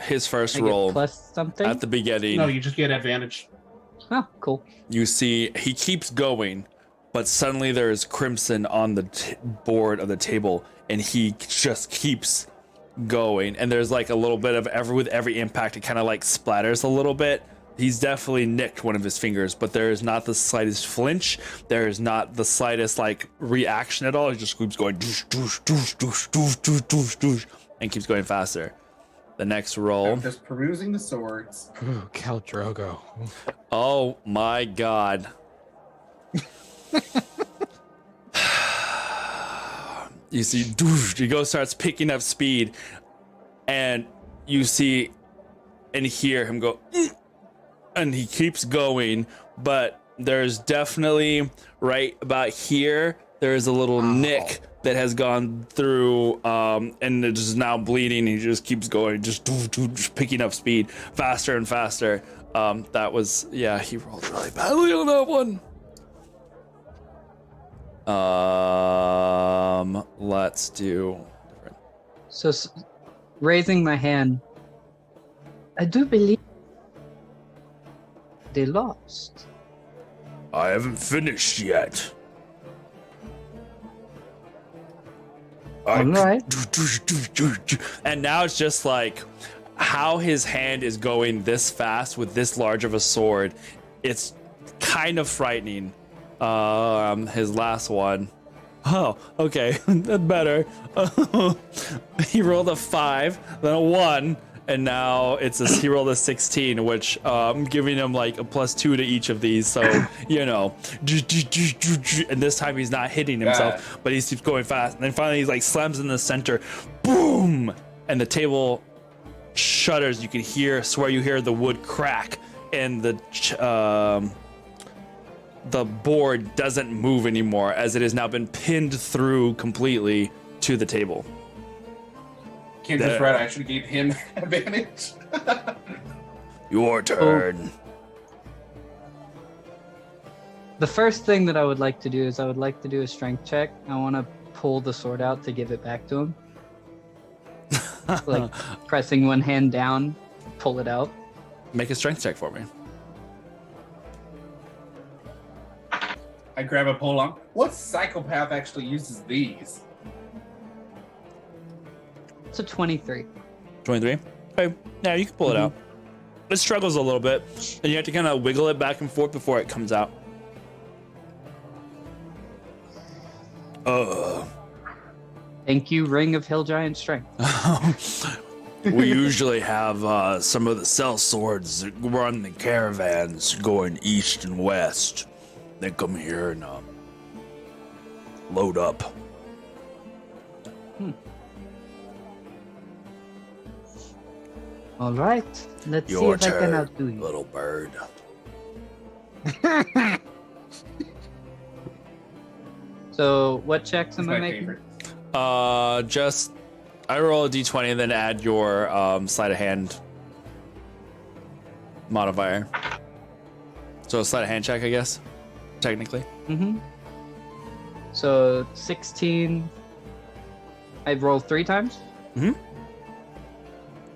His first I get roll plus something? at the beginning. No, you just get advantage. Oh, cool. You see he keeps going, but suddenly there is crimson on the board of the table, and he just keeps going. And there's like a little bit of with every impact, it kind of like splatters a little bit. He's definitely nicked one of his fingers, but there is not the slightest flinch. There is not the slightest like reaction at all. He just keeps going, doosh, doosh, doosh, doosh, doosh, doosh, doosh, doosh, and keeps going faster. The next roll. I'm just perusing the swords. Ooh, Khal Drogo. Oh my god. You see, doosh, he starts picking up speed, and you see and hear him go, and he keeps going, but there's definitely right about here, there's a little nick that has gone through, and it is now bleeding. He just keeps going, just picking up speed faster and faster. That was, yeah, he rolled really badly on that one. Let's do different. So, raising my hand, I do believe they lost. I haven't finished yet. All right. And now it's just like how his hand is going this fast with this large of a sword. It's kind of frightening. His last one. Oh, okay, that's better. He rolled a 5, then a 1, and now he rolled a 16, which I'm giving him like a +2 to each of these. So you know, and this time he's not hitting himself, but he keeps going fast. And then finally he like slams in the center, boom, and the table shudders. You can swear you hear the wood crack, and the board doesn't move anymore, as it has now been pinned through completely to the table. Kansas Red actually gave him advantage. Your turn. The first thing that I would like to do is I would like to do a strength check. I want to pull the sword out to give it back to him. Like pressing one hand down, pull it out. Make a strength check for me. I grab a pole arm. What psychopath actually uses these? It's a 23. 23. Okay, yeah, you can pull it out. It struggles a little bit, and you have to kind of wiggle it back and forth before it comes out. Thank you, Ring of Hill Giant Strength. We usually have some of the cell swords that run the caravans going east and west. They come here and load up. All right, let's Your see if I can turn, outdo you. little bird. So, what checks am It's I my making? favorite. I roll a d20 and then add your sleight of hand modifier. So a sleight of hand check, I guess, technically. Mm-hmm. So 16. I rolled 3 times.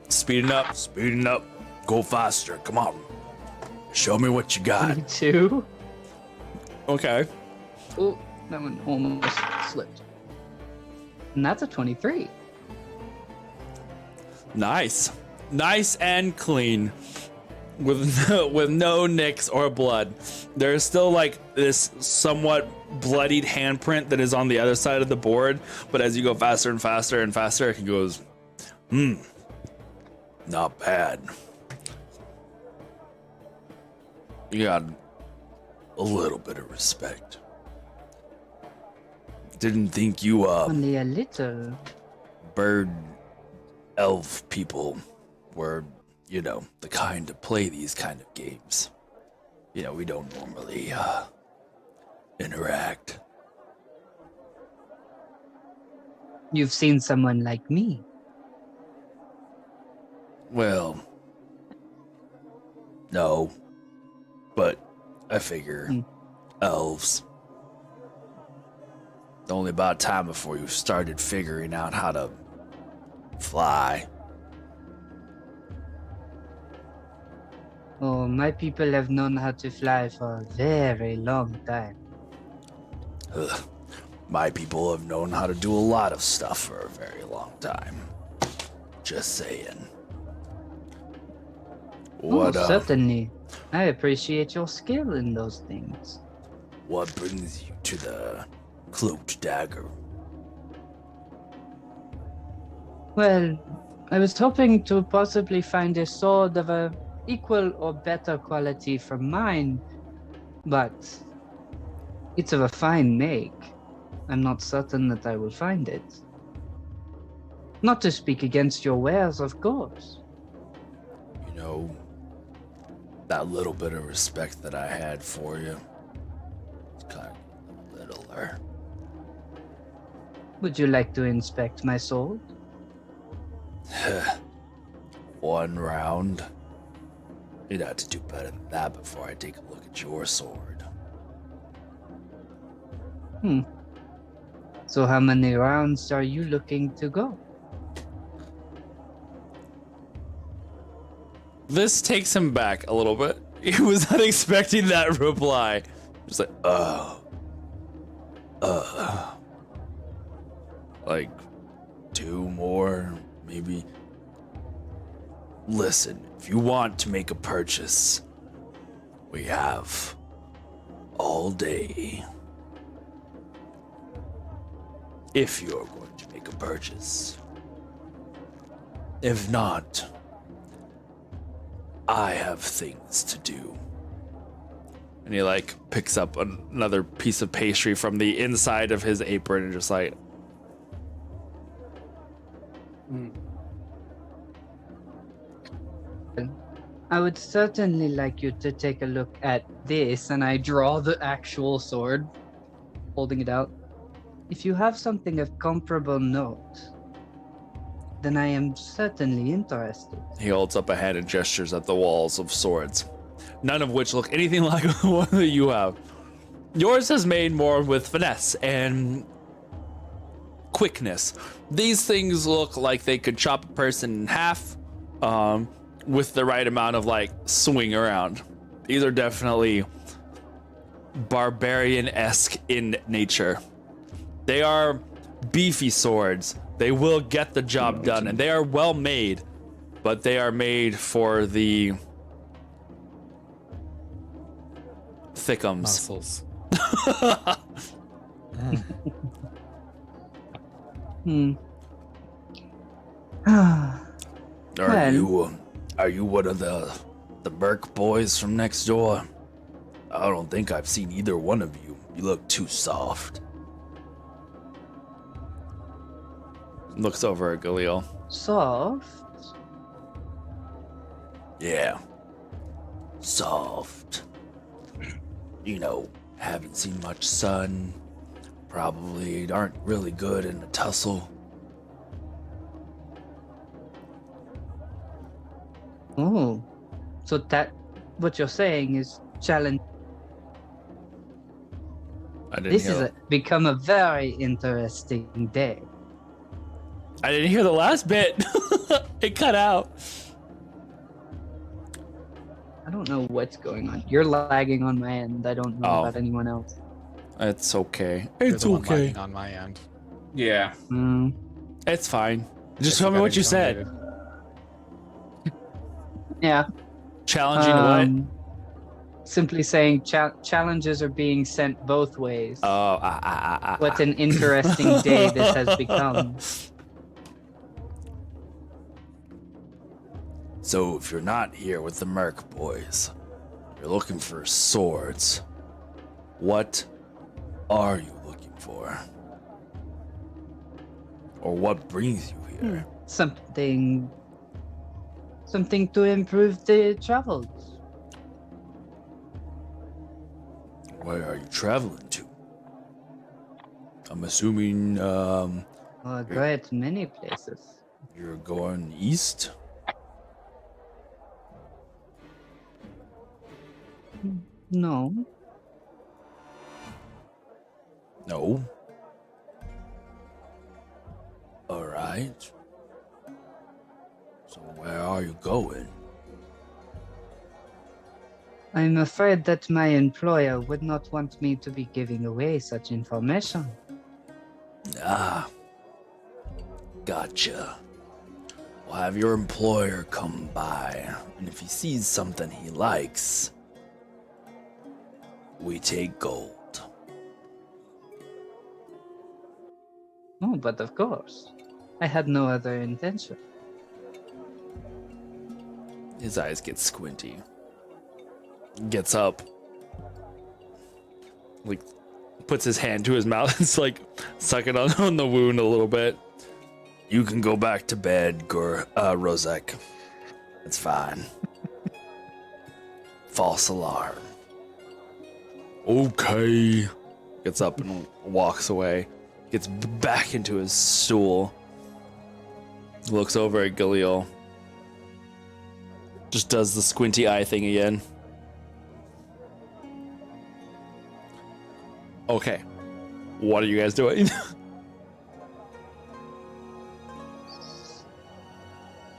Speeding up, speeding up, Go faster. Come on. Show me what you got. 22. Okay. Oh, that one almost slipped. And that's a 23. Nice. Nice and clean. With no nicks or blood. There's still like this somewhat bloodied handprint that is on the other side of the board, but as you go faster and faster and faster, it goes, not bad. You got a little bit of respect. Didn't think you Only a little. bird elf people were, you know, the kind to play these kind of games. You know, we don't normally interact. You've seen someone like me. Well, no, but I figure elves. Only about time before you started figuring out how to fly. Oh, my people have known how to fly for a very long time. Ugh. My people have known how to do a lot of stuff for a very long time. Just saying. What, Certainly. I appreciate your skill in those things. what brings you to the cloaked dagger? Well, I was hoping to possibly find a sword of a equal or better quality from mine, but it's of a fine make. I'm not certain that I will find it. Not to speak against your wares, of course. You know, that little bit of respect that I had for you, it's kind of littler. Would you like to inspect my sword? One round. You'd have to do better than that before I take a look at your sword. So how many rounds are you looking to go? This takes him back a little bit. He was not expecting that reply. Just like, like 2 more, maybe. Listen, if you want to make a purchase, we have all day. If you're going to make a purchase. If not, I have things to do. And he like picks up another piece of pastry from the inside of his apron and just like, I would certainly like you to take a look at this, and I draw the actual sword, holding it out. If you have something of comparable note, then I am certainly interested. he holds up a hand and gestures at the walls of swords, none of which look anything like the one that you have. Yours is made more with finesse and quickness. These things look like they could chop a person in half, with the right amount of like swing around. These are definitely barbarian-esque in nature. They are beefy swords. They will get the job done, and they are well made, but they are made for the thickums. Muscles. Are you one of the Merc boys from next door? I don't think I've seen either one of you. You look too soft. Looks over at Galil. Soft? Yeah. Soft. You know, haven't seen much sun. Probably aren't really good in a tussle. Oh, so that what you're saying is challenge. I didn't This hear. is become a very interesting day. I didn't hear the last bit. It cut out. I don't know what's going on. You're lagging on my end. I don't know Oh. about anyone else. It's okay. You're It's the one okay. lagging on my end. Yeah. Mm. It's fine. Just Guess tell me got what you said. intimidated. Yeah. Challenging what? Simply saying challenges are being sent both ways. Oh, What an interesting day this has become. So if you're not here with the Merc boys, you're looking for swords. What are you looking for? Or what brings you here? Something to improve the travels. Where are you traveling to? I'm assuming A great many places. you're going east? No. No. All right. So where are you going? I'm afraid that my employer would not want me to be giving away such information. Ah. Gotcha. We'll have your employer come by, and if he sees something he likes, we take gold. Oh, but of course. I had no other intention. His eyes get squinty. Gets up. Like, puts his hand to his mouth. It's like sucking on the wound a little bit. You can go back to bed, Rozek. It's fine. False alarm. Okay. Gets up and walks away. Gets back into his stool. Looks over at Galil. Just does the squinty eye thing again. Okay. What are you guys doing?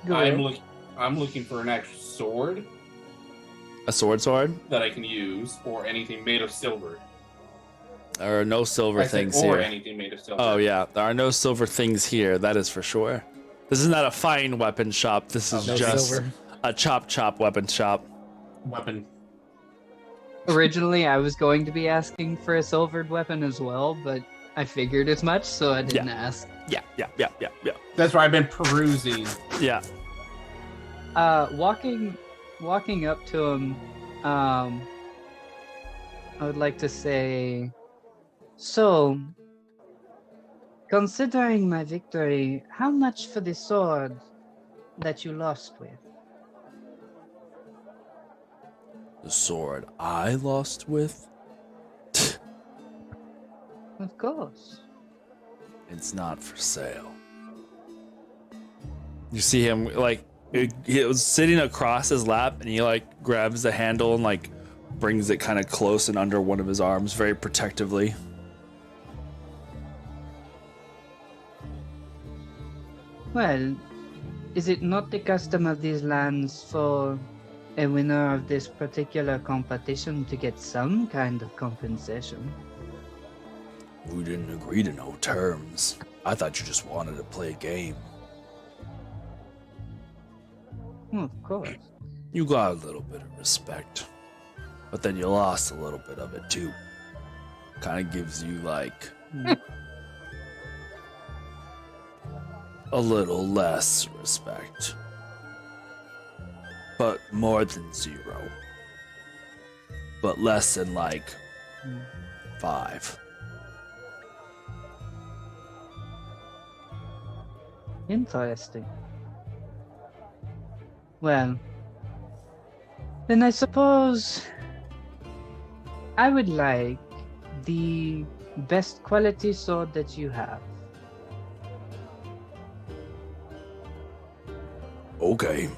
I'm looking for an actual sword A sword? that I can use, or anything made of silver. There are no silver I said, things or here. anything made of silver. Oh yeah, there are no silver things here, that is for sure. This is not a fine weapon shop, this is No just silver. a chop weapon shop. Weapon. Originally, I was going to be asking for a silvered weapon as well, but I figured as much, so I didn't ask. Yeah. That's why I've been perusing. Yeah. Walking up to him, I would like to say, so, considering my victory, how much for the sword that you lost with? The sword I lost with? Of course. It's not for sale. You see him, like, he was sitting across his lap, and he, like, grabs the handle and, like, brings it kind of close and under one of his arms very protectively. Well, is it not the custom of these lands for a winner of this particular competition to get some kind of compensation? We didn't agree to no terms. I thought you just wanted to play a game. Well, of course. You got a little bit of respect, but then you lost a little bit of it too. Kind of gives you like a little less respect, but more than 0. But less than like 5. Interesting. Well, then I suppose I would like the best quality sword that you have. Okay.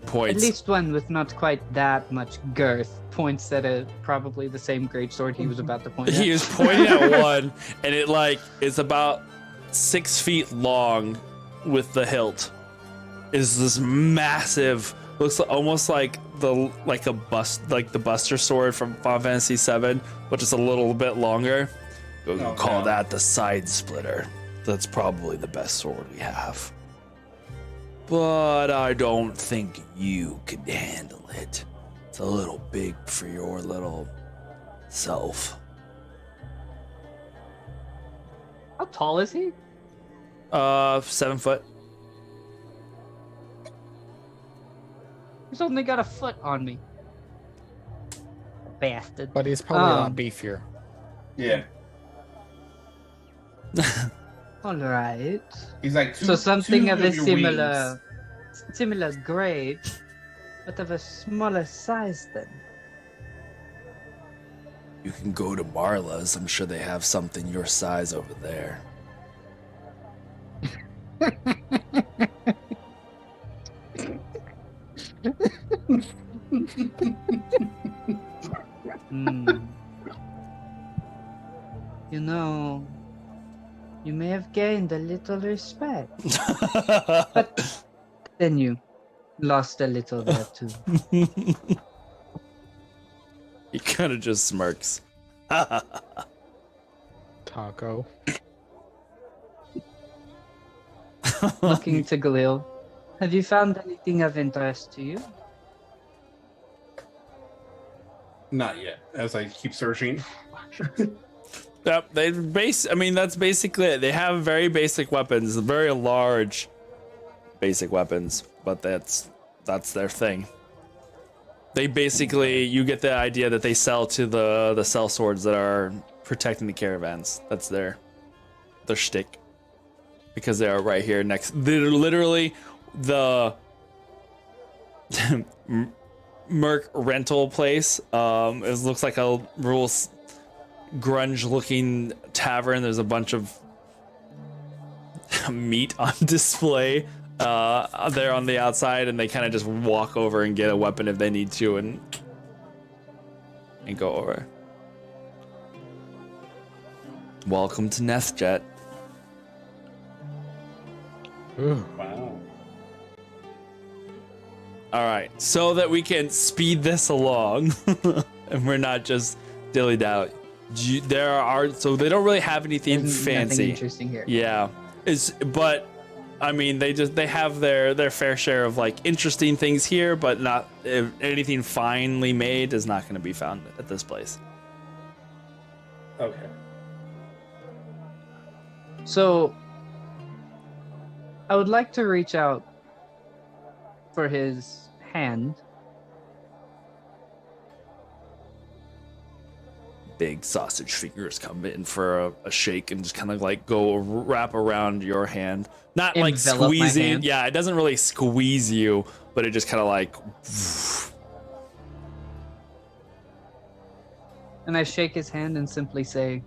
At Points. least one with not quite that much girth. Points at probably the same greatsword he was about to point at. He is pointing at one, and it like is about 6 feet long with the hilt. is this massive, looks almost like the Buster Sword from Final Fantasy VII, but just a little bit longer. We'll call that the Side Splitter. That's probably the best sword we have. But I don't think you could handle it. It's a little big for your little self. How tall is he? 7 foot. He's only got a foot on me. Bastard. But he's probably a lot beefier. Yeah. All right. He's like So something two of a your similar grade, but of a smaller size then. You can go to Marla's. I'm sure they have something your size over there. You know, you may have gained a little respect, but then you lost a little there too. He kind of just smirks. Taco. Looking to Galil, have you found anything of interest to you? Not yet. As I keep searching. Yep, that's basically it. They have very basic weapons, very large basic weapons, but that's their thing. They basically, you get the idea that they sell to the sell swords that are protecting the caravans. That's their shtick. Because they are right here next. They're literally the Merc rental place. It looks like a real grunge-looking tavern. There's a bunch of meat on display there on the outside, and they kind of just walk over and get a weapon if they need to, and go over. Welcome to NestJet. Wow. All right, so that we can speed this along, and we're not just dilly-dally. So they don't really have anything There's fancy. Nothing interesting here. Yeah, but I mean, they have their fair share of like interesting things here, but not anything finely made is not going to be found at this place. Okay. So, I would like to reach out for his hand. Big sausage fingers come in for a shake and just kind of like go wrap around your hand. Not like Envelop my squeezing. hand. Yeah, it doesn't really squeeze you, but it just kind of like. And I shake his hand and simply say,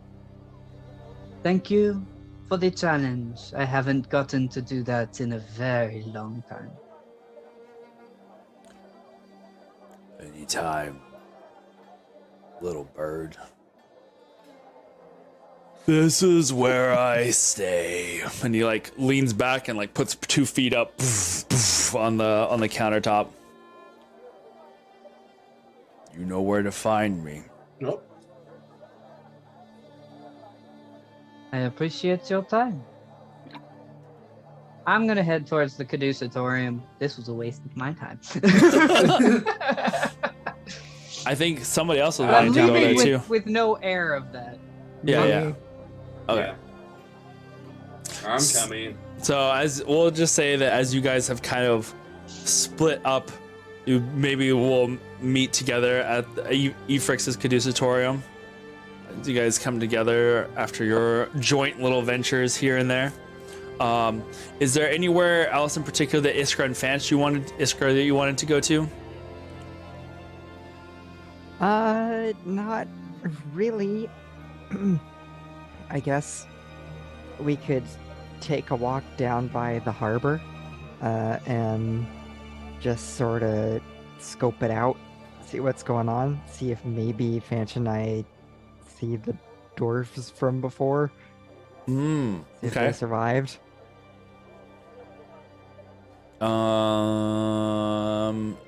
"Thank you for the challenge. I haven't gotten to do that in a very long time." Anytime, little bird. This is where I stay. And he like leans back and like puts 2 feet up on the countertop. You know where to find me. Nope. I appreciate your time. I'm gonna head towards the Caducetorium. This was a waste of my time. I think somebody else was I'm wanting to go there leaving too. with no air of that. Yeah. Okay. Yeah. I'm coming. So as we'll just say that as you guys have kind of split up, you maybe will meet together at Efrix's Caducetorium. As you guys come together after your joint little ventures here and there. Is there anywhere else in particular that Iskra and Fanch that you wanted to go to? Not really. I guess we could take a walk down by the harbor, and just sort of scope it out, see what's going on, see if maybe Fanch and I see the dwarves from before. See if they survived.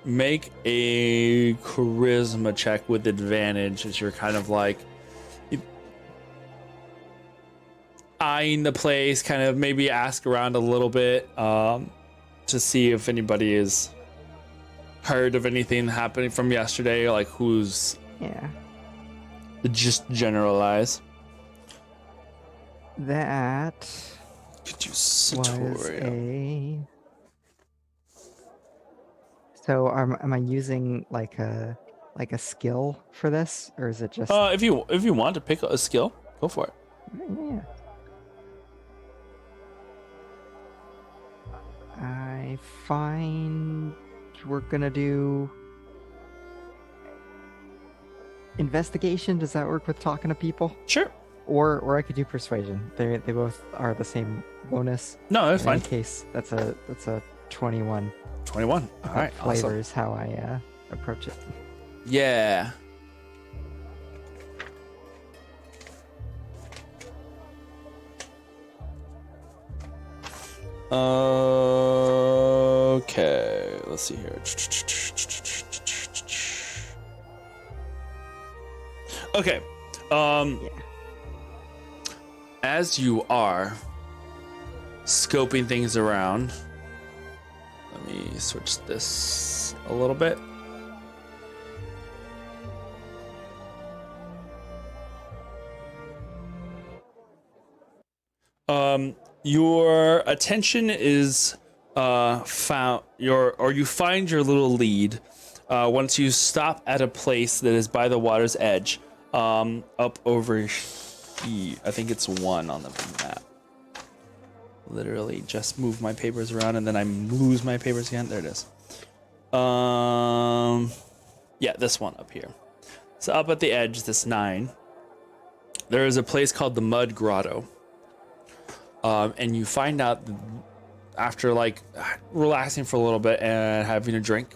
Make a charisma check with advantage as you're kind of like eyeing the place, kind of maybe ask around a little bit to see if anybody has heard of anything happening from yesterday, like who's just generalize. That Could you was Satoria? a. So am I using like a skill for this, or is it just? If you want to pick a skill, go for it. Yeah. I find we're gonna do investigation. Does that work with talking to people? Sure. Or I could do persuasion. They both are the same bonus. No, that's In fine. any case, that's a 21. 21. All right. Awesome. Flavors how I approach it. Yeah. Okay. Let's see here. Okay. As you are scoping things around, let me switch this a little bit. Your attention is you find your little lead once you stop at a place that is by the water's edge, up over here. I think it's 1 on the map. Literally just move my papers around and then I lose my papers again. There it is. Yeah, this one up here. So up at the edge, this 9, there is a place called the Mud Grotto. And you find out after like relaxing for a little bit and having a drink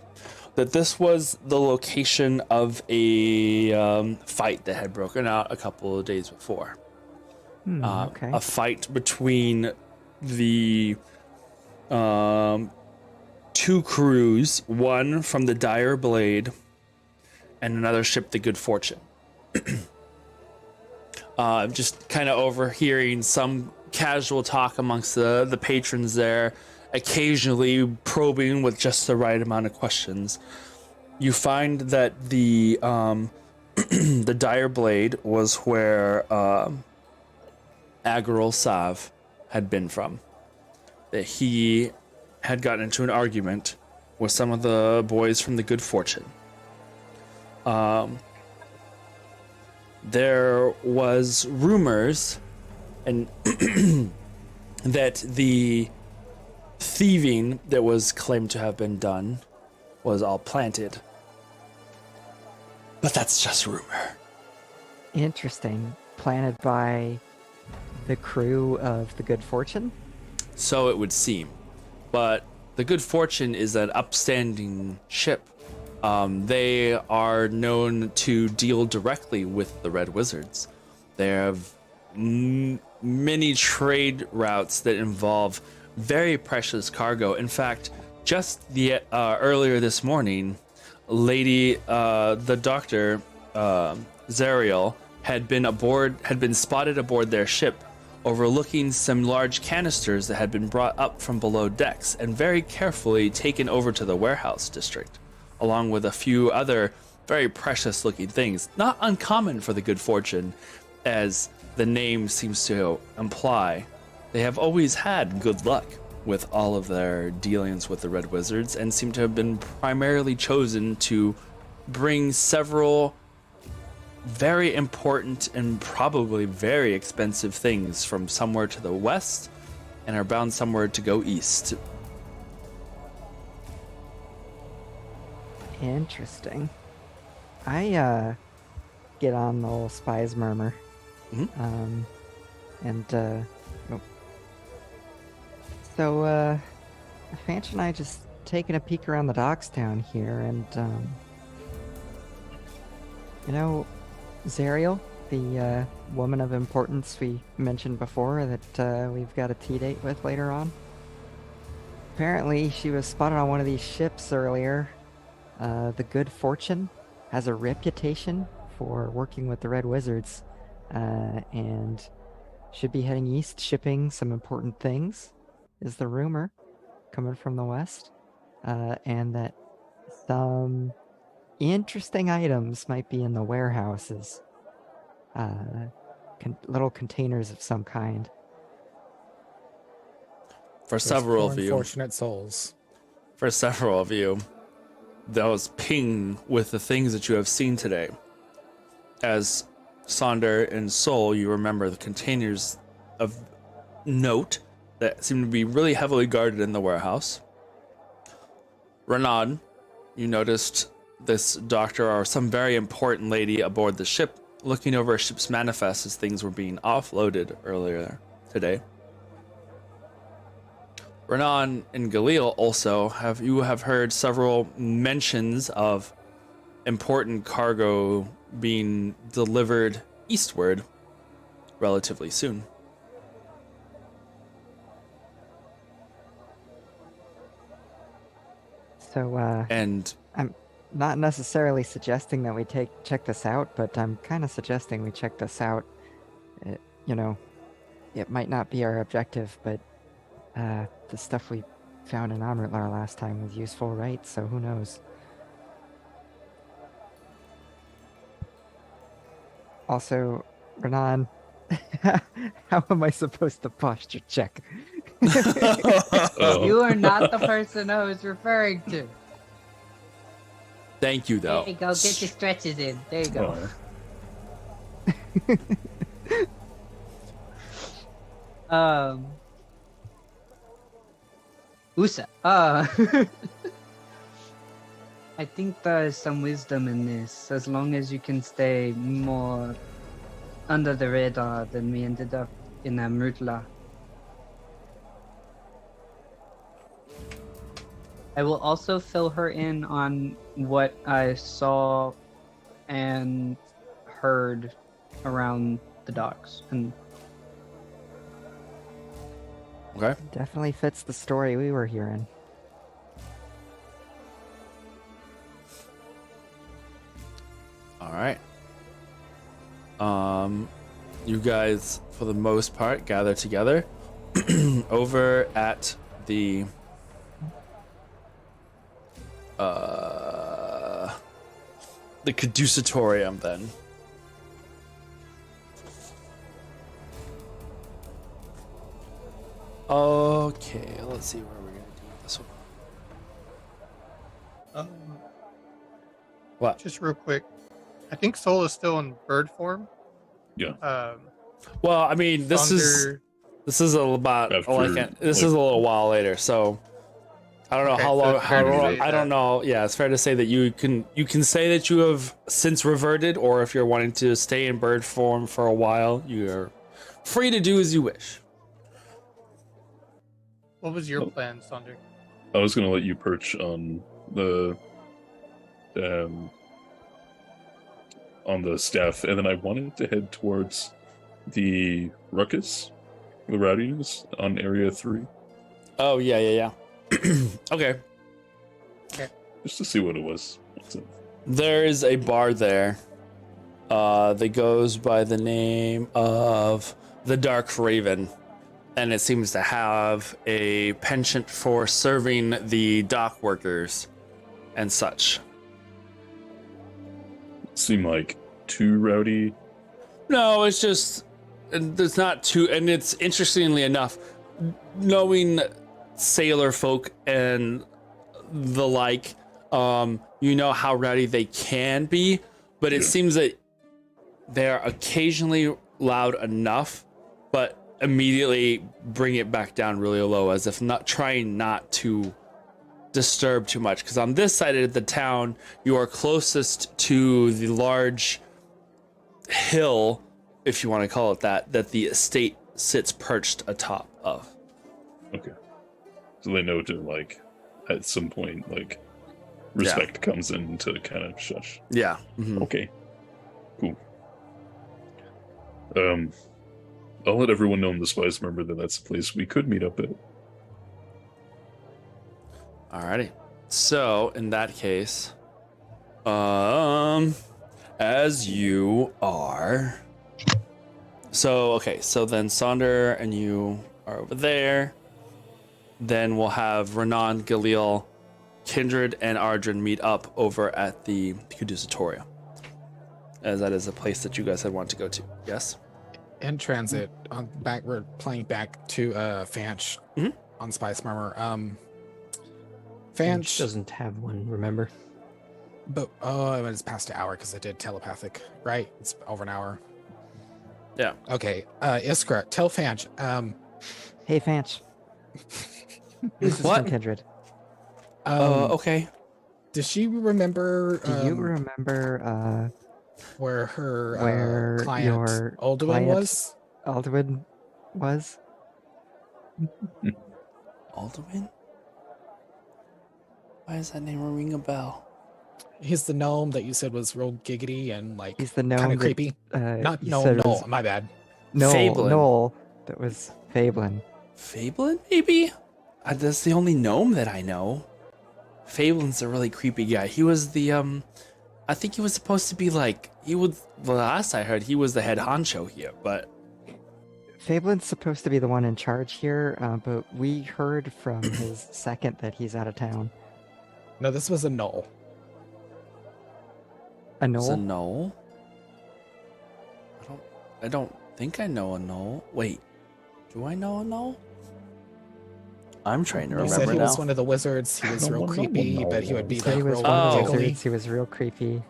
that this was the location of a fight that had broken out a couple of days before. Okay. A fight between the 2 crews, one from the Dire Blade and another ship, the Good Fortune. Just kind of overhearing some casual talk amongst the patrons there, occasionally probing with just the right amount of questions. You find that the the Dire Blade was where Agarol Sav had been from. That he had gotten into an argument with some of the boys from the Good Fortune. There was rumors and that the thieving that was claimed to have been done was all planted. But that's just rumor. Interesting. Planted by the crew of the Good Fortune? So it would seem. But the Good Fortune is an upstanding ship. They are known to deal directly with the Red Wizards. They have many trade routes that involve very precious cargo. In fact, just earlier this morning, the doctor Zariel had been spotted aboard their ship, overlooking some large canisters that had been brought up from below decks and very carefully taken over to the warehouse district, along with a few other very precious looking things, not uncommon for the Good Fortune, as the name seems to imply. They have always had good luck with all of their dealings with the Red Wizards and seem to have been primarily chosen to bring several very important and probably very expensive things from somewhere to the west and are bound somewhere to go east. Interesting. I get on the old spy's murmur. Mhm. So Fanch and I just taking a peek around the docks down here, and Zariel, the woman of importance we mentioned before that we've got a tea date with later on. apparently she was spotted on one of these ships earlier. The Good Fortune has a reputation for working with the Red Wizards, and should be heading east shipping some important things, is the rumor, coming from the west. And that some interesting items might be in the warehouses. Little containers of some kind. For Those several poor of you, unfortunate souls. those ping with the things that you have seen today. As Sonder and Sol, you remember the containers of note that seem to be really heavily guarded in the warehouse. Renan, you noticed this doctor or some very important lady aboard the ship looking over a ship's manifest as things were being offloaded earlier today. Renan and Galil also have heard several mentions of important cargo being delivered eastward relatively soon. So, And I'm not necessarily suggesting that we check this out, but I'm kind of suggesting we check this out. You know, it might not be our objective, but the stuff we found in Amrutlar last time was useful, right? So who knows? Also, Renan, how am I supposed to posture check? You are not the person I was referring to. Thank you, though. There you go, get your stretches in. There you go. Usa. I think there's some wisdom in this, as long as you can stay more under the radar than we ended up in Amrutla. I will also fill her in on what I saw and heard around the docks. And Okay. Definitely fits the story we were hearing. All right. You guys, for the most part, gather together over at the caducetorium. Then. Okay, let's see where we're gonna do this one. What? Just real quick, I think Soul is still in bird form. Yeah. Well, I mean, this is about After, this is a little while later, so I don't know Okay, how so long. it's fair to say I don't that- know. Yeah, it's fair to say that you can say that you have since reverted, or if you're wanting to stay in bird form for a while, you are free to do as you wish. What was your plan, Sonder? I was gonna let you perch on the staff, and then I wanted to head towards the ruckus, the rowdiness on Area 3, Oh yeah. Okay. just to see what it was. There is a bar there that goes by the name of the Dark Raven, and it seems to have a penchant for serving the dock workers and such. Seem like too rowdy. No, it's just there's not too, and it's interestingly enough, knowing sailor folk and the like, you know how rowdy they can be, but it seems that they're occasionally loud enough, but immediately bring it back down really low, as if trying not to disturb too much. Because on this side of the town, you are closest to the large hill, if you want to call it that the estate sits perched atop of. Okay. So they know to, like, at some point, like, respect comes in to kind of shush. Yeah. Mhm. Okay. Cool. I'll let everyone know in the spice, remember that that's a place we could meet up at. Alrighty. So in that case, as you are. So okay. So then Sonder and you are over there. Then we'll have Renan, Galil, Kindred, and Ardrin meet up over at the Caducetorium, as that is a place that you guys had wanted to go to. Yes. In transit, on back, we're playing back to Fanch Mhm. on Spice Murmur. Finch Fanch doesn't have one, remember? But it's past an hour because I did telepathic, right? It's over an hour. Yeah. Okay. Iskra, tell Fanch. Hey, Fanch. This is What? from Kindred. Okay. Does she remember? Do you remember where her where client your Alduin client was? Alduin was? Alduin? Why does that name ring a bell? He's the gnome that you said was real giggity and like He's the gnome kind of that, creepy. Not you gnome, said Noel. was My bad. Fablin. Noel. That was Fablin. Fablin, maybe? That's the only gnome that I know. Fablin's a really creepy guy. He was the, I think he was supposed to be like, the last I heard, he was the head honcho here, but... Fablin's supposed to be the one in charge here, but we heard from his second that he's out of town. No, this was a Noel. A It's a Noel? Knoll? I don't think I know a Knoll. Wait, do I know a Knoll? I'm trying to You remember said he now. was one of the wizards. He was real creepy, but he would be So like he was real one of the Oh. wizards. He was real creepy.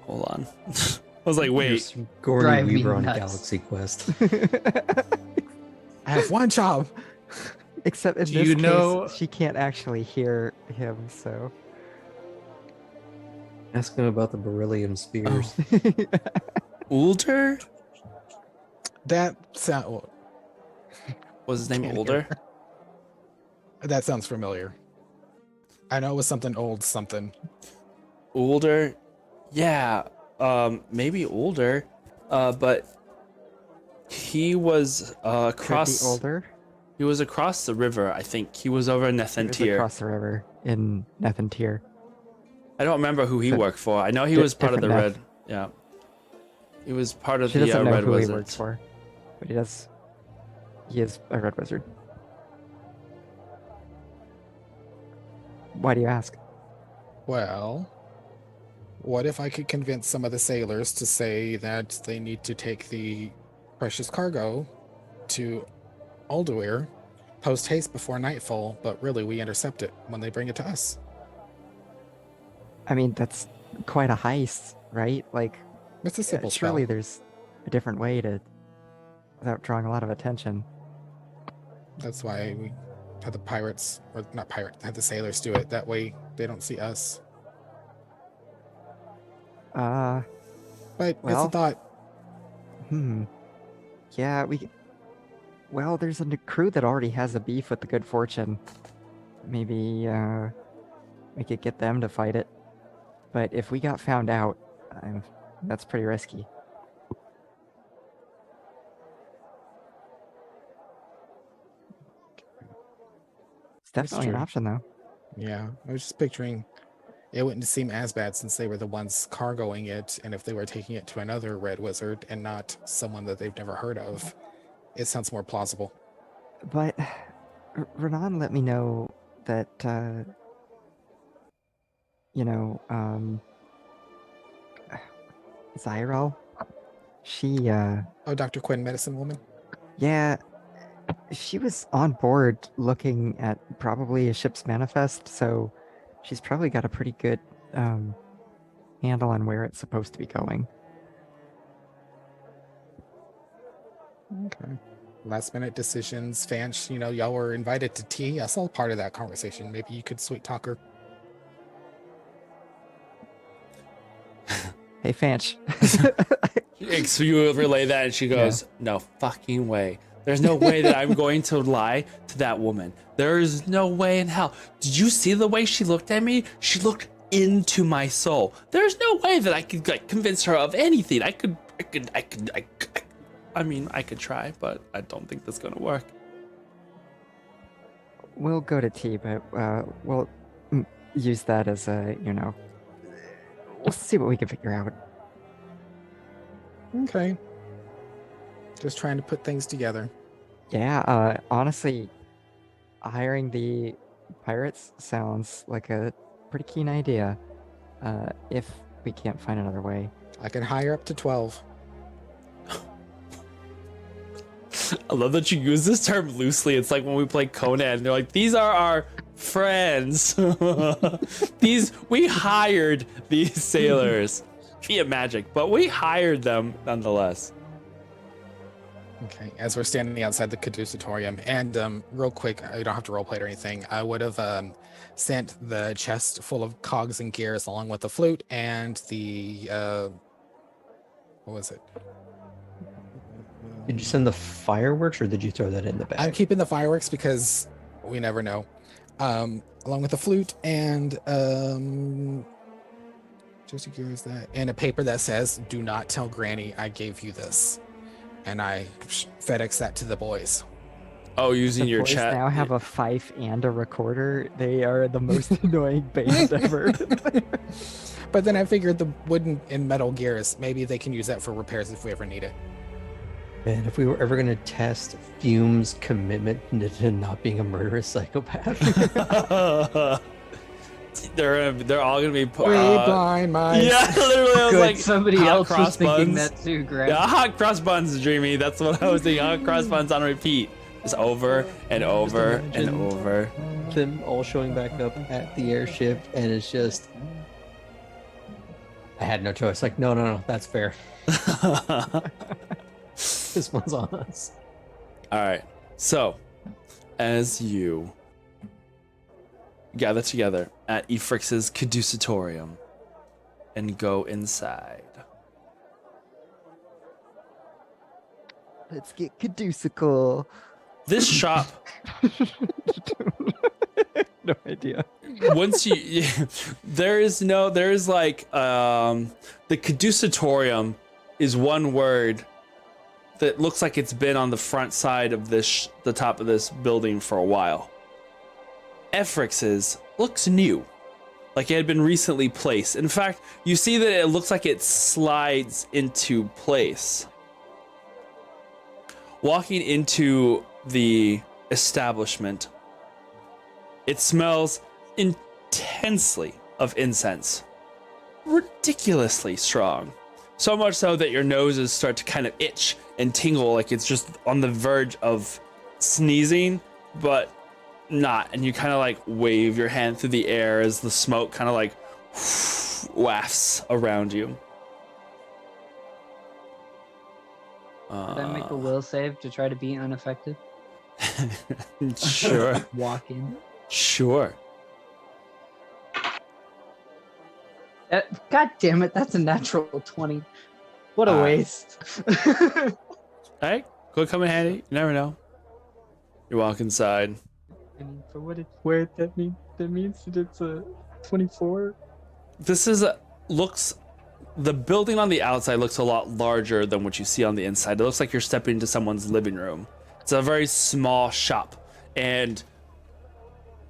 Hold on. I was like, You're wait. some Gordy Drive me Weaver on nuts. Galaxy Quest. I have one job. Except in Do this you case, know- she can't actually hear him, so... Ask him about the beryllium spears. Ulder? That sound. Was his name Can't Ulder? hear. That sounds familiar. I know it was something old something. Ulder? Yeah, maybe Ulder. But he was across... Could be older. He was across the river, I think. He was over in He was Nethentir. across the river in Nethentir. I don't remember who he But worked for. I know he di- was part of the different Red. Yeah. He was part of She the doesn't know Red who he Wizards. works for, but he does. He is a red wizard. Why do you ask? Well, what if I could convince some of the sailors to say that they need to take the precious cargo to Alduir post haste before nightfall, but really we intercept it when they bring it to us? I mean, that's quite a heist, right? Like, It's a simple surely spell. there's a different way to, without drawing a lot of attention. That's why we had the pirates, or not pirates, had the sailors do it. That way they don't see us. But it's Well- a thought. Yeah, well, there's a crew that already has a beef with the Good Fortune. Maybe, we could get them to fight it. But if we got found out, that's pretty risky. It's definitely an true. option, though. Yeah, I was just picturing it wouldn't seem as bad since they were the ones cargoing it, and if they were taking it to another red wizard and not someone that they've never heard of, it sounds more plausible. But Renan let me know that, Zyrel, she, Oh, Dr. Quinn, medicine woman? yeah, she was on board looking at probably a ship's manifest, so she's probably got a pretty good, handle on where it's supposed to be going. Okay. Last minute decisions. Fanch, y'all were invited to tea. I saw part of that conversation. Maybe you could sweet talk her. Hey, Fanch. So you relay that, and she goes, "No fucking way. There's no way that I'm going to lie to that woman. There is no way in hell. Did you see the way she looked at me? She looked into my soul. There's no way that I could convince her of anything. I mean, I could try, but I don't think that's gonna work." we'll go to tea, but we'll use that as a, we'll see what we can figure out. Okay. Just trying to put things together. Yeah, honestly, hiring the pirates sounds like a pretty keen idea. If we can't find another way. I can hire up to 12. I love that you use this term loosely. It's like when we play Conan, they're like, these are our friends. We hired these sailors via magic, but we hired them nonetheless. Okay, as we're standing outside the caducetorium, and real quick, you don't have to roleplay or anything. I would have sent the chest full of cogs and gears along with the flute and the what was it? Did you send the fireworks or did you throw that in the bag? I'm keeping the fireworks because we never know. Along with the flute and just gears that and a paper that says, "Do not tell Granny I gave you this." And I FedEx that to the boys. Oh, using The your boys chat. now have a fife and a recorder. They are the most annoying band ever. But then I figured the wooden and metal gears, maybe they can use that for repairs if we ever need it. And if we were ever going to test Fume's commitment to not being a murderous psychopath, they're all gonna be blind minds. Yeah, literally. I was Good, like, somebody hot else cross was thinking buns. that too, Greg. Yeah, hot cross buns, Dreamy. That's what I was thinking. Hot cross buns on repeat, just over and over and imagine- over. them all showing back up at the airship, and it's just, I had no choice. Like, no, that's fair. This one's on us. All right. So, as you gather together at Efrix's caducetorium and go inside. Let's get caducical. This shop, No idea. once you, there is like, the caducetorium is one word that looks like it's been on the front side of the top of this building for a while. Efrix's looks new, like it had been recently placed. In fact, you see that it looks like it slides into place. Walking into the establishment, it smells intensely of incense, ridiculously strong. So much so that your noses start to kind of itch and tingle like it's just on the verge of sneezing, but not. And you kind of like wave your hand through the air as the smoke kind of like wafts around you. Did I make a will save to try to be unaffected? Sure. Walk in. Sure. God damn it, that's a natural 20. What a Alright. waste. Hey, could come in handy. You never know. You walk inside. I mean, for what it's worth, that means that it's a 24. This is the building on the outside looks a lot larger than what you see on the inside. It looks like you're stepping into someone's living room. It's a very small shop, and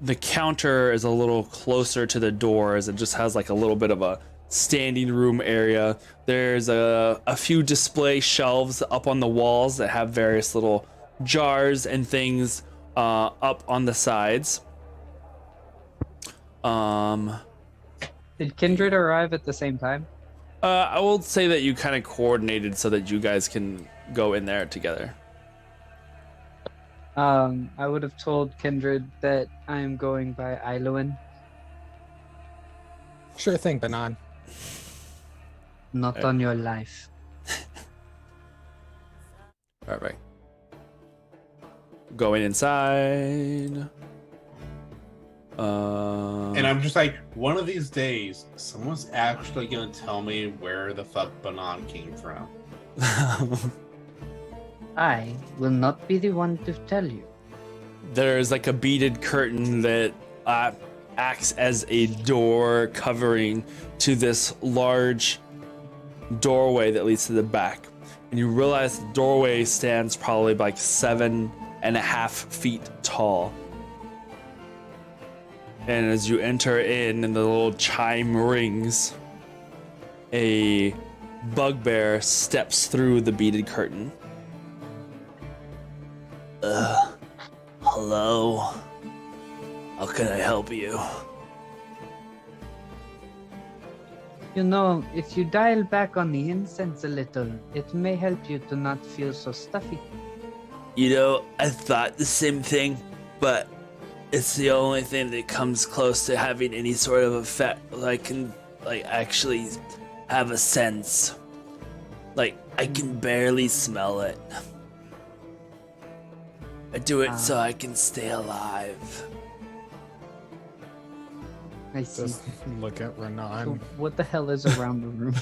the counter is a little closer to the doors. It just has like a little bit of a standing room area. There's a few display shelves up on the walls that have various little jars and things up on the sides. Did Kindred arrive at the same time? I will say that you kind of coordinated so that you guys can go in there together. I would have told Kindred that I am going by Iloin, Sure thing, Banan. not on your life. Perfect. Going inside. And I'm just like, one of these days, someone's actually gonna tell me where the fuck Banan came from. I will not be the one to tell you. There's like a beaded curtain that acts as a door covering to this large doorway that leads to the back. And you realize the doorway stands probably like 7.5 feet tall. And as you enter in and the little chime rings, a bugbear steps through the beaded curtain. Hello? How can I help you? You know, if you dial back on the incense a little, it may help you to not feel so stuffy. You know, I thought the same thing, but it's the only thing that comes close to having any sort of effect. I can, actually have a sense. I can barely smell it. I do it so I can stay alive. I see. Just look at So Renan. what the hell is around the room?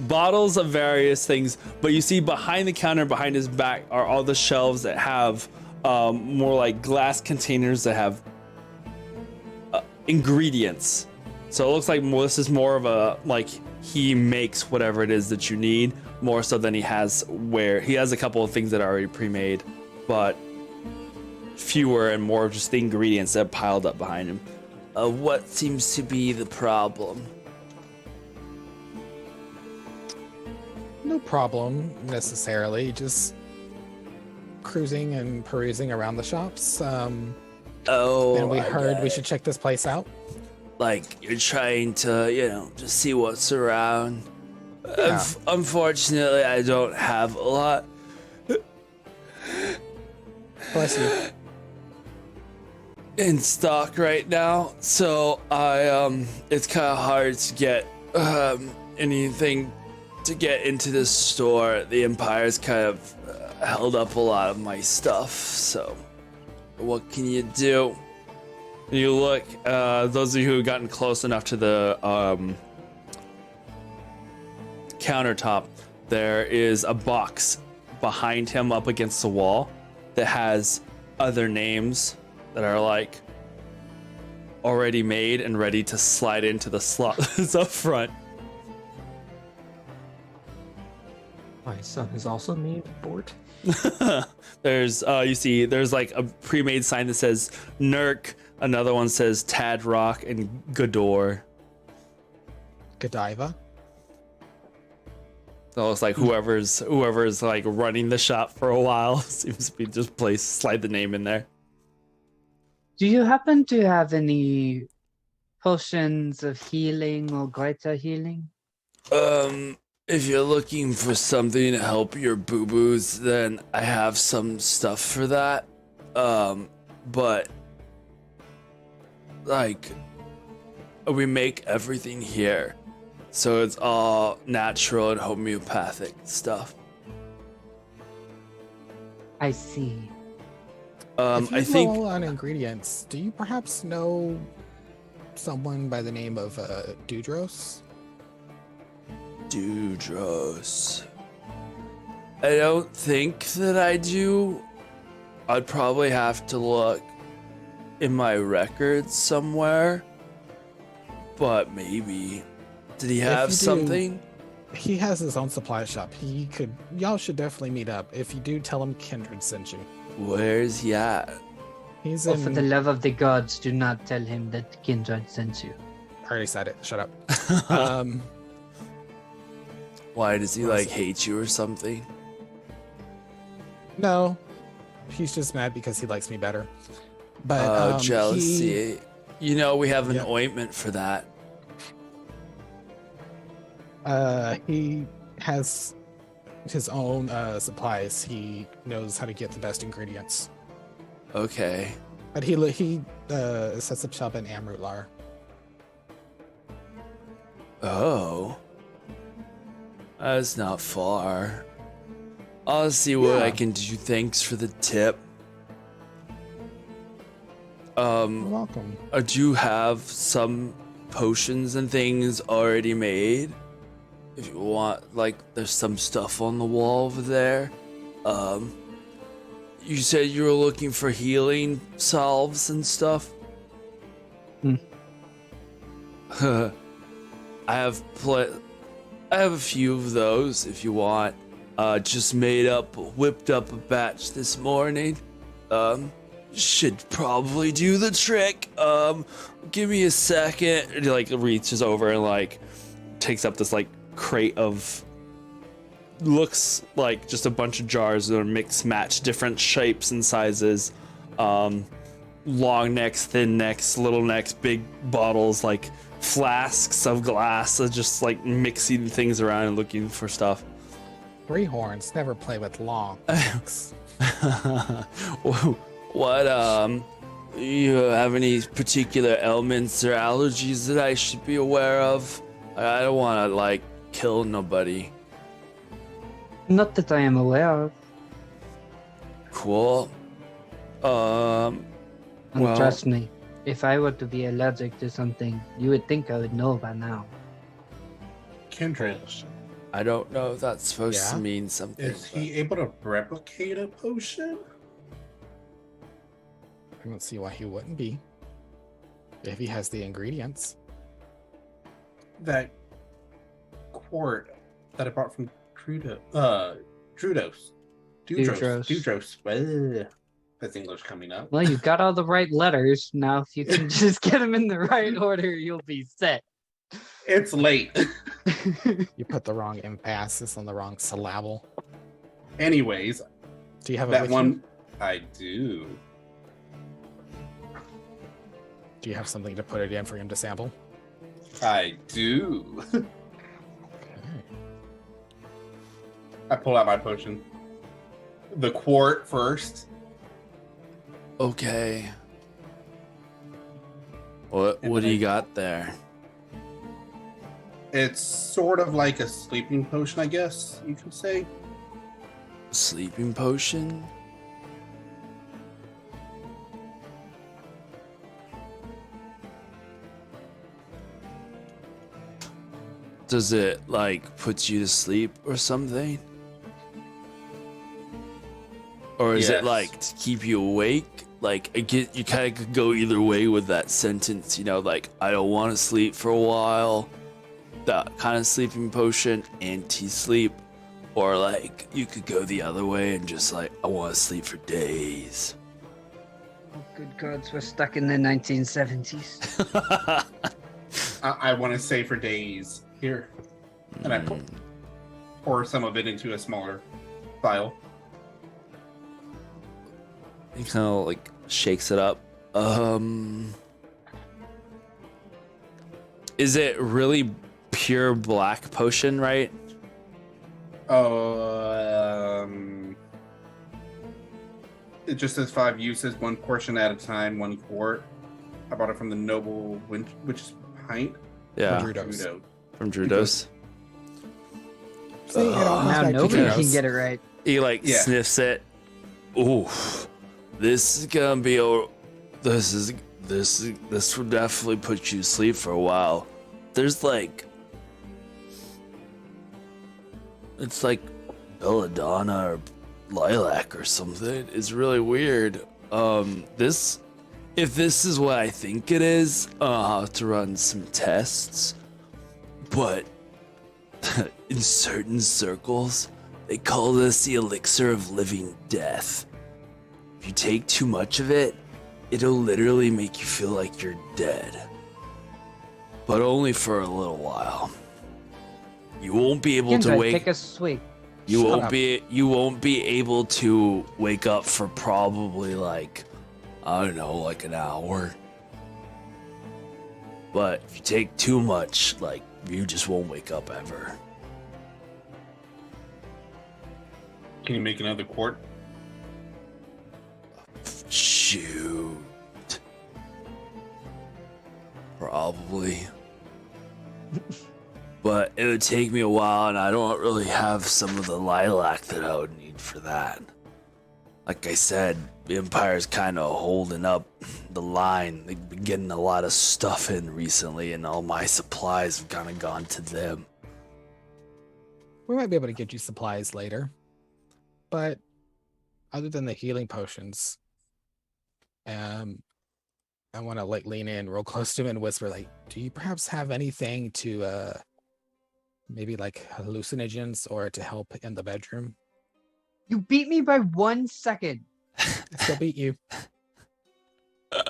Bottles of various things, but you see behind the counter, behind his back, are all the shelves that have more like glass containers that have ingredients. So it looks like this is more of a, he makes whatever it is that you need, more so than he has a couple of things that are already pre-made, but fewer and more of just the ingredients that are piled up behind him. What seems to be the problem? No problem necessarily. Just cruising and perusing around the shops. And we heard we should check this place out. You're trying to, just see what's around. Yeah. Unfortunately, I don't have a lot. Bless you. In stock right now, so it's kind of hard to get anything to get into this store. The Empire's kind of held up a lot of my stuff, so what can you do? You look, those of you who have gotten close enough to the countertop, there is a box behind him up against the wall that has other names that are already made and ready to slide into the slots up front. My son is also named Bort. There's there's a pre-made sign that says Nurk, another one says Tadrock and Godor. Godiva. So it's whoever's running the shop for a while seems to be just slide the name in there. Do you happen to have any potions of healing or greater healing? If you're looking for something to help your boo-boos, then I have some stuff for that. But we make everything here. So it's all natural and homeopathic stuff. I see. If you I think roll on ingredients, do you perhaps know someone by the name of Dudros? Dudros. I don't think that I do. I'd probably have to look in my records somewhere. But maybe. Did he have something? He has his own supply shop. Y'all should definitely meet up. If you do, tell him Kindred sent you. Where's he at? He's Oh, in. for the love of the gods, do not tell him that Kindred sent you. I already said it. Shut up. Why does he hate you or something? No, he's just mad because he likes me better. But jealousy. We have an ointment for that. He has his own supplies. He knows how to get the best ingredients. Okay. But he sets up shop in Amrutlar. Oh. That's not far. I'll see what I can do. Thanks for the tip. You're welcome. Do you have some potions and things already made? If you want, there's some stuff on the wall over there. You said you were looking for healing salves and stuff? I have a few of those if you want. Just whipped up a batch this morning. should probably do the trick. Give me a second. And he like reaches over and like takes up this like crate of looks like just a bunch of jars that are mix match, different shapes and sizes. Long necks, thin necks, little necks, big bottles, like flasks of glass, just like mixing things around and looking for stuff. Three horns never play with long necks. What, you have any particular ailments or allergies that I should be aware of? I don't want to, like, kill nobody. Not that I am aware of. Cool. And Well- trust me, if I were to be allergic to something, you would think I would know by now. Kindred, I don't know if that's supposed Yeah? to mean something. is he able to replicate a potion? I don't see why he wouldn't be. If he has the ingredients. That quart that I bought from Drudos. Dudros. Well, that's English coming up. Well, you got all the right letters. Now, if you can just get them in the right order, you'll be set. It's late. You put the wrong emphasis on the wrong syllable. Anyways, Do you have it that with one you? I do. Do you have something to put it in for him to sample? I do. Okay. I pull out my potion. The quart first. Okay. What do you got there? It's sort of like a sleeping potion, I guess you could say. Sleeping potion? Does it like put you to sleep or something? Or is it Yes. like to keep you awake? Like I get you kind of could go either way with that sentence, you know, like I don't want to sleep for a while. That kind of sleeping potion, anti-sleep, or like you could go the other way and just like I want to sleep for days. Oh, good gods, we're stuck in the 1970s. I want to say for days. Here. And I pour some of it into a smaller vial. He kind of like shakes it up. Is it really pure black potion, right? It just says 5 uses, 1 portion at a time, 1 quart. I bought it from the Noble Witch's Pint. Yeah, Drudos. Drudo. from Drudos. See, it all comes Now back to nobody Drudos. can get it right. He like Yeah. sniffs it. Ooh, this is gonna be this will definitely put you to sleep for a while. There's like, it's like belladonna or lilac or something. It's really weird. If this is what I think it is, I'll have to run some tests. But in certain circles, they call this the elixir of living death. If you take too much of it, it'll literally make you feel like you're dead. But only for a little while. You won't be able to Kindred, wake. take a swig. You Shut won't up. be. You won't be able to wake up for probably like, I don't know, like an hour. But if you take too much, like you just won't wake up ever. Can you make another quart? Shoot. Probably. But it would take me a while, and I don't really have some of the lilac that I would need for that. Like I said, the Empire's kind of holding up the line. They've been getting a lot of stuff in recently, and all my supplies have kind of gone to them. We might be able to get you supplies later. But other than the healing potions, I want to like lean in real close to him and whisper, like, do you perhaps have anything to maybe like hallucinogens or to help in the bedroom? You beat me by 1 second. I still beat you.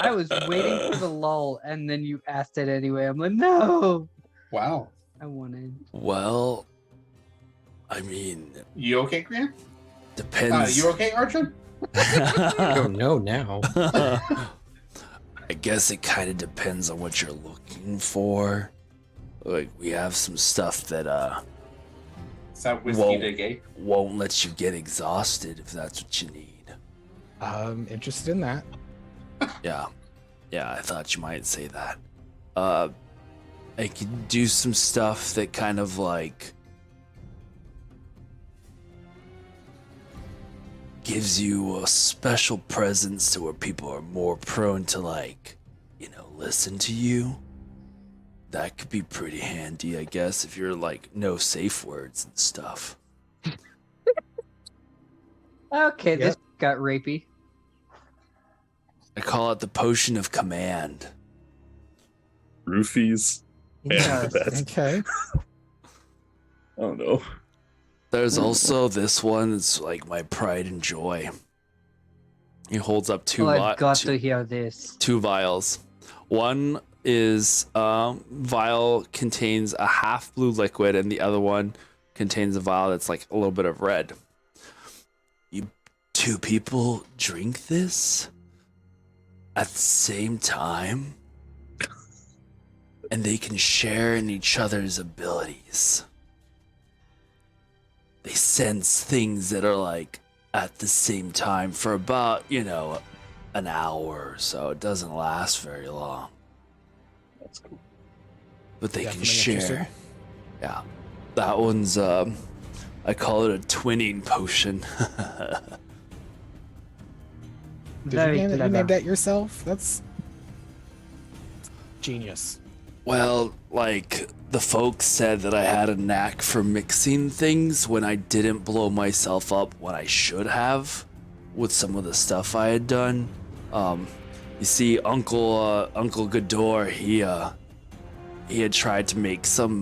I was waiting for the lull, and then you asked it anyway. I'm like, no. Wow. I wanted. Well, I mean, You okay, Grant? depends. You okay, Archer? I don't know now. I guess it kind of depends on what you're looking for. Like, we have some stuff that Is that whiskey Whoa. to gay? won't let you get exhausted if that's what you need. I'm interested in that. Yeah, I thought you might say that. I could do some stuff that kind of like gives you a special presence to where people are more prone to like, listen to you. That could be pretty handy, I guess, if you're like no safe words and stuff. Okay, this Yep. got rapey. I call it the potion of command. Roofies. Yeah. And that's, Okay. I don't know. There's also this one that's like my pride and joy. He holds up Oh, I've got to hear this. two vials. One is vial contains a half blue liquid, and the other one contains a vial that's like a little bit of red. You two people drink this at the same time, and they can share in each other's abilities. They sense things that are like at the same time for about, an hour or so. It doesn't last very long. That's cool. But they can Definitely share. interested. Yeah. That one's I call it a twinning potion. Did Very you clever. name that yourself? That's genius. Well, like the folks said that I had a knack for mixing things when I didn't blow myself up when I should have with some of the stuff I had done. You see, Uncle Gador, he had tried to make some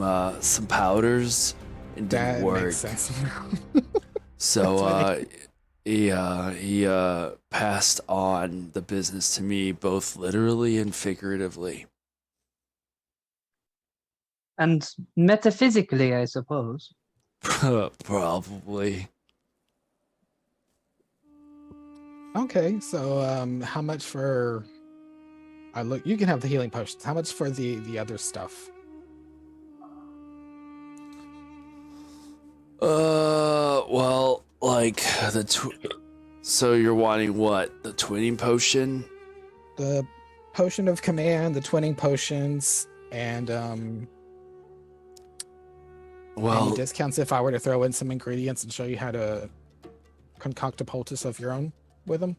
powders and didn't That work. makes sense. So he passed on the business to me, both literally and figuratively. And metaphysically, I suppose. Probably. Okay, so how much for? Look, you can have the healing potions. How much for the other stuff? Well, like so you're wanting what? The twinning potion? The potion of command, the twinning potions, and Well, any discounts if I were to throw in some ingredients and show you how to concoct a poultice of your own with them.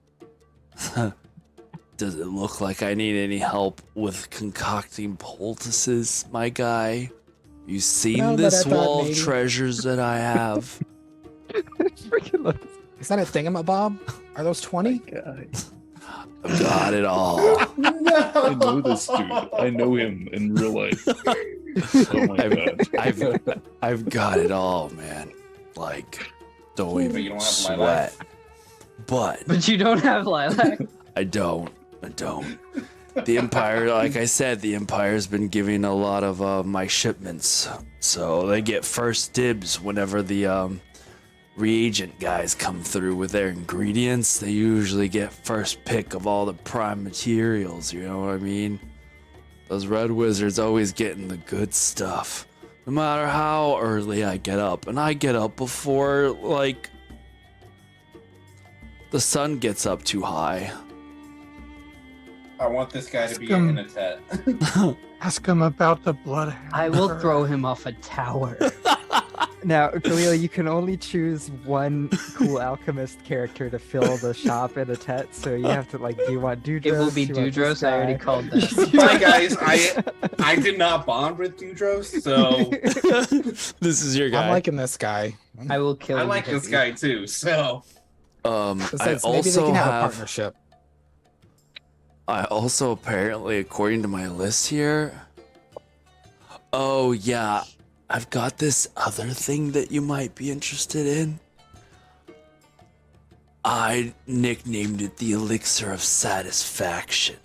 does it look like I need any help with concocting poultices, my guy? You seen No, but this I thought wall of maybe- treasures that I have? Freaking love this. Is that a thingamabob? Are those 20? I've got it all. I know this dude. I know him in real life. Oh my god. I've got it all, man. Like, don't But even you don't have sweat. lilac. But But you don't have lilac. I don't. The Empire, like I said, the Empire's been giving a lot of my shipments, so they get first dibs whenever the reagent guys come through with their ingredients. They usually get first pick of all the prime materials. You know what I mean? Those red wizards always getting the good stuff, no matter how early I get up, and I get up before like the sun gets up too high. I want this guy to be Scum. in a tet. Ask him about the blood. I will throw him off a tower. Now, Khalil, you can only choose one cool alchemist character to fill the shop in a tet, so you have to do you want Dudros? It will be Do you want this Dudros. I already guy? called this. Hi guys, I did not bond with Dudros, so This is your guy. I'm liking this guy. I will kill I him. like this guy too. So I Besides, maybe they also can have a have. partnership. I also apparently, according to my list here. Oh yeah, I've got this other thing that you might be interested in. I nicknamed it the Elixir of Satisfaction.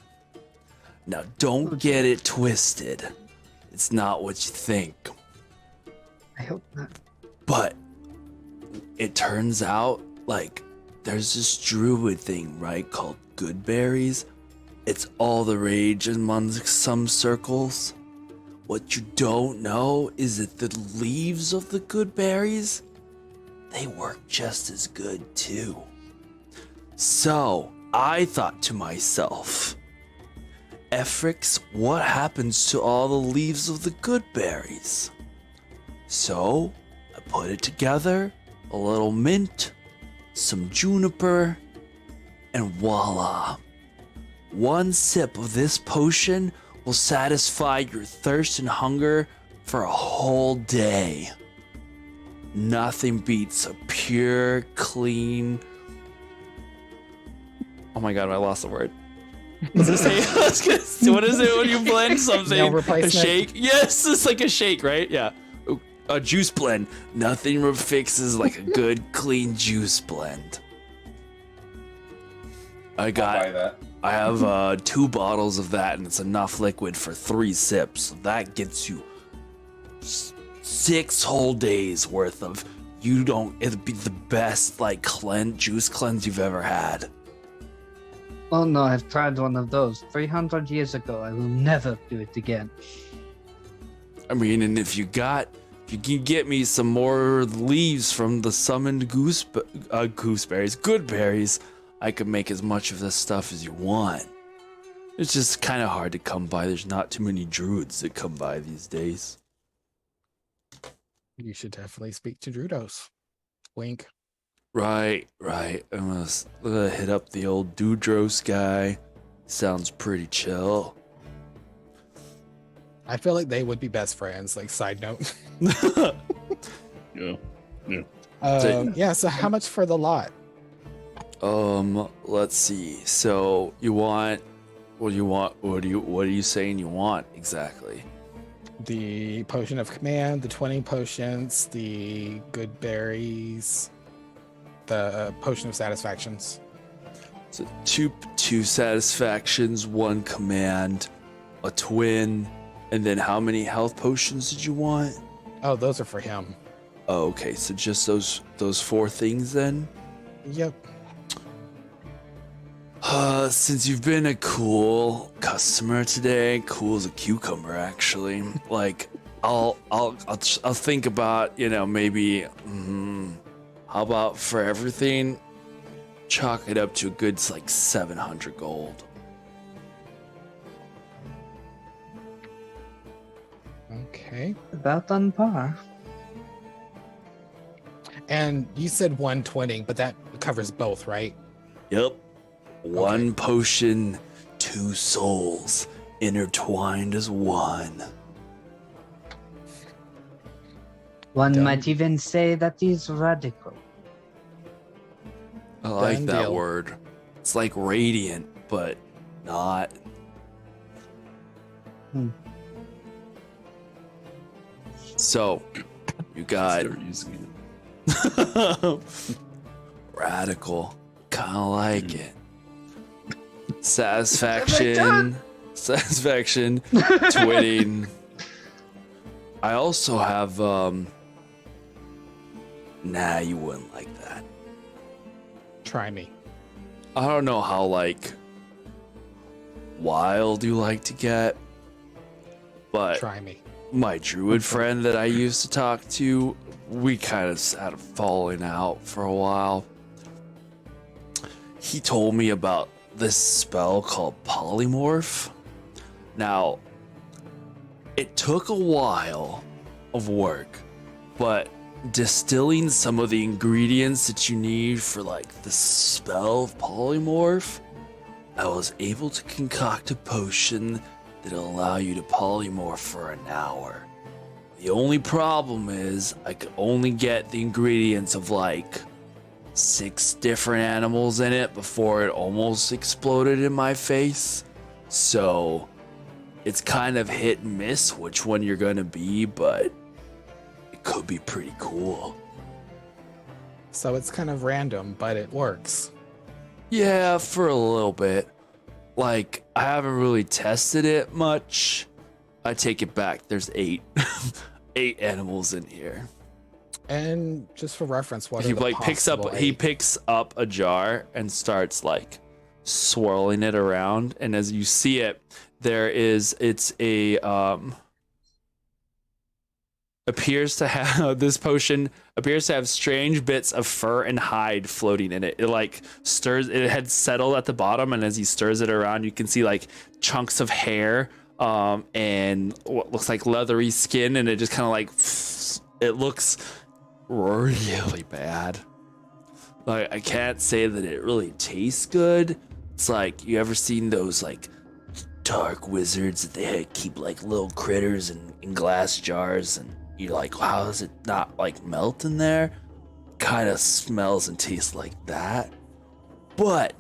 Now, don't get it twisted. It's not what you think. I hope not. But it turns out, like, there's this druid thing, right, called good berries. It's all the rage among some circles. What you don't know is that the leaves of the good berries, they work just as good too. So I thought to myself, Efrix, what happens to all the leaves of the good berries? So I put it together, a little mint, some juniper, and voila. One sip of this potion will satisfy your thirst and hunger for a whole day. Nothing beats a pure, clean. Oh my god, I lost the word. What is it when you blend something? Meal A replacement? shake? Yes, it's like a shake, right? Yeah. A juice blend. Nothing fixes like a good, clean juice blend. I'll buy that. I have 2 bottles of that, and it's enough liquid for 3 sips. So that gets you 6 whole days worth of. It'd be the best like juice cleanse you've ever had. Oh no, I've tried one of those 300 years ago. I will never do it again. I mean, and if you can get me some more leaves from the summoned good berries, I could make as much of this stuff as you want. It's just kind of hard to come by. There's not too many druids that come by these days. You should definitely speak to Drudos. Wink. Right. I'm gonna hit up the old Dudros guy. Sounds pretty chill. I feel like they would be best friends, like side note. Yeah. Yeah, so how much for the lot? Let's see. So what are you saying you want exactly? The potion of command, the 20 potions, the good berries, the potion of satisfactions. So two satisfactions, 1 command, a twin, and then how many health potions did you want? Oh, those are for him. Oh, okay, so just those 4 things then? Yep. Since you've been a cool customer today, cool as a cucumber actually. Like, I'll think about, maybe. How about for everything, chalk it up to a good like 700 gold. Okay. About on par. And you said 120, but that covers both, right? Yep. 1 potion, 2 souls intertwined as one. One Done. might even say that is radical. I like Done that deal. word. It's like radiant, but not. So, you got Start using it. radical. Kind of like it. Satisfaction, twitting. I also have, nah, you wouldn't like that. Try me. I don't know how, like, wild you like to get, but Try me. my druid friend that I used to talk to, we kind of had a falling out for a while. He told me about this spell called polymorph. Now, it took a while of work, but distilling some of the ingredients that you need for like the spell of polymorph, I was able to concoct a potion that'll allow you to polymorph for an hour. The only problem is I could only get the ingredients of like 6 different animals in it before it almost exploded in my face. So it's kind of hit and miss which one you're gonna be, but it could be pretty cool. So it's kind of random, but it works. Yeah, for a little bit. like, I haven't really tested it much. I take it back. There's 8, 8 animals in here. And just for reference, what He are the like picks up possible he eight? picks up a jar and starts like swirling it around, and as you see it, it's a appears to have this potion appears to have strange bits of fur and hide floating in it. It like stirs, it had settled at the bottom, and as he stirs it around, you can see like chunks of hair and what looks like leathery skin, and it just kind of like it looks really bad. Like, I can't say that it really tastes good. It's like, you ever seen those like dark wizards that they keep like little critters in glass jars, and you're like, wow, does it not like melt in there? Kind of smells and tastes like that. But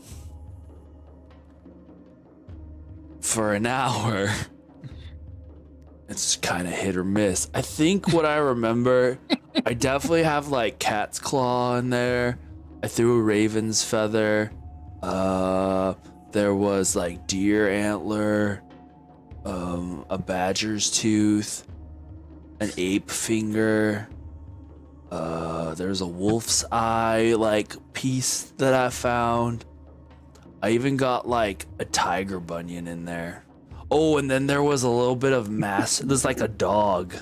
for an hour, it's kind of hit or miss. I think what I remember, I definitely have like cat's claw in there. I threw a raven's feather. There was like deer antler, a badger's tooth, an ape finger. There's a wolf's eye like piece that I found. I even got like a tiger bunion in there. Oh, and then there was a little bit of there's like a dog.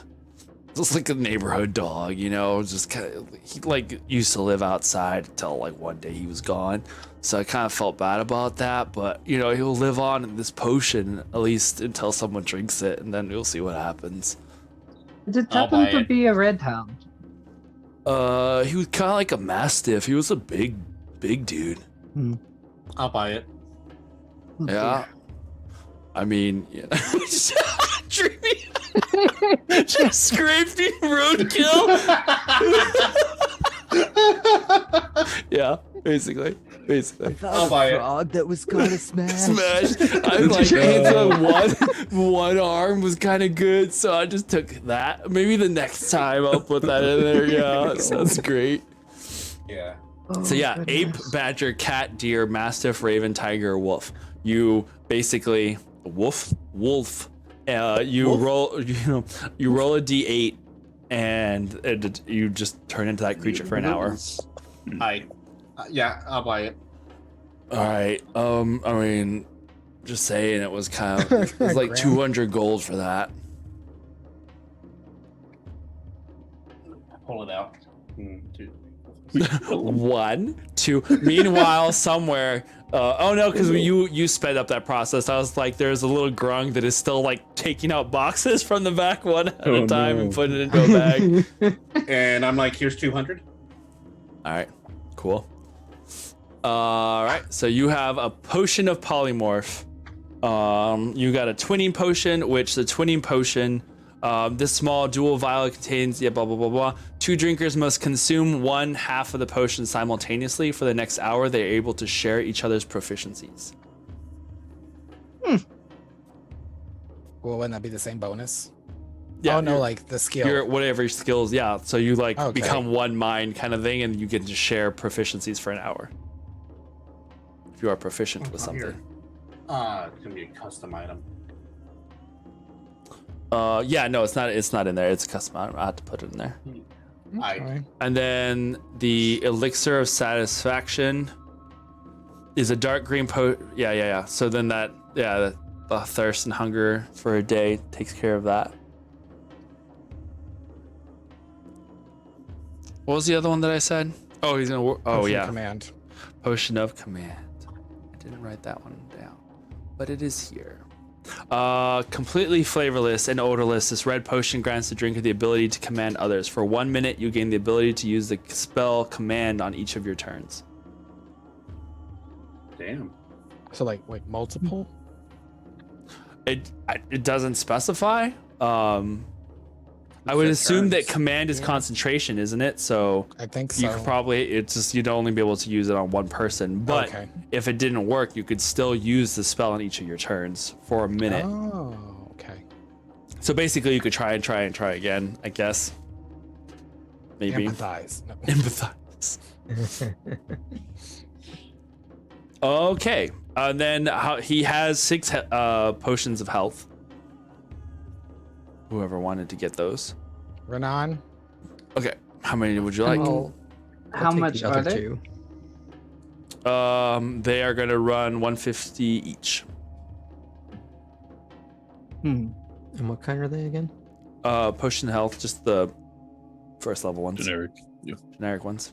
Just like a neighborhood dog, you know, just kind of, he like used to live outside until like one day he was gone. So I kind of felt bad about that, but you know, he'll live on in this potion at least until someone drinks it, and then we'll see what happens. Did it I'll happen buy to it. be a red hound? He was kind of like a mastiff. He was a big dude. I'll buy it. Yeah. I mean, yeah. Dreamy. Just scraped me roadkill. Yeah, basically. I'll buy it. Frog that was kind of smashed. Smash. I like the one arm was kind of good, so I just took that. Maybe the next time I'll put that in there. Yeah, sounds great. Yeah. So yeah, ape, badger, cat, deer, mastiff, raven, tiger, wolf. You basically wolf. You roll a d8, and you just turn into that creature for an hour. Yeah, I'll buy it. All right. I mean, just saying, it was kind of it was like Graham. 200 gold for that. Pull it out. 1, 2. Meanwhile, somewhere. Oh no, because you sped up that process. I was like, there's a little grung that is still like taking out boxes from the back one at a time and putting it into a bag. And I'm like, here's 200. All right, cool. All right, so you have a potion of polymorph. You got a twinning potion, which the twinning potion, this small dual vial contains blah blah blah blah. 2 drinkers must consume 1/2 of the potion simultaneously. For the next hour, they are able to share each other's proficiencies. Well, wouldn't that be the same bonus? Yeah, Oh no, your- like the skill. your whatever skills. Yeah, so you like Okay. become one mind kind of thing, and you get to share proficiencies for an hour. If you are proficient with something. Here. It's gonna be a custom item. Yeah, no, it's not in there. It's a custom item. I have to put it in there. Okay. And then the elixir of satisfaction is a dark green yeah. So then the thirst and hunger for a day takes care of that. What was the other one that I said? Oh, he's gonna. Potion of Command. Potion of command. I didn't write that one down, but it is here. Completely flavorless and odorless, this red potion grants the drinker the ability to command others. For 1 minute, you gain the ability to use the spell command on each of your turns. Damn. So like multiple. It doesn't specify. I would assume that command is concentration, isn't it? So I think you so. could probably, it's just you'd only be able to use it on one person. But Okay. if it didn't work, you could still use the spell on each of your turns for a minute. Oh, okay. So basically, you could try again, I guess. Maybe. Empathize. No. Empathize. Okay. Then he has 6 potions of health. Whoever wanted to get those. Renan, Okay. How many would you like? I'll How take much the are other they? 2. They are gonna run 150 each. And what kind are they again? Potion health, just the first level ones. Generic. Yeah. Generic ones.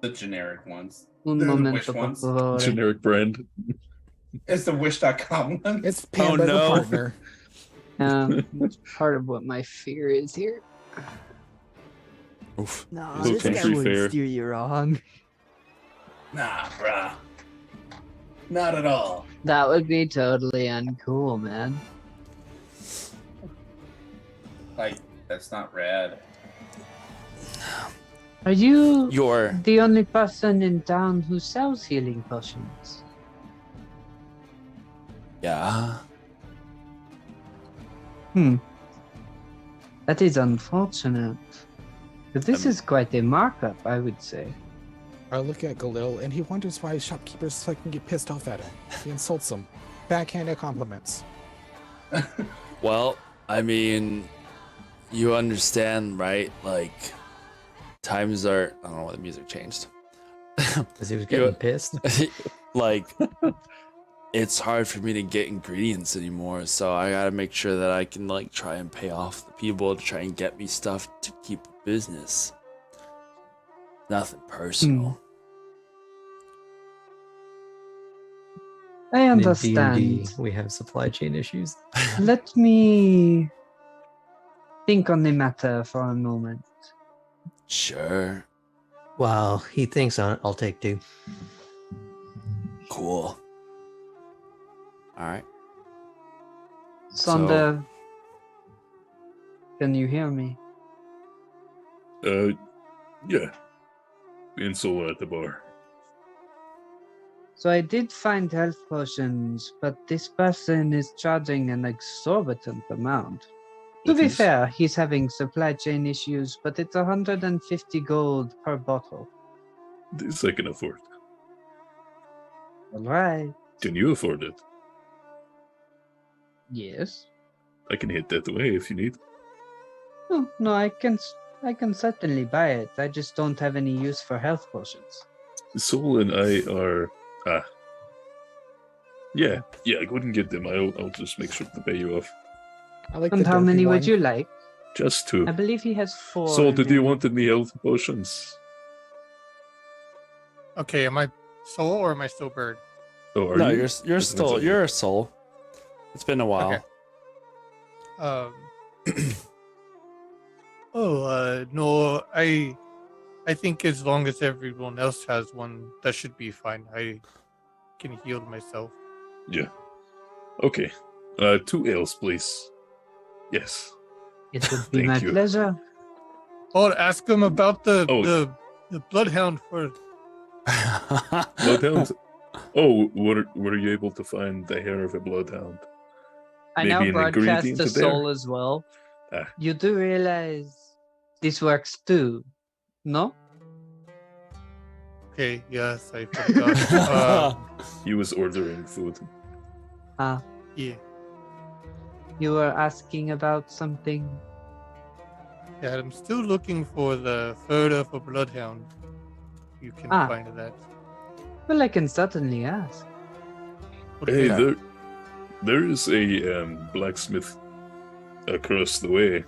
The generic ones. Un They're the momento, wish por ones. favore. Generic brand. It's the wish.com ones. it's Panda the no. partner. That's part of what my fear is here. Oof. No, Is it this guy country wouldn't fair? steer you wrong. Nah, bruh. Not at all. That would be totally uncool, man. Like, that's not rad. Are you Your the only person in town who sells healing potions? yeah. That is unfortunate. But this is quite a markup, I would say. I look at Galil and he wonders why shopkeepers fucking get pissed off at him. He insults them. Backhanded compliments. Well, I mean, you understand, right? Like, times are. I don't know why the music changed. Because he was getting pissed. Like, it's hard for me to get ingredients anymore, so I gotta make sure that I can like try and pay off the people to try and get me stuff to keep business. Nothing personal. I And in understand. D&D, we have supply chain issues. Let me think on the matter for a moment. Sure. While he thinks on it, I'll take 2. Cool. All right. Sonder, can you hear me? Yeah. Me and Solo at the bar. So I did find health potions, but this person is charging an exorbitant amount. To What be is? fair, he's having supply chain issues, but it's 150 gold per bottle. This I can afford. All right. Can you afford it? Yes. I can hit that away if you need. Oh, no, I can certainly buy it. I just don't have any use for health potions. Soul and I are. Yeah, go ahead and get them. I'll just make sure to pay you off. I like And the how derpy many one. would you like? Just 2. I believe he has 4. Soul, in did you there. want any health potions? Okay, am I soul or am I still bird? Oh, are No, you? you're That's still okay. you're a soul. It's been a while. Okay. No, I think as long as everyone else has one, that should be fine. I can heal myself. Yeah. Okay. 2 ales, please. Yes. It would be Thank my you. pleasure. Oh, ask him about the Oh. the bloodhound for. Bloodhound? Oh, were you able to find the hair of a bloodhound? I Maybe now an broadcast ingredient to to Soul there? as well. Ah. You do realize this works too, no? Okay, yes, I forgot. He was ordering food. Yeah, You were asking about something. yeah, I'm still looking for the fur of a bloodhound. You can Ah. find that. Well, I can certainly ask. Hey, Okay. there is a blacksmith across the way.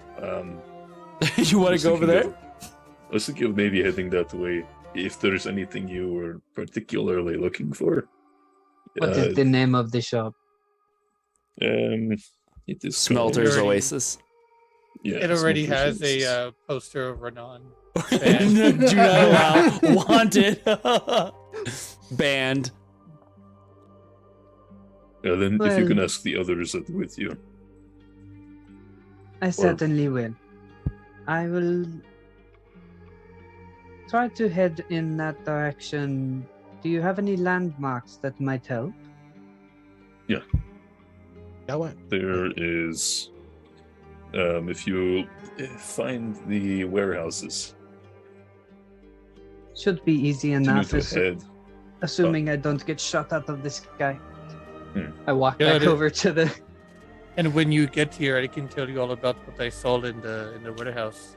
You want was to go over thinking there? I was thinking of maybe heading that way if there's anything you were particularly looking for. What is the name of the shop? It is Smelter's Already- Oasis. Yeah, It already has Smelter's Oasis. a poster of Renan. Do not allow. Wanted. Banned. Then if you can Well- ask the others that are with you. I certainly will. I will try to head in that direction. Do you have any landmarks that might help? That one. There is, if you find the warehouses, Should be easy continue enough. to head. assuming I don't get shot out of the sky. I walk Got back it. over to the. And when you get here, I can tell you all about what I saw in the warehouse.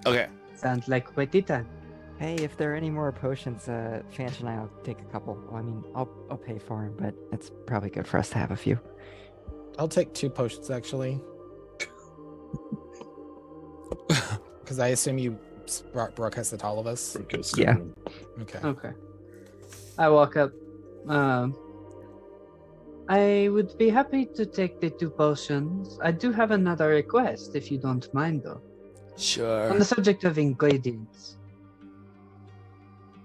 Okay. Sounds like quite a time. Hey, if there are any more potions, Fanch and I'll take a couple. Well, I mean, I'll pay for them, but it's probably good for us to have a few. I'll take 2 potions actually. Because I assume you broadcasted all of us. Yeah. Okay. Okay. I walk up. I would be happy to take the 2 potions. I do have another request, if you don't mind, though. Sure. On the subject of ingredients,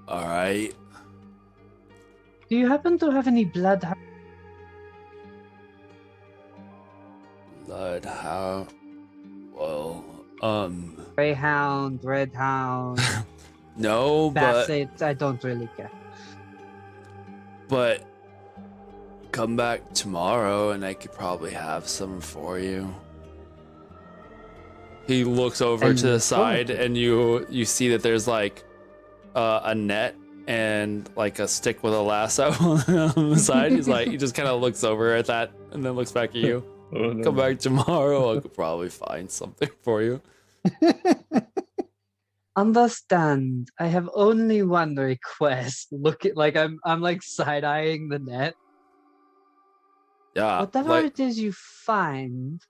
All right. do you happen to have any bloodhound? Bloodhound. Well, Greyhound, redhound, no, basset? I don't really care. but come back tomorrow and I could probably have some for you. He looks over And to the look forward side, to it. and you see that there's like a net and like a stick with a lasso on the side. He's like, he just kind of looks over at that and then looks back at you. Oh, no. Come back tomorrow. I could probably find something for you. Understand. I have only one request. Look at like I'm like side eyeing the net. Yeah. Whatever like- it is you find,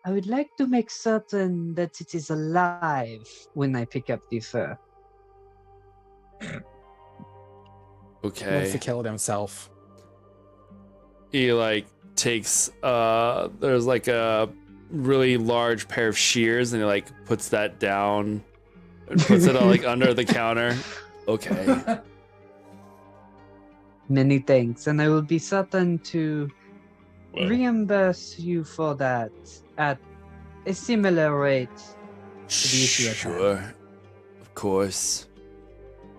I would like to make certain that it is alive when I pick up the fur. He wants okay. to kill it himself. He like takes there's like a really large pair of shears and he like puts that down and puts it like under the counter. Okay. Many thanks, and I will be certain to Well, reimburse you for that at a similar rate to the issue at hand. Sure. Of course.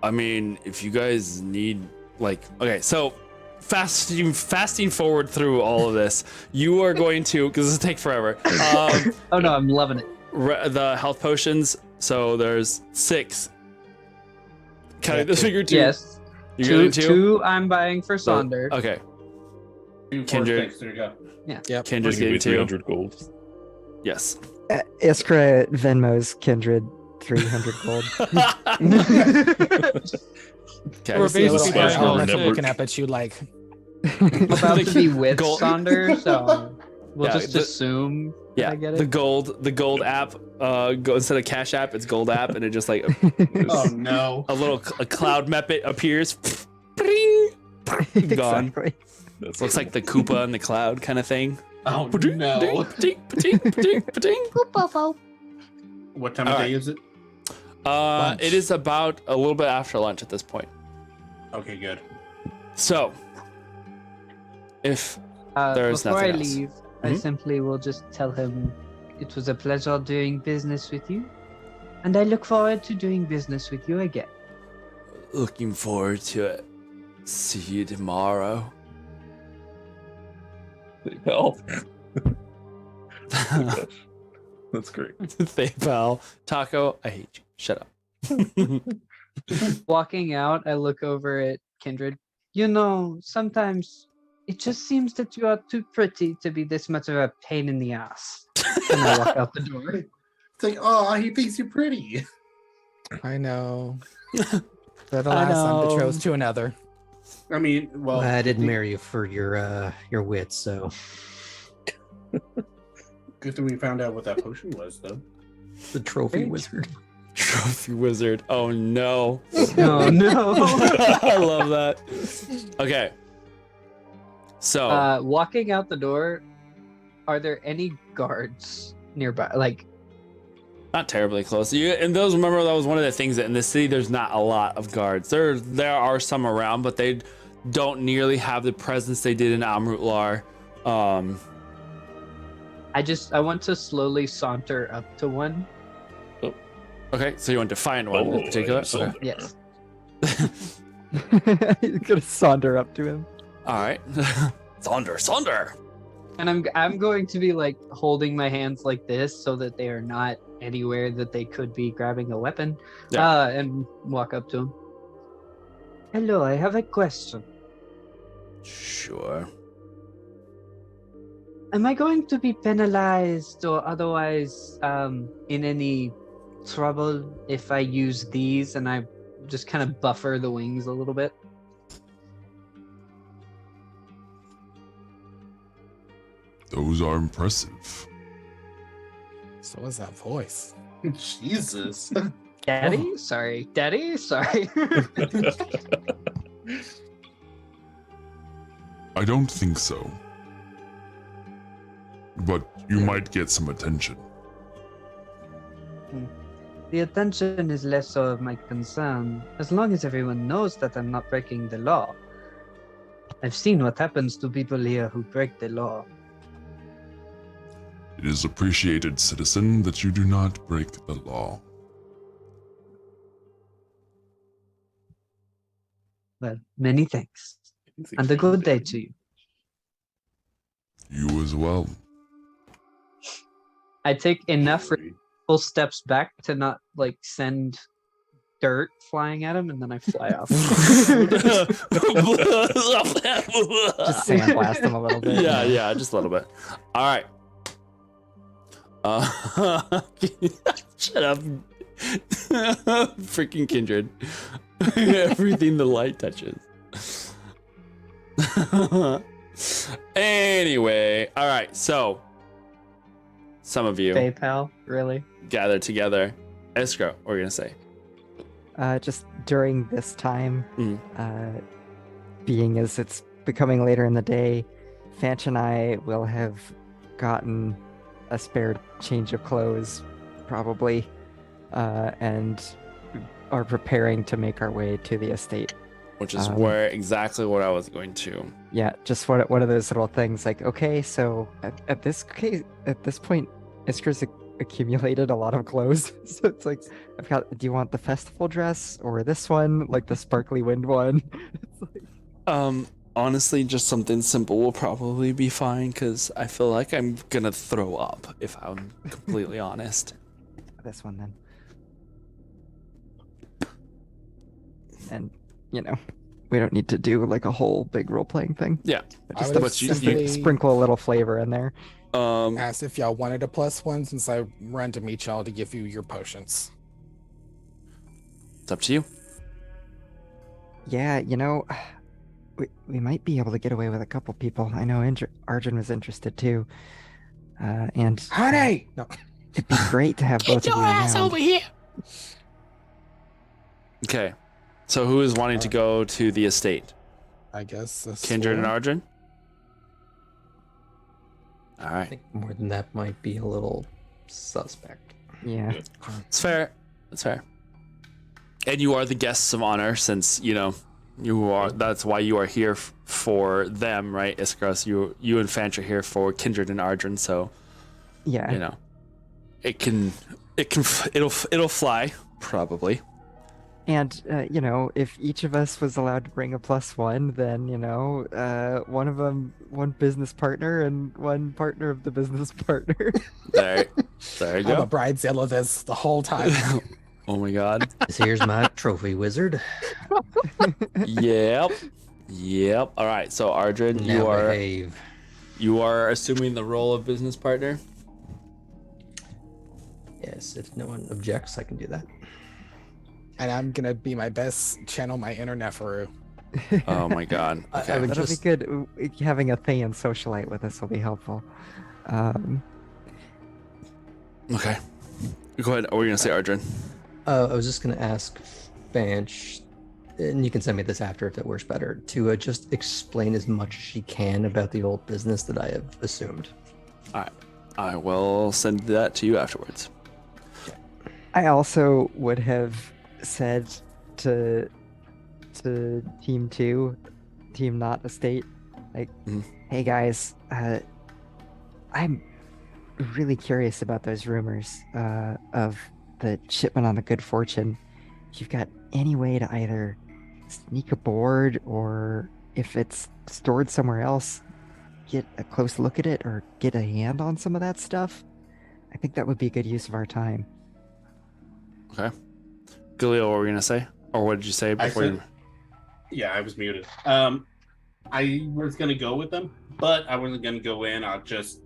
I mean, if you guys need like okay, so fasting forward through all of this, you are going to because this will take forever. Oh no, I'm loving it. The health potions. So there's 6. Can I just figure 2? Yes. You're Two, getting 2? I'm buying for Sonder. Okay. 2, 4, Kindred. 6. There you go. Yep. Kindred's give me getting 2. 300 gold. Yes. Iskra Venmo's Kindred 300 gold. Okay. We're See a little basically buying arrow our that's network. looking up at you like, About to be with Gold- Sonder, so we'll Yeah, just the- assume that Yeah, I get the it. gold app. Go instead of Cash App, it's Gold app, and it just like Oh no. a cloud map appears. Bring, gone. Exactly. That's Looks like the Koopa in the cloud kind of thing. Oh Ba-ding, no. ba-ding, ba-ding, ba-ding, ba-ding. What time of All day right. is it? Lunch. It is about a little bit after lunch at this point. Okay, good. So, if There's Before I nothing else. leave, I Mhm. simply will just tell him it was a pleasure doing business with you, and I look forward to doing business with you again. looking forward to it, see you tomorrow. hell. That's great. They pal. Taco, I hate you. Shut up. Walking out, I look over at Kindred. You know, sometimes it just seems that you are too pretty to be this much of a pain in the ass. And I walk out the door. It's like, oh, he thinks you're pretty. I know. But I alas, I'm know. betrothed to another. I mean, well, I didn't marry you for your wits, so good thing we found out what that potion was, though. the trophy wizard. Trophy wizard. Oh no. Oh no. I love that. Okay. So Walking out the door, are there any guards nearby? Like, not terribly close. And those remember that was one of the things that in the city there's not a lot of guards. There are some around, but they don't nearly have the presence they did in Amrutlar. I want to slowly saunter up to one. Okay, so you want to find one in particular? I'm so- Okay. Yes. He's gonna saunter up to him. All right. Sonder. And I'm going to be like holding my hands like this so that they are not anywhere that they could be grabbing a weapon. Yeah. And walk up to him. Hello, I have a question. Sure. Am I going to be penalized or otherwise in any trouble if I use these and I just kind of buffer the wings a little bit? Those are impressive. So is that voice. Jesus. Daddy? Sorry. Daddy? Sorry. I don't think so. But you might get some attention. The attention is less so of my concern, as long as everyone knows that I'm not breaking the law. I've seen what happens to people here who break the law. It is appreciated, citizen, that you do not break the law. Well, many thanks. And a good day to you. You as well. I take enough full steps back to not like send dirt flying at him, and then I fly off. Just sandblast him a little bit. Yeah, just a little bit. All right. Shut up. Freaking Kindred. Everything the light touches. Anyway, all right, so some of you PayPal, really? gather together. Escrow, what are you gonna say? Just during this time, being as it's becoming later in the day, Fanch and I will have gotten a spare change of clothes, probably, and are preparing to make our way to the estate. Which is where exactly what I was going to. Yeah, just one of those little things. Like, okay, so at this point, Iskra's accumulated a lot of clothes. So it's like, I've got. Do you want the festival dress or this one, like the sparkly wind one? It's like... Honestly, just something simple will probably be fine because I feel like I'm gonna throw up if I'm completely honest. This one then. And we don't need to do like a whole big role-playing thing. Yeah, just sprinkle a little flavor in there. Asked if y'all wanted a +1 since I ran to meet y'all to give you your potions. It's up to you. Yeah, we might be able to get away with a couple people. I know Arjun was interested too. And honey, no, it'd be great to have both of you Get your ass around. over here. Okay, so who is wanting to go to the estate? I guess Kindred and Arjun. All I right, think more than that might be a little suspect. Yeah. it's fair. It's fair. And you are the guests of honor, since you are. That's why you are here for them, right, Iskaros? You and Fanch are here for Kindred and Arjun. So Yeah. It'll fly probably. And if each of us was allowed to bring a +1, then one of them, one business partner and one partner of the business partner. There you I'm go. a bridezilla this the whole time. Oh my god. Here's my trophy wizard. Yep. All right. So Arjun, Now behave. you are assuming the role of business partner. Yes, if no one objects, I can do that. And I'm gonna be my best, channel my inner Neferu. Oh my god. Okay. I would That'll just be good. Having a Thayan socialite with us will be helpful. Okay. Go ahead. What were you gonna say, Arjun? I was just gonna ask Fanch, and you can send me this after if that works better, to just explain as much as she can about the old business that I have assumed. All right. I will send that to you afterwards. I also would have said to Team 2, Team Not Estate, like, hey guys, I'm really curious about those rumors of the shipment on the Good Fortune. If you've got any way to either sneak aboard or if it's stored somewhere else, get a close look at it or get a hand on some of that stuff, I think that would be a good use of our time. Okay. Galil, what were you gonna say? Or what did you say before you? Yeah, I was muted. I was gonna go with them, but I wasn't gonna go in. I'll just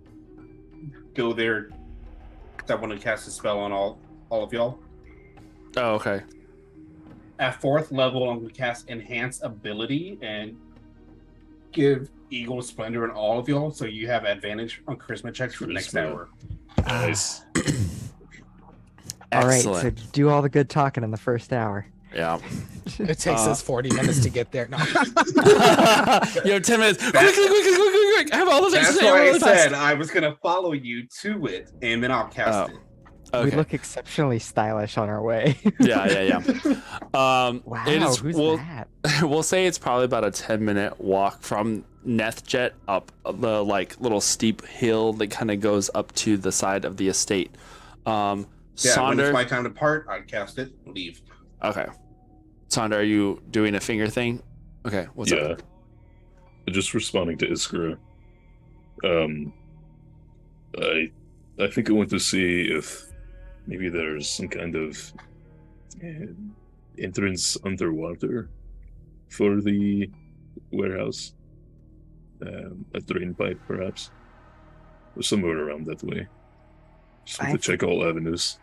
go there. I want to cast a spell on all of y'all. Oh, okay. At 4th level, I'm gonna cast Enhance Ability and give Eagle Splendor on all of y'all, so you have advantage on charisma checks for the next hour. Nice. All right, so Excellent. do all the good talking in the first hour. Yeah. It takes us 40 minutes to get there. No. You have 10 minutes. Quick. I have all those That's extra why I really fast. said I was gonna follow you to it, and then I'll cast it. Okay. We look exceptionally stylish on our way. Yeah. Wow, It is, who's that? We'll say it's probably about a 10-minute walk from Nethjet up the like little steep hill that kind of goes up to the side of the estate. Yeah, when Sonder, it's my time to part, I'd cast it, leave. okay. Sonder, are you doing a finger thing? Okay, what's up? Just responding to Iskra. I think I want to see if maybe there's some kind of entrance underwater for the warehouse. A drain pipe, perhaps. Or somewhere around that way. Just want to check all avenues.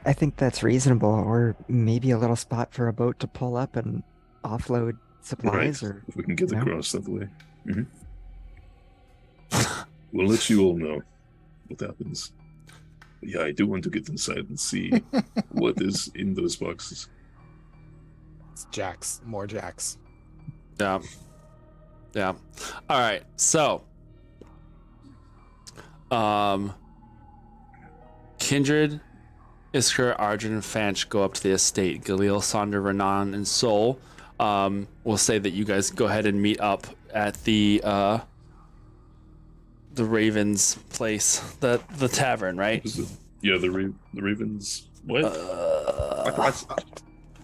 I think that's reasonable, or maybe a little spot for a boat to pull up and offload supplies, Right, or if we can get you know? across that way. We'll let you all know what happens. But yeah, I do want to get inside and see what is in those boxes. It's Jax. More Jax. Yeah. All right. So, Kindred, Iskra, Arjun, and Fanch go up to the estate. Galil, Sonder, Renan, and Sol. We'll say that you guys go ahead and meet up at the Ravens place, the tavern, right? Yeah, the Ravens. What?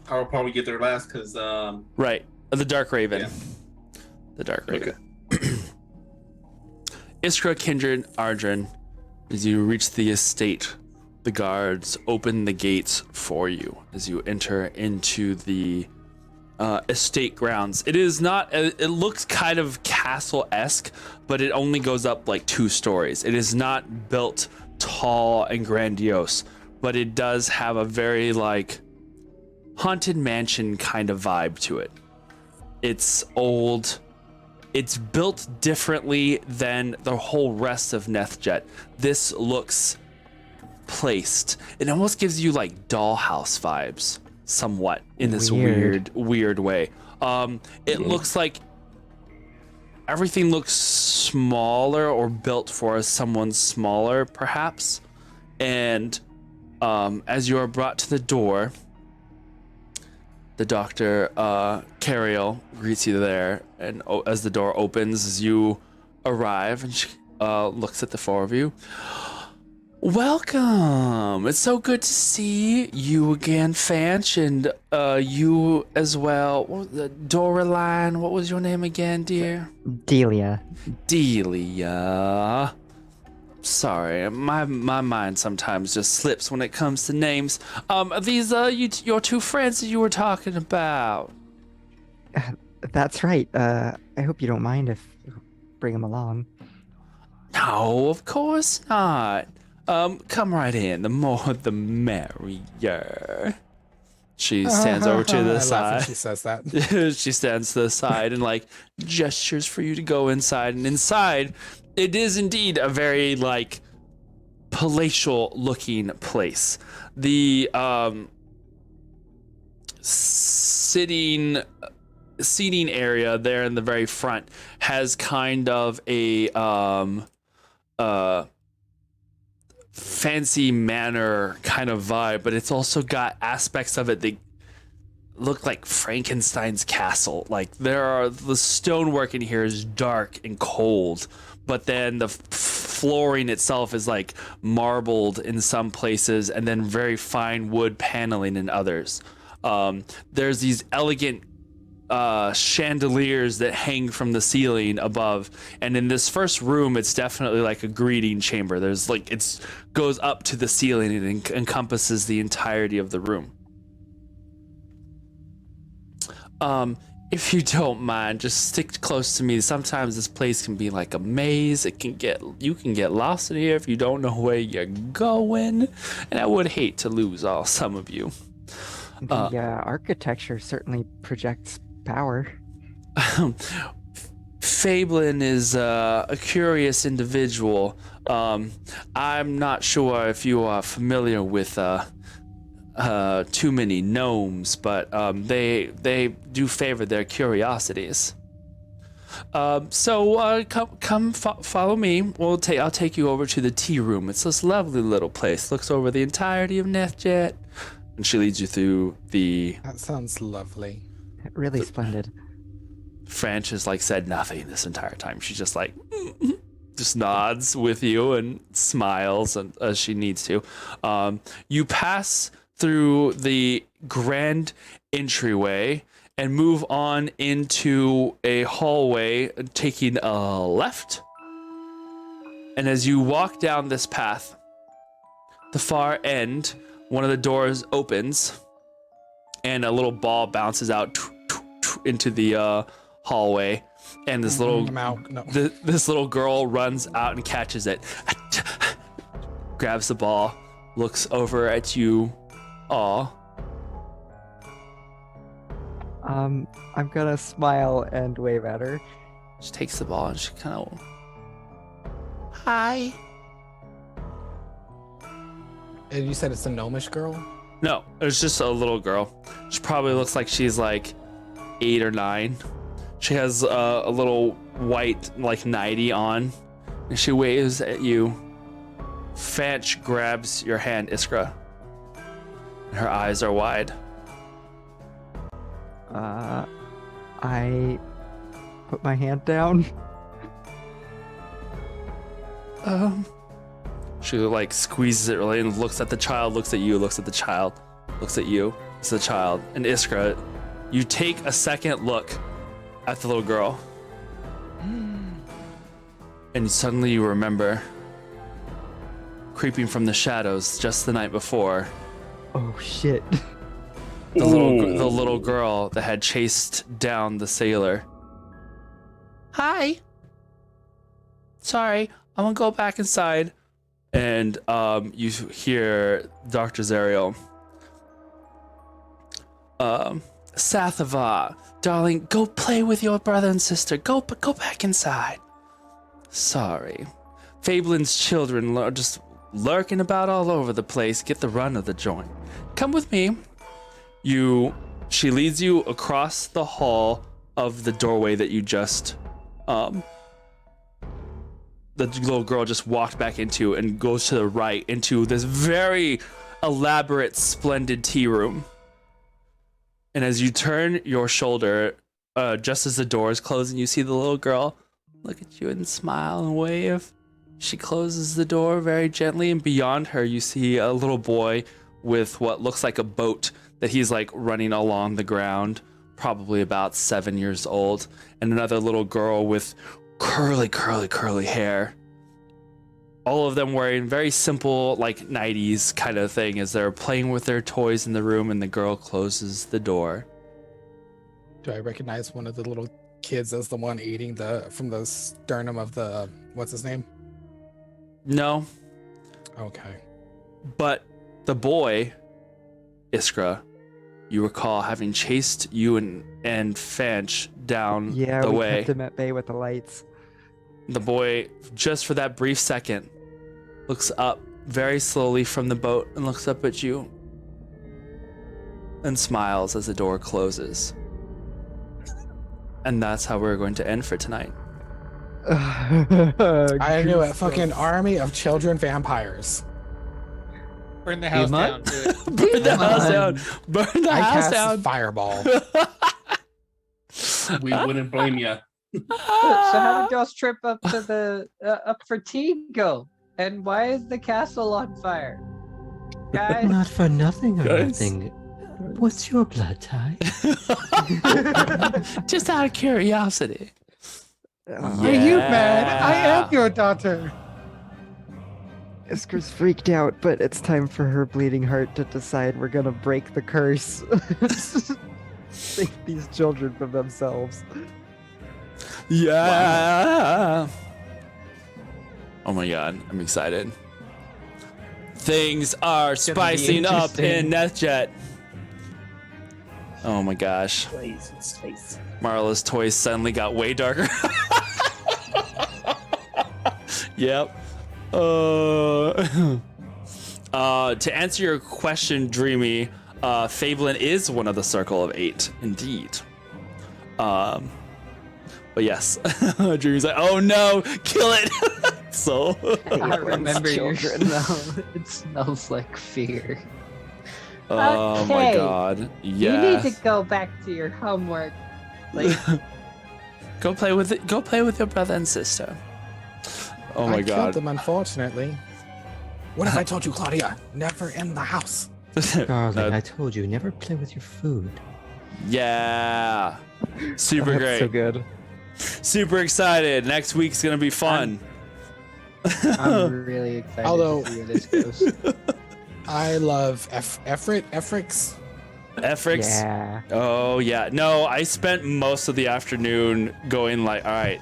I'll probably get there last because right, the Dark Raven. Yeah. The Dark Raven. Iskra, Kindred, Arjun, as you reach the estate, the guards open the gates for you as you enter into the estate grounds. It is not, it looks kind of castle-esque, but it only goes up like 2 stories. It is not built tall and grandiose, but it does have a very like haunted mansion kind of vibe to it. It's old. It's built differently than the whole rest of Nethjet. This looks placed. It almost gives you like dollhouse vibes somewhat in this weird way. It looks like everything looks smaller or built for someone smaller perhaps. And as you are brought to the door, the doctor, Cariel, greets you there, and as the door opens, as you arrive, and she looks at the 4 of you. Welcome! It's so good to see you again, Fanch, and you as well. Doraline, what was your name again, dear? Delia. Delia. Sorry, my mind sometimes just slips when it comes to names. Are these your 2 friends that you were talking about? That's right. I hope you don't mind if you bring them along. No, of course not. Come right in. The more the merrier. She stands over to the I side. laugh when she says that. She stands to the side and like gestures for you to go inside. And inside, it is indeed a very like palatial looking place. The seating area there in the very front has kind of a fancy manor kind of vibe, but it's also got aspects of it that look like Frankenstein's castle. Like the stonework in here is dark and cold, but then the flooring itself is like marbled in some places and then very fine wood paneling in others. There's these elegant chandeliers that hang from the ceiling above. And in this first room, it's definitely like a greeting chamber. There's like, it's goes up to the ceiling and encompasses the entirety of the room. If you don't mind, just stick close to me. Sometimes this place can be like a maze. You can get lost in here if you don't know where you're going. And I would hate to lose some of you. The architecture certainly projects power. Fablin is a curious individual. I'm not sure if you are familiar with too many gnomes, but they do favor their curiosities. So come follow me. I'll take you over to the tea room. It's this lovely little place. Looks over the entirety of Nethjet. And she leads you through the... That sounds lovely. Really splendid. Franch has like said nothing this entire time. She just like just nods with you and smiles as she needs to. You pass through the grand entryway and move on into a hallway, taking a left. And as you walk down this path, the far end, one of the doors opens and a little ball bounces out into the hallway, and this little this little girl runs out and catches it, grabs the ball, looks over at you. I'm gonna smile and wave at her. She takes the ball and she kind of, hi. And you said it's a gnomish girl? No, it's just a little girl. She probably looks like she's like 8 or 9. She has a little white like nightie on, and she waves at you. Fanch grabs your hand, Iskra. Her eyes are wide. I put my hand down. She like squeezes it really and looks at the child, looks at you, looks at the child, looks at you, looks at the child. And Iskra, you take a second look at the little girl. And suddenly you remember creeping from the shadows just the night before. Oh shit. The little girl that had chased down the sailor. Hi. Sorry, I'm gonna go back inside. And you hear Dr. Zariel. Sathava, darling, go play with your brother and sister. Go back inside. Sorry. Fablin's children are just lurking about all over the place. Get the run of the joint. Come with me. She leads you across the hall of the doorway that you just the little girl just walked back into, and goes to the right into this very elaborate, splendid tea room. And as you turn your shoulder, just as the door is closing, you see the little girl look at you and smile and wave. She closes the door very gently, and beyond her, you see a little boy with what looks like a boat that he's like running along the ground, probably about 7 years old, and another little girl with curly hair. All of them wearing very simple, like 90s kind of thing as they're playing with their toys in the room, and the girl closes the door. Do I recognize one of the little kids as the one eating from the sternum of the, what's his name? No. Okay. But the boy, Iskra, you recall having chased you and Fanch down the way. Yeah, we kept him at bay with the lights. The boy, just for that brief second, looks up very slowly from the boat and looks up at you and smiles as the door closes. And that's how we're going to end for tonight. I knew it. Fucking army of children vampires. Burn the house down. Do it. Burn the house down. Burn the house cast down. Fireball. We wouldn't blame you. So how did y'all's trip up to the up for tea go? And why is the castle on fire? Guys, Not for nothing or Guys. anything. What's your blood type? Just out of curiosity. Are you mad? I am your daughter. Isker's freaked out, but it's time for her bleeding heart to decide we're gonna break the curse. Save these children from themselves. Yeah. Oh my god, I'm excited. Things are spicing up in NetJet. Oh my gosh. Marla's toys suddenly got way darker. Yep. To answer your question, Dreamy, Fablin is one of the Circle of 8, indeed. But yes, Dreamy's like, oh no, kill it. So I remember your children. smell. It smells like fear. oh my Okay. god, You yeah. need to go back to your homework. Like, Go play with it. Go play with your brother and sister. Oh my I killed god. them, unfortunately. What have I told you, Claudia? Never in the house. Darling, I told you, never play with your food. Yeah. Super That's great. so good. Super excited. Next week's gonna be fun. I'm really excited Although- to see where this goes. I love Efrix. Efrix. Yeah. Oh yeah. No, I spent most of the afternoon going like, all right,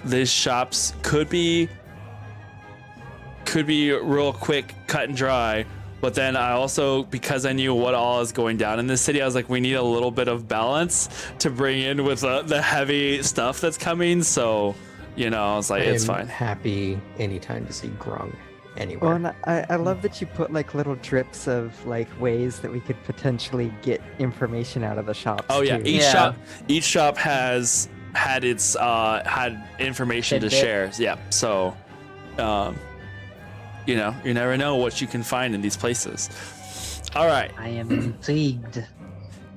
these shops could be real quick, cut and dry. But then I also, because I knew what all is going down in this city, I was like, we need a little bit of balance to bring in with the heavy stuff that's coming. So, you know, I was like, it's I'm fine. happy anytime to see Grung Well, anywhere. and I love that you put like little drips of like ways that we could potentially get information out of the shops. Oh yeah, too. each shop has had its had information to Tidbit. share. Yeah, so you know, you never know what you can find in these places. All right, I am intrigued.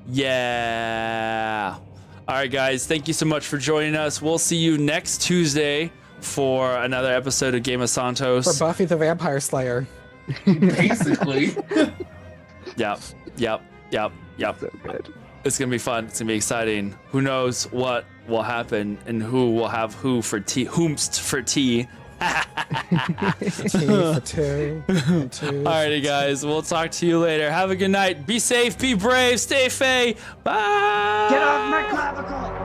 yeah. All right, guys, thank you so much for joining us. We'll see you next Tuesday for another episode of Game of Santos. For Buffy the Vampire Slayer. Basically. Yep. So good. It's gonna be fun. It's gonna be exciting. Who knows what will happen and who will have who for tea? Whomst for tea? Two for two. And two. Alrighty, guys. We'll talk to you later. Have a good night. Be safe. Be brave. Stay fey. Bye. Get off my clavicle!